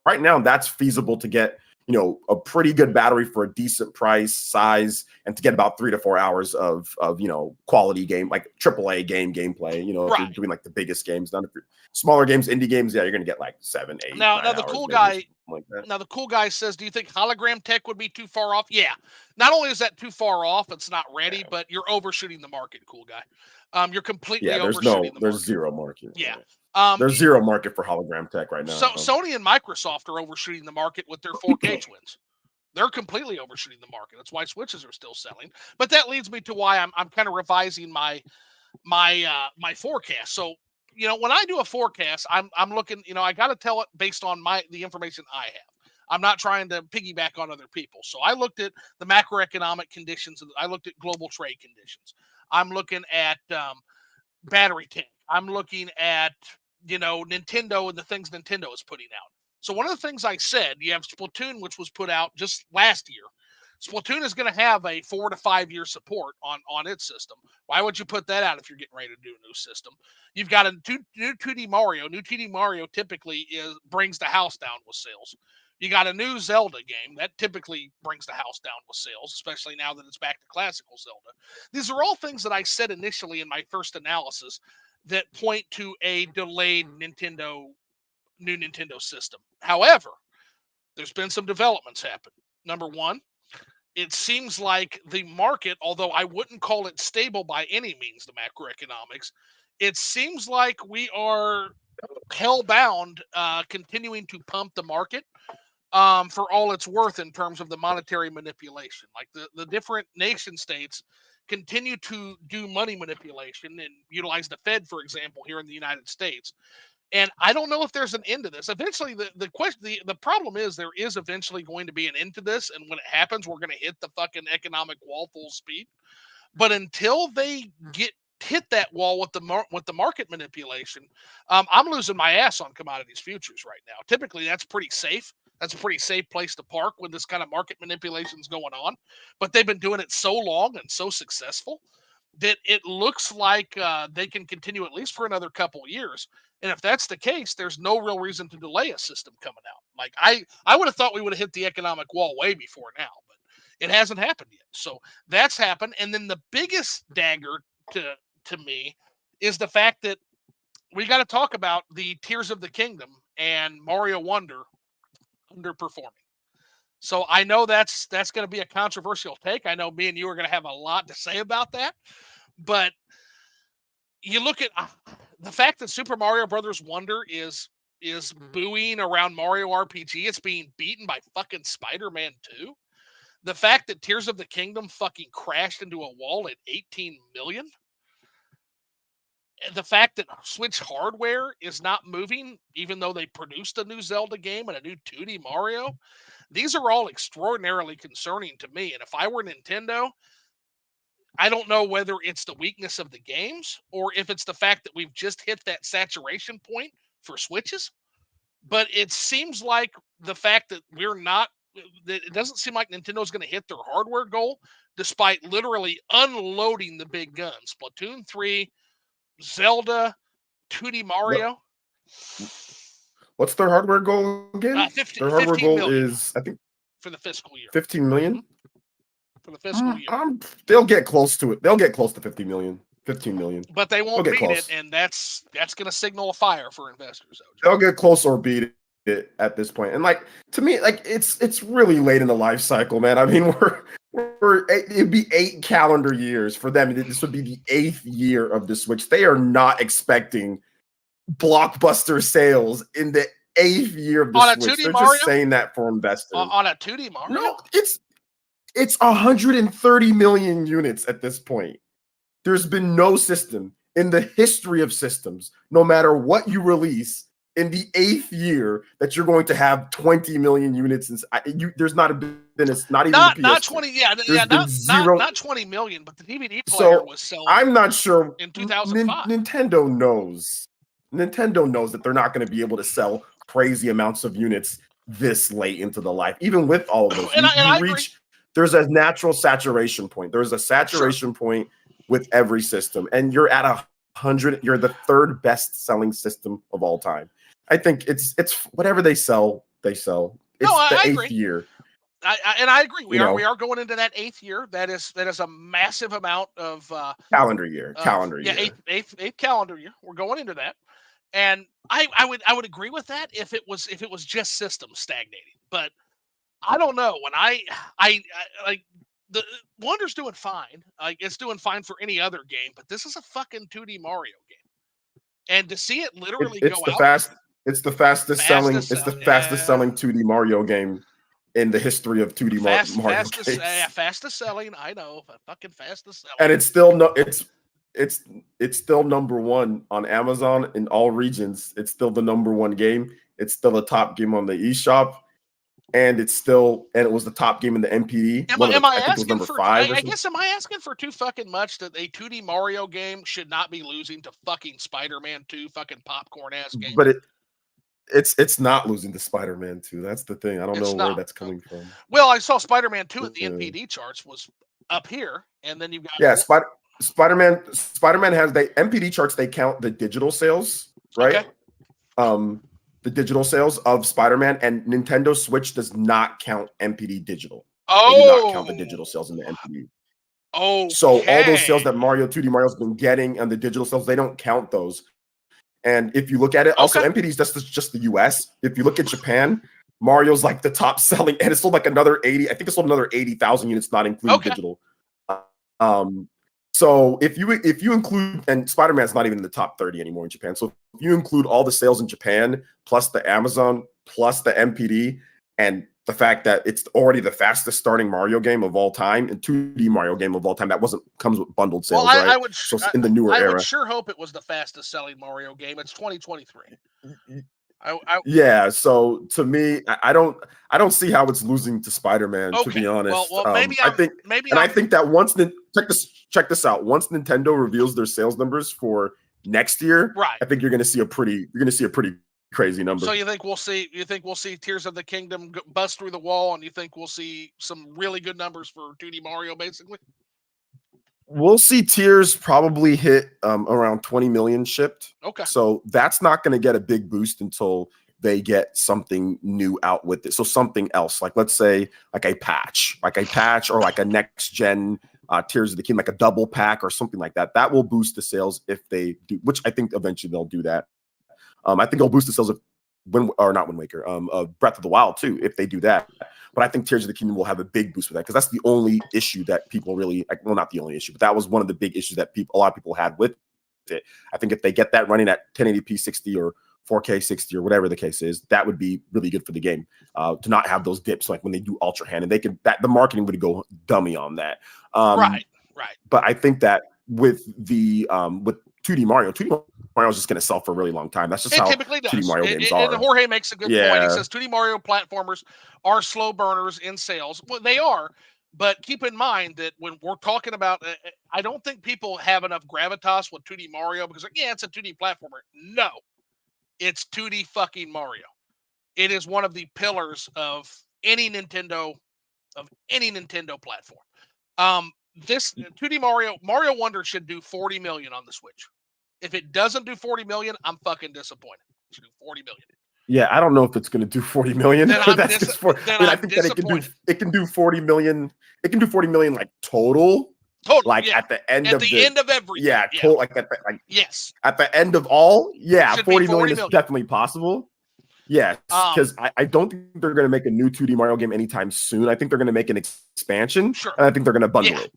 Speaker 2: right now that's feasible to get, a pretty good battery for a decent price, size, and to get about 3 to 4 hours of quality game, like AAA gameplay. If you're doing like the biggest games, not if you're smaller games, indie games, you're gonna get like 7, 8.
Speaker 1: Now the cool guy. Like now the cool guy says, "Do you think hologram tech would be too far off?" Yeah. Not only is that too far off, it's not ready, but you're overshooting the market, cool guy. You're completely overshooting the
Speaker 2: market. Zero market.
Speaker 1: Yeah.
Speaker 2: There's zero market for hologram tech right now.
Speaker 1: So Sony and Microsoft are overshooting the market with their 4K twins. They're completely overshooting the market. That's why Switches are still selling. But that leads me to why I'm kind of revising my forecast. So, when I do a forecast, I'm looking, I got to tell it based on the information I have. I'm not trying to piggyback on other people. So I looked at the macroeconomic conditions. I looked at global trade conditions. I'm looking at battery tank. I'm looking at, Nintendo and the things Nintendo is putting out. So one of the things I said, you have Splatoon, which was put out just last year. Splatoon is going to have a 4 to 5 year support on its system. Why would you put that out if you're getting ready to do a new system? You've got a new 2D Mario. New 2D Mario typically brings the house down with sales. You got a new Zelda game that typically brings the house down with sales, especially now that it's back to classical Zelda. These are all things that I said initially in my first analysis that point to a delayed new Nintendo system. However, there's been some developments happen. Number one, it seems like the market, although I wouldn't call it stable by any means, the macroeconomics, it seems like we are hell-bound continuing to pump the market for all it's worth in terms of the monetary manipulation. Like the different nation states continue to do money manipulation and utilize the Fed, for example, here in the United States. And I don't know if there's an end to this. Eventually, the problem is there is eventually going to be an end to this, and when it happens, we're going to hit the fucking economic wall full speed. But until they hit that wall with the market manipulation, I'm losing my ass on commodities futures right now. Typically, that's pretty safe. That's a pretty safe place to park when this kind of market manipulation is going on. But they've been doing it so long and so successful that it looks like they can continue at least for another couple of years. And if that's the case, there's no real reason to delay a system coming out. Like I would have thought we would have hit the economic wall way before now, but it hasn't happened yet. So that's happened. And then the biggest dagger to me is the fact that we got to talk about the Tears of the Kingdom and Mario Wonder underperforming. So I know that's going to be a controversial take. I know me and you are going to have a lot to say about that, but you look at the fact that Super Mario Brothers Wonder is booing around Mario RPG. It's being beaten by fucking Spider-Man 2. The fact that Tears of the Kingdom fucking crashed into a wall at 18 million. The fact that Switch hardware is not moving, even though they produced a new Zelda game and a new 2D Mario. These are all extraordinarily concerning to me. And if I were Nintendo, I don't know whether it's the weakness of the games or if it's the fact that we've just hit that saturation point for Switches. But it seems like the fact that it doesn't seem like Nintendo's going to hit their hardware goal, despite literally unloading the big guns. Splatoon 3, Zelda, 2D Mario.
Speaker 2: What's their hardware goal again?
Speaker 1: 15,
Speaker 2: their hardware goal
Speaker 1: million
Speaker 2: is, I think,
Speaker 1: for the fiscal year.
Speaker 2: 15 million?
Speaker 1: For the fiscal year.
Speaker 2: They'll get close to it. They'll get close to 50 million. 15 million.
Speaker 1: But they won't beat it, and that's going to signal a fire for investors.
Speaker 2: They'll get close or beat it at this point. And like, to me, like it's really late in the life cycle, man. I mean, it'd be 8 calendar years for them. This would be the 8th year of the Switch. They are not expecting blockbuster sales in the 8th year of the
Speaker 1: on
Speaker 2: Switch. They're
Speaker 1: Mario?
Speaker 2: Just saying that for investors.
Speaker 1: On a 2D Mario?
Speaker 2: No, it's 130 million units at this point. There's been no system in the history of systems, no matter what you release, in the 8th year that you're going to have 20 million units. There's not been not even
Speaker 1: not 20. Yeah, not 20 million, but the DVD player was selling.
Speaker 2: I'm not sure
Speaker 1: in 2005.
Speaker 2: Nintendo knows that they're not going to be able to sell crazy amounts of units this late into the life, even with all of those. There's a natural saturation point. There's a saturation point with every system, and you're at 100. You're the 3rd best selling system of all time. I think it's whatever they sell, they sell. It's the 8th year.
Speaker 1: I agree. We are going into that 8th year. That is a massive amount of
Speaker 2: calendar year.
Speaker 1: Yeah, eighth calendar year. We're going into that, and I would agree with that if it was just systems stagnating. But I don't know. When I like the Wonder's doing fine. Like it's doing fine for any other game, but this is a fucking 2D Mario game, and to see it literally
Speaker 2: it's the fastest selling 2D Mario game in the history of 2D Mario games.
Speaker 1: Fastest selling. I know, fucking fastest selling.
Speaker 2: And it's still it's still number one on Amazon in all regions. It's still the number one game. It's still a top game on the eShop, and it was the top game in the MPD.
Speaker 1: I
Speaker 2: think it was number 5.
Speaker 1: I guess am I asking for too fucking much that a 2D Mario game should not be losing to fucking Spider-Man 2 fucking popcorn ass game?
Speaker 2: But it's not losing to Spider-Man 2. That's the thing. I don't know where that's coming from.
Speaker 1: Well, I saw Spider-Man 2 in the NPD charts was up here, and then you've got
Speaker 2: Spider-Man has the MPD charts. They count the digital sales, right? Okay. The digital sales of Spider-Man, and Nintendo Switch does not count MPD digital. They do not count the digital sales in the MPD.
Speaker 1: Oh,
Speaker 2: so all those sales that 2D Mario's been getting and the digital sales, they don't count those. And if you look at it, also MPD is just the US. If you look at Japan, Mario's like the top selling, and it sold like another 80. I think it sold another 80,000 units, not including digital. So if you include, and Spider-Man's not even in the top 30 anymore in Japan. So if you include all the sales in Japan, plus the Amazon, plus the MPD, and the fact that it's already the fastest starting Mario game of all time, and 2D Mario game of all time, that comes with bundled sales, right?
Speaker 1: I would,
Speaker 2: so in the newer era.
Speaker 1: I would sure hope it was the fastest selling Mario game. It's 2023.
Speaker 2: Yeah, so to me, I don't see how it's losing to Spider-Man, to be honest.
Speaker 1: Well, maybe
Speaker 2: I think that once check this out. Once Nintendo reveals their sales numbers for next year,
Speaker 1: right,
Speaker 2: I think you're going to see a pretty crazy number.
Speaker 1: So you think we'll see Tears of the Kingdom bust through the wall, and you think we'll see some really good numbers for 2D Mario, basically?
Speaker 2: We'll see Tears probably hit around 20 million shipped.
Speaker 1: Okay.
Speaker 2: So that's not going to get a big boost until they get something new out with it. So something else, like let's say like a patch or like a next gen Tears of the Kingdom, like a double pack or something like that. That will boost the sales if they do, which I think eventually they'll do that. I think it'll boost the sales of Breath of the Wild too, if they do that. But I think Tears of the Kingdom will have a big boost with that, because that's the only issue that people really, well, not the only issue, but that was one of the big issues that a lot of people had with it. I think if they get that running at 1080p 60 or 4K 60 or whatever the case is, that would be really good for the game, to not have those dips like when they do Ultra Hand, and the marketing would go dummy on that.
Speaker 1: Right.
Speaker 2: But I think that with 2D Mario is just going to sell for a really long time. That's just how
Speaker 1: typically
Speaker 2: 2D Mario games are.
Speaker 1: And Jorge makes a good point. He says 2D Mario platformers are slow burners in sales. Well, they are, but keep in mind that when we're talking about, I don't think people have enough gravitas with 2D Mario because, it's a 2D platformer. No, it's 2D fucking Mario. It is one of the pillars of any Nintendo platform. This 2D Mario Wonder should do 40 million on the Switch. If it doesn't do 40 million, I'm fucking disappointed. It should do 40 million.
Speaker 2: Yeah, I don't know if it's going to do 40 million.
Speaker 1: I think
Speaker 2: that it can do 40 million. It can do 40 million like total. Like at the end of
Speaker 1: everything.
Speaker 2: Yeah, total,
Speaker 1: yes.
Speaker 2: At the end of all, 40 million is definitely possible. Yes, because I don't think they're going to make a new 2D Mario game anytime soon. I think they're going to make an expansion, and I think they're going to bundle it.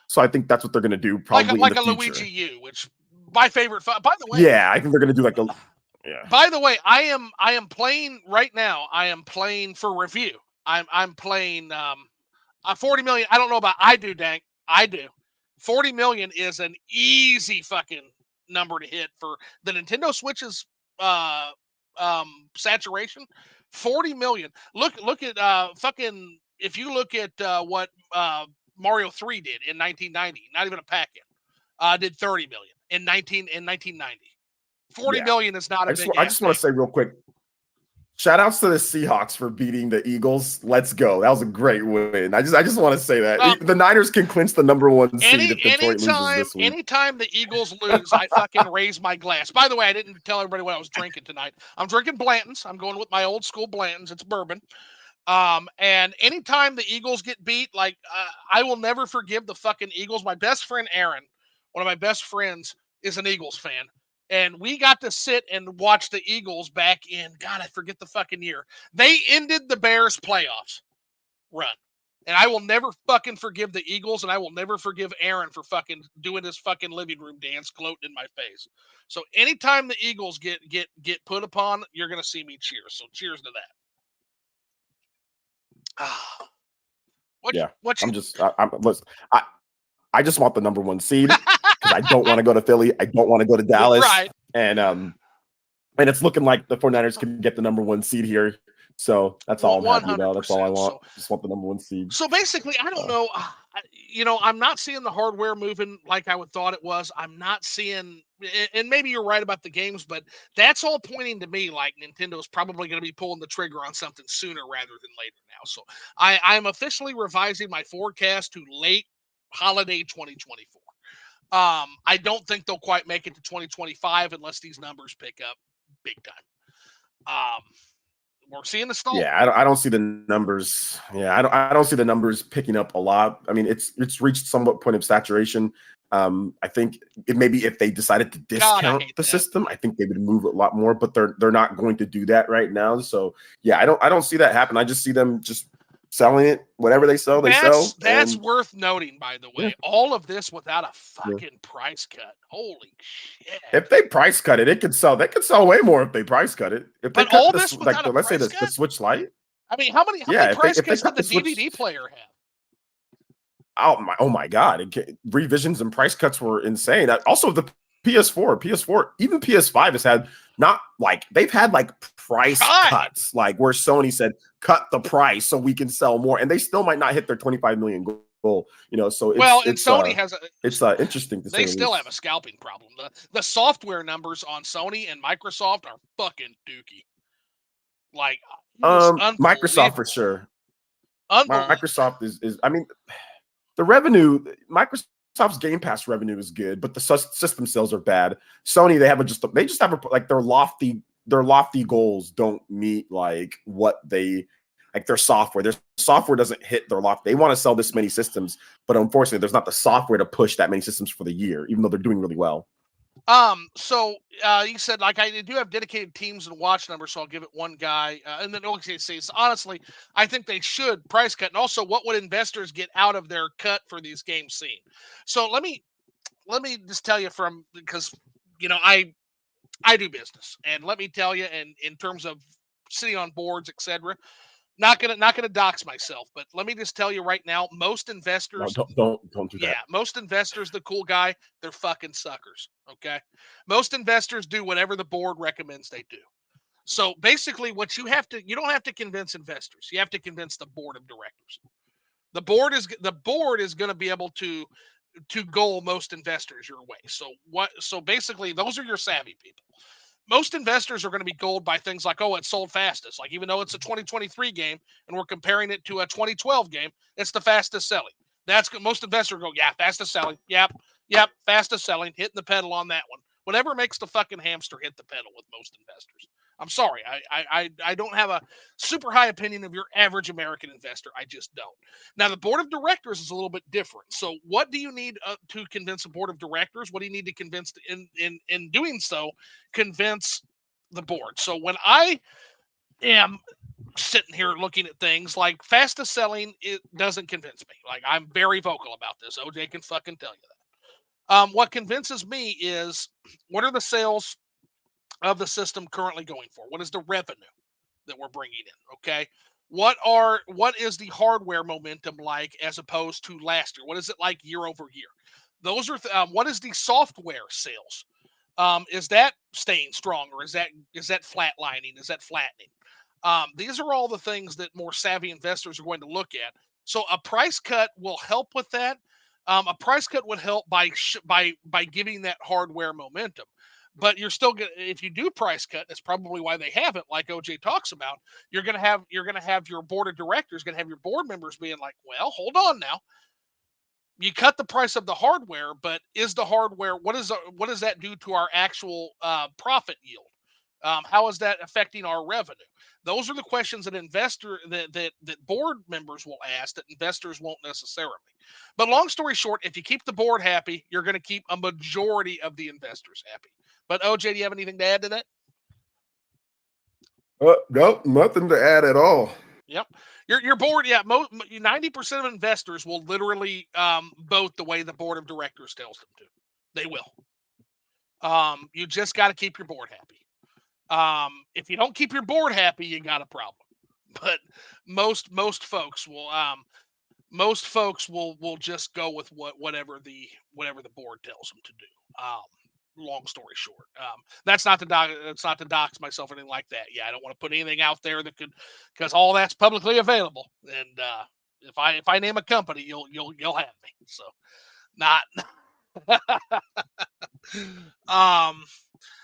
Speaker 2: So I think that's what they're going to do, probably
Speaker 1: like
Speaker 2: in the
Speaker 1: a
Speaker 2: future.
Speaker 1: Luigi U, which my favorite. By the way,
Speaker 2: I think they're going to do like a. Yeah.
Speaker 1: By the way, I am playing right now. I am playing for review. I'm playing 40 million. I don't know about I do, Dank. I do. 40 million is an easy fucking number to hit for the Nintendo Switch's saturation. 40 million. Look at fucking, if you look at what Mario 3 did in 1990, not even a pack-in, did 30 million in 1990. 40 million is not a big.
Speaker 2: I just want to say real quick, shout outs to the Seahawks for beating the Eagles. Let's go. That was a great win. I just want to say that the Niners can clinch the number 1 seed if Detroit loses this week.
Speaker 1: Anytime the Eagles lose, I fucking raise my glass. By the way, I didn't tell everybody what I was drinking tonight. I'm drinking Blanton's. I'm going with my old school Blanton's. It's bourbon. And anytime the Eagles get beat, I will never forgive the fucking Eagles. My best friend Aaron, one of my best friends, is an Eagles fan. And we got to sit and watch the Eagles back in, God, I forget the fucking year. They ended the Bears playoffs run. And I will never fucking forgive the Eagles, and I will never forgive Aaron for fucking doing his fucking living room dance, gloating in my face. So anytime the Eagles get put upon, you're going to see me cheers. So cheers to What
Speaker 2: Yeah,
Speaker 1: what
Speaker 2: I'm
Speaker 1: you
Speaker 2: just listen. I just want the number one seed because I don't want to go to Philly. I don't want to go to Dallas,
Speaker 1: right.
Speaker 2: and it's looking like the 49ers can get the number one seed here. So that's all I'm happy about. That's all I
Speaker 1: 100%.
Speaker 2: want. Just want the number one seed.
Speaker 1: So basically, I don't know. I'm not seeing the hardware moving like I would thought it was. I'm not seeing, and maybe you're right about the games, but that's all pointing to me like Nintendo's probably going to be pulling the trigger on something sooner rather than later now. So I'm officially revising my forecast to late holiday 2024. I don't think they'll quite make it to 2025 unless these numbers pick up big time. We're seeing the stall.
Speaker 2: Yeah, I don't see the numbers. Yeah, I don't see the numbers picking up a lot. I mean, it's reached somewhat point of saturation. I think it maybe if they decided to discount the system, I think they would move a lot more. But they're not going to do that right now. So yeah, I don't see that happen. I just see them just selling it. Whatever they sell, they sell.
Speaker 1: That's worth noting, by the way.
Speaker 2: Yeah.
Speaker 1: All of this without a fucking price cut. Holy shit!
Speaker 2: If they price cut it, it could sell. They could sell way more if they price cut it. If they
Speaker 1: but
Speaker 2: cut
Speaker 1: all
Speaker 2: this,
Speaker 1: this without a
Speaker 2: let's say
Speaker 1: price
Speaker 2: the
Speaker 1: cut?
Speaker 2: Switch Lite.
Speaker 1: I mean, how many price cuts did the DVD player have?
Speaker 2: Oh my God! Revisions and price cuts were insane. Also, the PS4, even PS5 has had not like they've had like price cuts, like where Sony said cut the price so we can sell more, and they still might not hit their 25 million goal. So
Speaker 1: Sony has
Speaker 2: it's interesting to say.
Speaker 1: They still have a scalping problem. The software numbers on Sony and Microsoft are fucking dookie. Like
Speaker 2: Microsoft for sure. Microsoft is I mean, the revenue, Microsoft's Game Pass revenue is good, but the system sales are bad. Sony, they just have like their lofty goals don't meet like what they like their software. Their software doesn't hit their loft. They want to sell this many systems, but unfortunately, there's not the software to push that many systems for the year, even though they're doing really well.
Speaker 1: So you said like I do have dedicated teams and watch numbers, so I'll give it one guy. And then OKC. Honestly, I think they should price cut. And also, what would investors get out of their cut for these games seen? So let me just tell you because I do business, and let me tell you, and in terms of sitting on boards, etc. Not gonna dox myself, but let me just tell you right now, most investors
Speaker 2: don't do that.
Speaker 1: Yeah, most investors, the cool guy, they're fucking suckers. Okay, most investors do whatever the board recommends they do. So basically, you don't have to convince investors. You have to convince the board of directors. The board is going to be able to goal most investors your way. So basically, those are your savvy people. Most investors are going to be goaled by things like, oh, it sold fastest. Like, even though it's a 2023 game and we're comparing it to a 2012 game, it's the fastest selling. That's good. Most investors go, yeah, fastest selling. Yep, fastest selling. Hitting the pedal on that one. Whatever makes the fucking hamster hit the pedal with most investors. I'm sorry, I don't have a super high opinion of your average American investor. I just don't. Now, the board of directors is a little bit different. So, what do you need to convince a board of directors? What do you need to convince in doing so? Convince the board. So, when I am sitting here looking at things like fastest selling, it doesn't convince me. Like, I'm very vocal about this. OJ can fucking tell you that. What convinces me is what are the sales of the system currently going for? What is the revenue that we're bringing in? Okay. What is the hardware momentum like as opposed to last year? What is it like year over year? Those are what is the software sales? Is that staying strong, or is that flatlining? Is that flattening? These are all the things that more savvy investors are going to look at. So a price cut will help with that. A price cut would help by giving that hardware momentum. But you're still going if you do price cut, that's probably why they haven't, like OJ talks about. You're gonna have your board of directors, gonna have your board members being like, well, hold on now. You cut the price of the hardware, but is the hardware what does that do to our actual profit yield? How is that affecting our revenue? Those are the questions that board members will ask that investors won't necessarily. But long story short, if you keep the board happy, you're going to keep a majority of the investors happy. But OJ, do you have anything to add to that?
Speaker 2: Nope, nothing to add at all.
Speaker 1: Yep. Your board, 90% of investors will literally vote the way the board of directors tells them to. They will. You just got to keep your board happy. If you don't keep your board happy, you got a problem. but most folks will just go with whatever the board tells them to do. Long story short, that's not to dox myself or anything like that. Yeah, I don't want to put anything out there that could, because all that's publicly available. And if I name a company, you'll have me. So not. um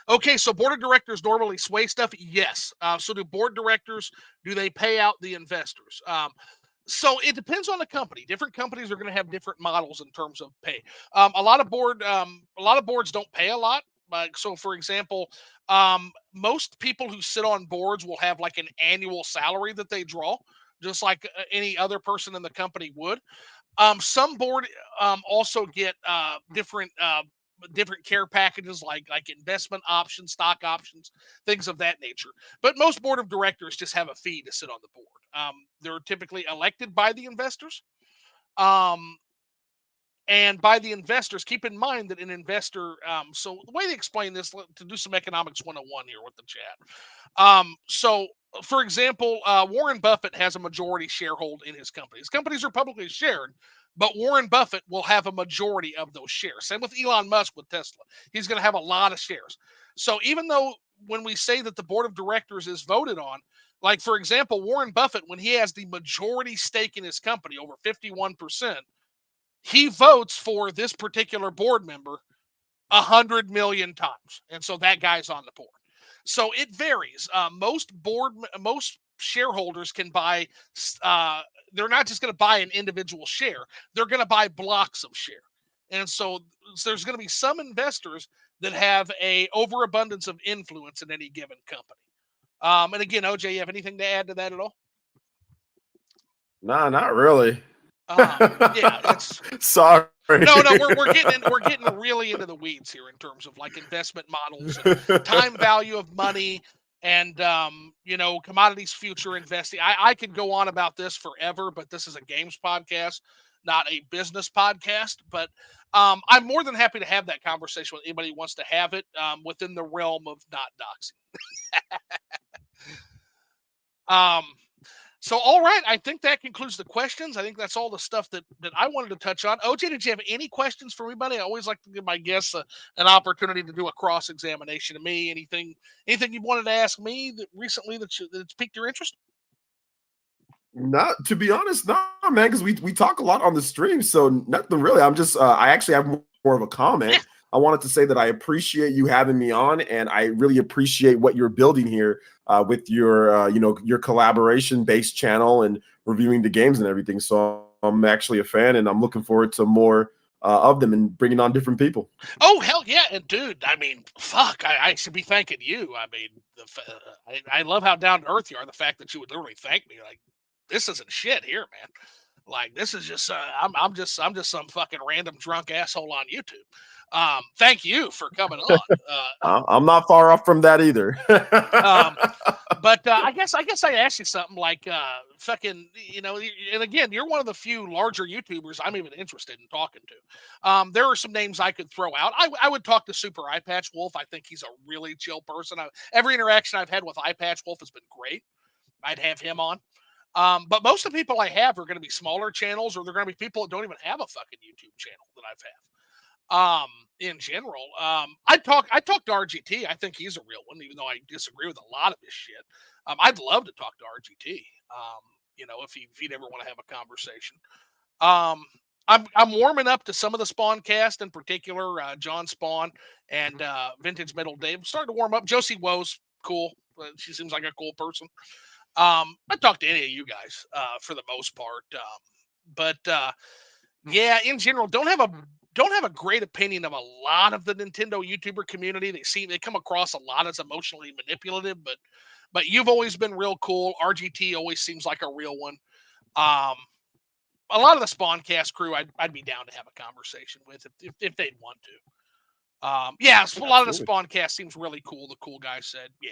Speaker 1: Okay, so board of directors normally sway stuff. Yes. So do board directors, do they pay out the investors? So it depends on the company. Different companies are going to have different models in terms of pay. A lot of boards don't pay a lot. So, for example, most people who sit on boards will have like an annual salary that they draw, just like any other person in the company would. Some board also get different care packages like investment options, stock options, things of that nature. But most board of directors just have a fee to sit on the board. They're typically elected by the investors. Um, and by the investors, keep in mind that an investor, so the way they explain this, to do some economics 101 here with the chat. So, for example, Warren Buffett has a majority sharehold in his company. His companies are publicly shared, but Warren Buffett will have a majority of those shares. Same with Elon Musk with Tesla. He's going to have a lot of shares. So, even though when we say that the board of directors is voted on, like for example, Warren Buffett, when he has the majority stake in his company, over 51%, he votes for this particular board member 100 million times, and so that guy's on the board. So it varies. Most shareholders can buy. Uh, they're not just going to buy an individual share; they're going to buy blocks of share, and so there's going to be some investors that have a overabundance of influence in any given company. And again, OJ, you have anything to add to that at all?
Speaker 2: Nah, not really.
Speaker 1: Yeah, it's
Speaker 2: Sorry.
Speaker 1: no, we're getting really into the weeds here in terms of like investment models and time value of money and commodities future investing. I could go on about this forever, but this is a games podcast, not a business podcast. But I'm more than happy to have that conversation with anybody who wants to have it within the realm of not doxing. So, all right, I think that concludes the questions. I think that's all the stuff that I wanted to touch on. OJ, did you have any questions for anybody? I always like to give my guests an opportunity to do a cross examination of me. Anything you wanted to ask me that recently that's piqued your interest?
Speaker 2: Not to be honest, no, man, because we talk a lot on the stream, so nothing really. I'm just I actually have more of a
Speaker 1: Yeah.
Speaker 2: comment. I wanted to say that I appreciate you having me on, and I really appreciate what you're building here with your your collaboration based channel and reviewing the games and everything. So I'm actually a fan, and I'm looking forward to more of them and bringing on different people.
Speaker 1: Oh hell yeah! And dude, I mean, fuck, I should be thanking you. I mean, I love how down to earth you are. The fact that you would literally thank me, like, this isn't shit here, man. Like this is just I'm just some fucking random drunk asshole on YouTube. Thank you for coming on.
Speaker 2: I'm not far off from that either.
Speaker 1: Um, but I guess I asked you something like fucking and again, you're one of the few larger YouTubers I'm even interested in talking to. There are some names I could throw out. I would talk to Super Eye Patch Wolf. I think he's a really chill person. Every interaction I've had with Eye Patch Wolf has been great. I'd have him on. But most of the people I have are going to be smaller channels, or they're going to be people that don't even have a fucking YouTube channel that I've had. In general, I talk to RGT. I think he's a real one, even though I disagree with a lot of his shit. I'd love to talk to RGT. If he'd ever want to have a conversation. Um, I'm warming up to some of the Spawn cast, in particular, John Spawn and Vintage Metal Dave. I'm starting to warm up. Josie Woe's cool. She seems like a cool person. I talk to any of you guys for the most part. But yeah, in general, don't have a great opinion of a lot of the Nintendo YouTuber community. They come across a lot as emotionally manipulative, but you've always been real cool. RGT always seems like a real one. Um, a lot of the Spawncast crew, I'd be down to have a conversation with if they'd want to. Yeah, so a lot of the
Speaker 2: Absolutely.
Speaker 1: Spawncast seems really cool. The cool guy said, yeah.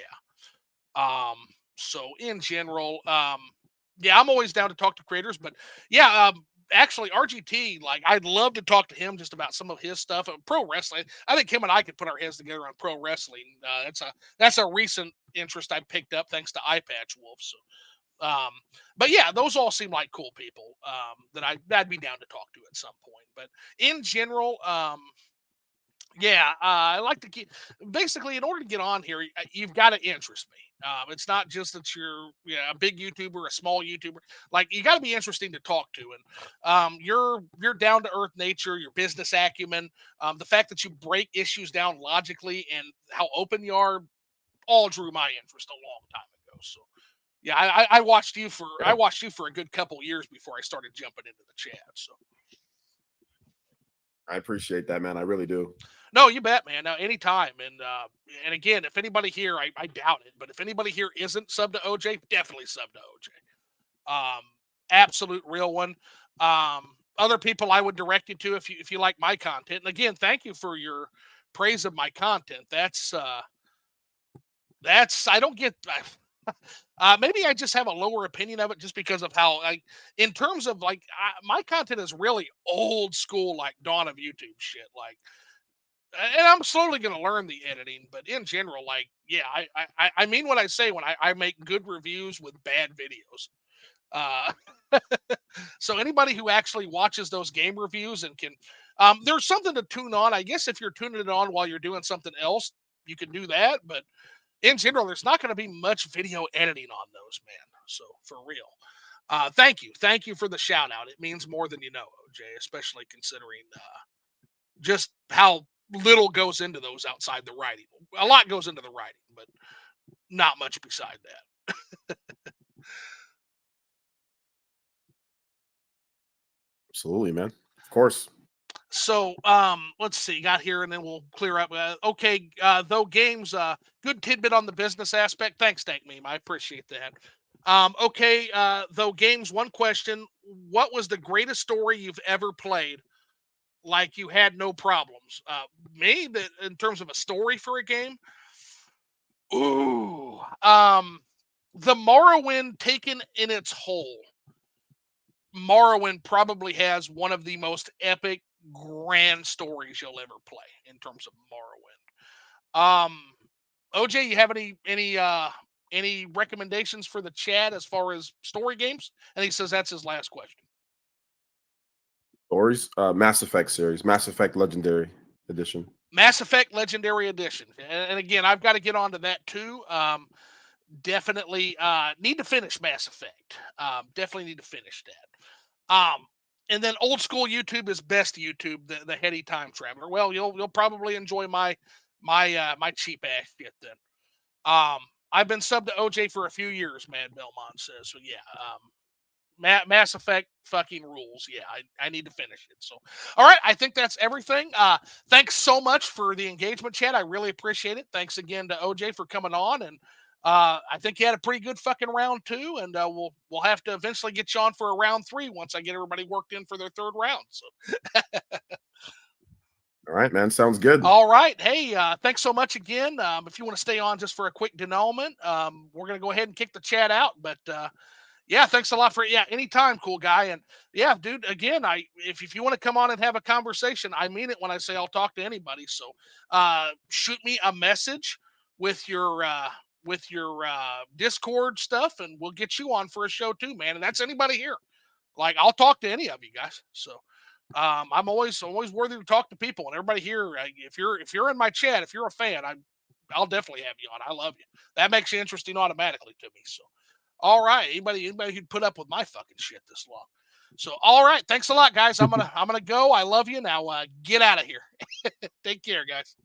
Speaker 1: Um, so in general, yeah, I'm always down to talk to creators, but yeah, actually RGT, like I'd love to talk to him just about some of his stuff. Pro wrestling. I think him and I could put our heads together on pro wrestling. That's a recent interest I picked up thanks to Eye Patch Wolf. So Um, but yeah, those all seem like cool people that I'd be down to talk to at some point. But in general, yeah, I like to keep. Basically, in order to get on here, you've got to interest me. It's not just that you're a big YouTuber, a small YouTuber. Like you got to be interesting to talk to, and your down to earth nature, your business acumen, the fact that you break issues down logically, and how open you are, all drew my interest a long time ago. So yeah, I watched you for
Speaker 2: Yeah,
Speaker 1: a good couple years before I started jumping into the chat. So
Speaker 2: I appreciate that, man. I really do.
Speaker 1: no, you bet, man. Now, anytime. And again, if anybody here, I doubt it, but if anybody here isn't sub to OJ, definitely sub to OJ. Absolute real one. Other people I would direct you to if you like my content. And again, thank you for your praise of my content. That's I don't get. Maybe I just have a lower opinion of it just because of how in terms of my content is really old school, like dawn of YouTube shit, like and I'm slowly going to learn the editing, but in general, like, yeah, I mean what I say when I make good reviews with bad videos. Uh, so anybody who actually watches those game reviews and can, there's something to tune on. I guess if you're tuning it on while you're doing something else, you can do that. But in general, there's not going to be much video editing on those, man. So for real. Thank you for the shout out. It means more than you know, OJ, especially considering just how little goes into those outside the writing. A lot goes into the writing, but not much beside that.
Speaker 2: Absolutely, man. Of course.
Speaker 1: So, let's see, got here, and then we'll clear up. Okay, though games, good tidbit on the business aspect. Thanks, Dank Meme. I appreciate that. Okay, though games, one question: what was the greatest story you've ever played? Like you had no problems. Me, that in terms of a story for a game. Ooh, the Morrowind taken in its whole. Morrowind probably has one of the most epic, grand stories you'll ever play in terms of Morrowind. OJ, you have any recommendations for the chat as far as story games? And he says that's his last question.
Speaker 2: Stories, Mass Effect series, Mass Effect Legendary Edition.
Speaker 1: Mass Effect Legendary Edition, and again, I've got to get onto that too. Definitely need to finish Mass Effect. Definitely need to finish that. And then old school YouTube is best YouTube, the heady time traveler. Well, you'll probably enjoy my cheap ass shit then. Um, I've been subbed to OJ for a few years, man. Belmont says so. Yeah. Mass Effect fucking rules. Yeah, I need to finish it. So, all right, I think that's everything. Thanks so much for the engagement, chat. I really appreciate it. Thanks again to OJ for coming on, and I think you had a pretty good fucking round two, and we'll have to eventually get you on for a round three once I get everybody worked in for their third round. So,
Speaker 2: All right, man. Sounds good.
Speaker 1: all right, hey, thanks so much again. If you want to stay on just for a quick denouement, we're gonna go ahead and kick the chat out, but. Yeah, thanks a lot for anytime, cool guy. And yeah, dude, again, if you want to come on and have a conversation, I mean it when I say I'll talk to anybody. So shoot me a message with your Discord stuff and we'll get you on for a show too, man. And that's anybody here. Like I'll talk to any of you guys. So I'm always worthy to talk to people and everybody here. If you're in my chat, if you're a fan, I'll definitely have you on. I love you. That makes you interesting automatically to me. So all right. Anybody who'd put up with my fucking shit this long. So all right. Thanks a lot, guys. I'm gonna go. I love you. Now get out of here. Take care, guys.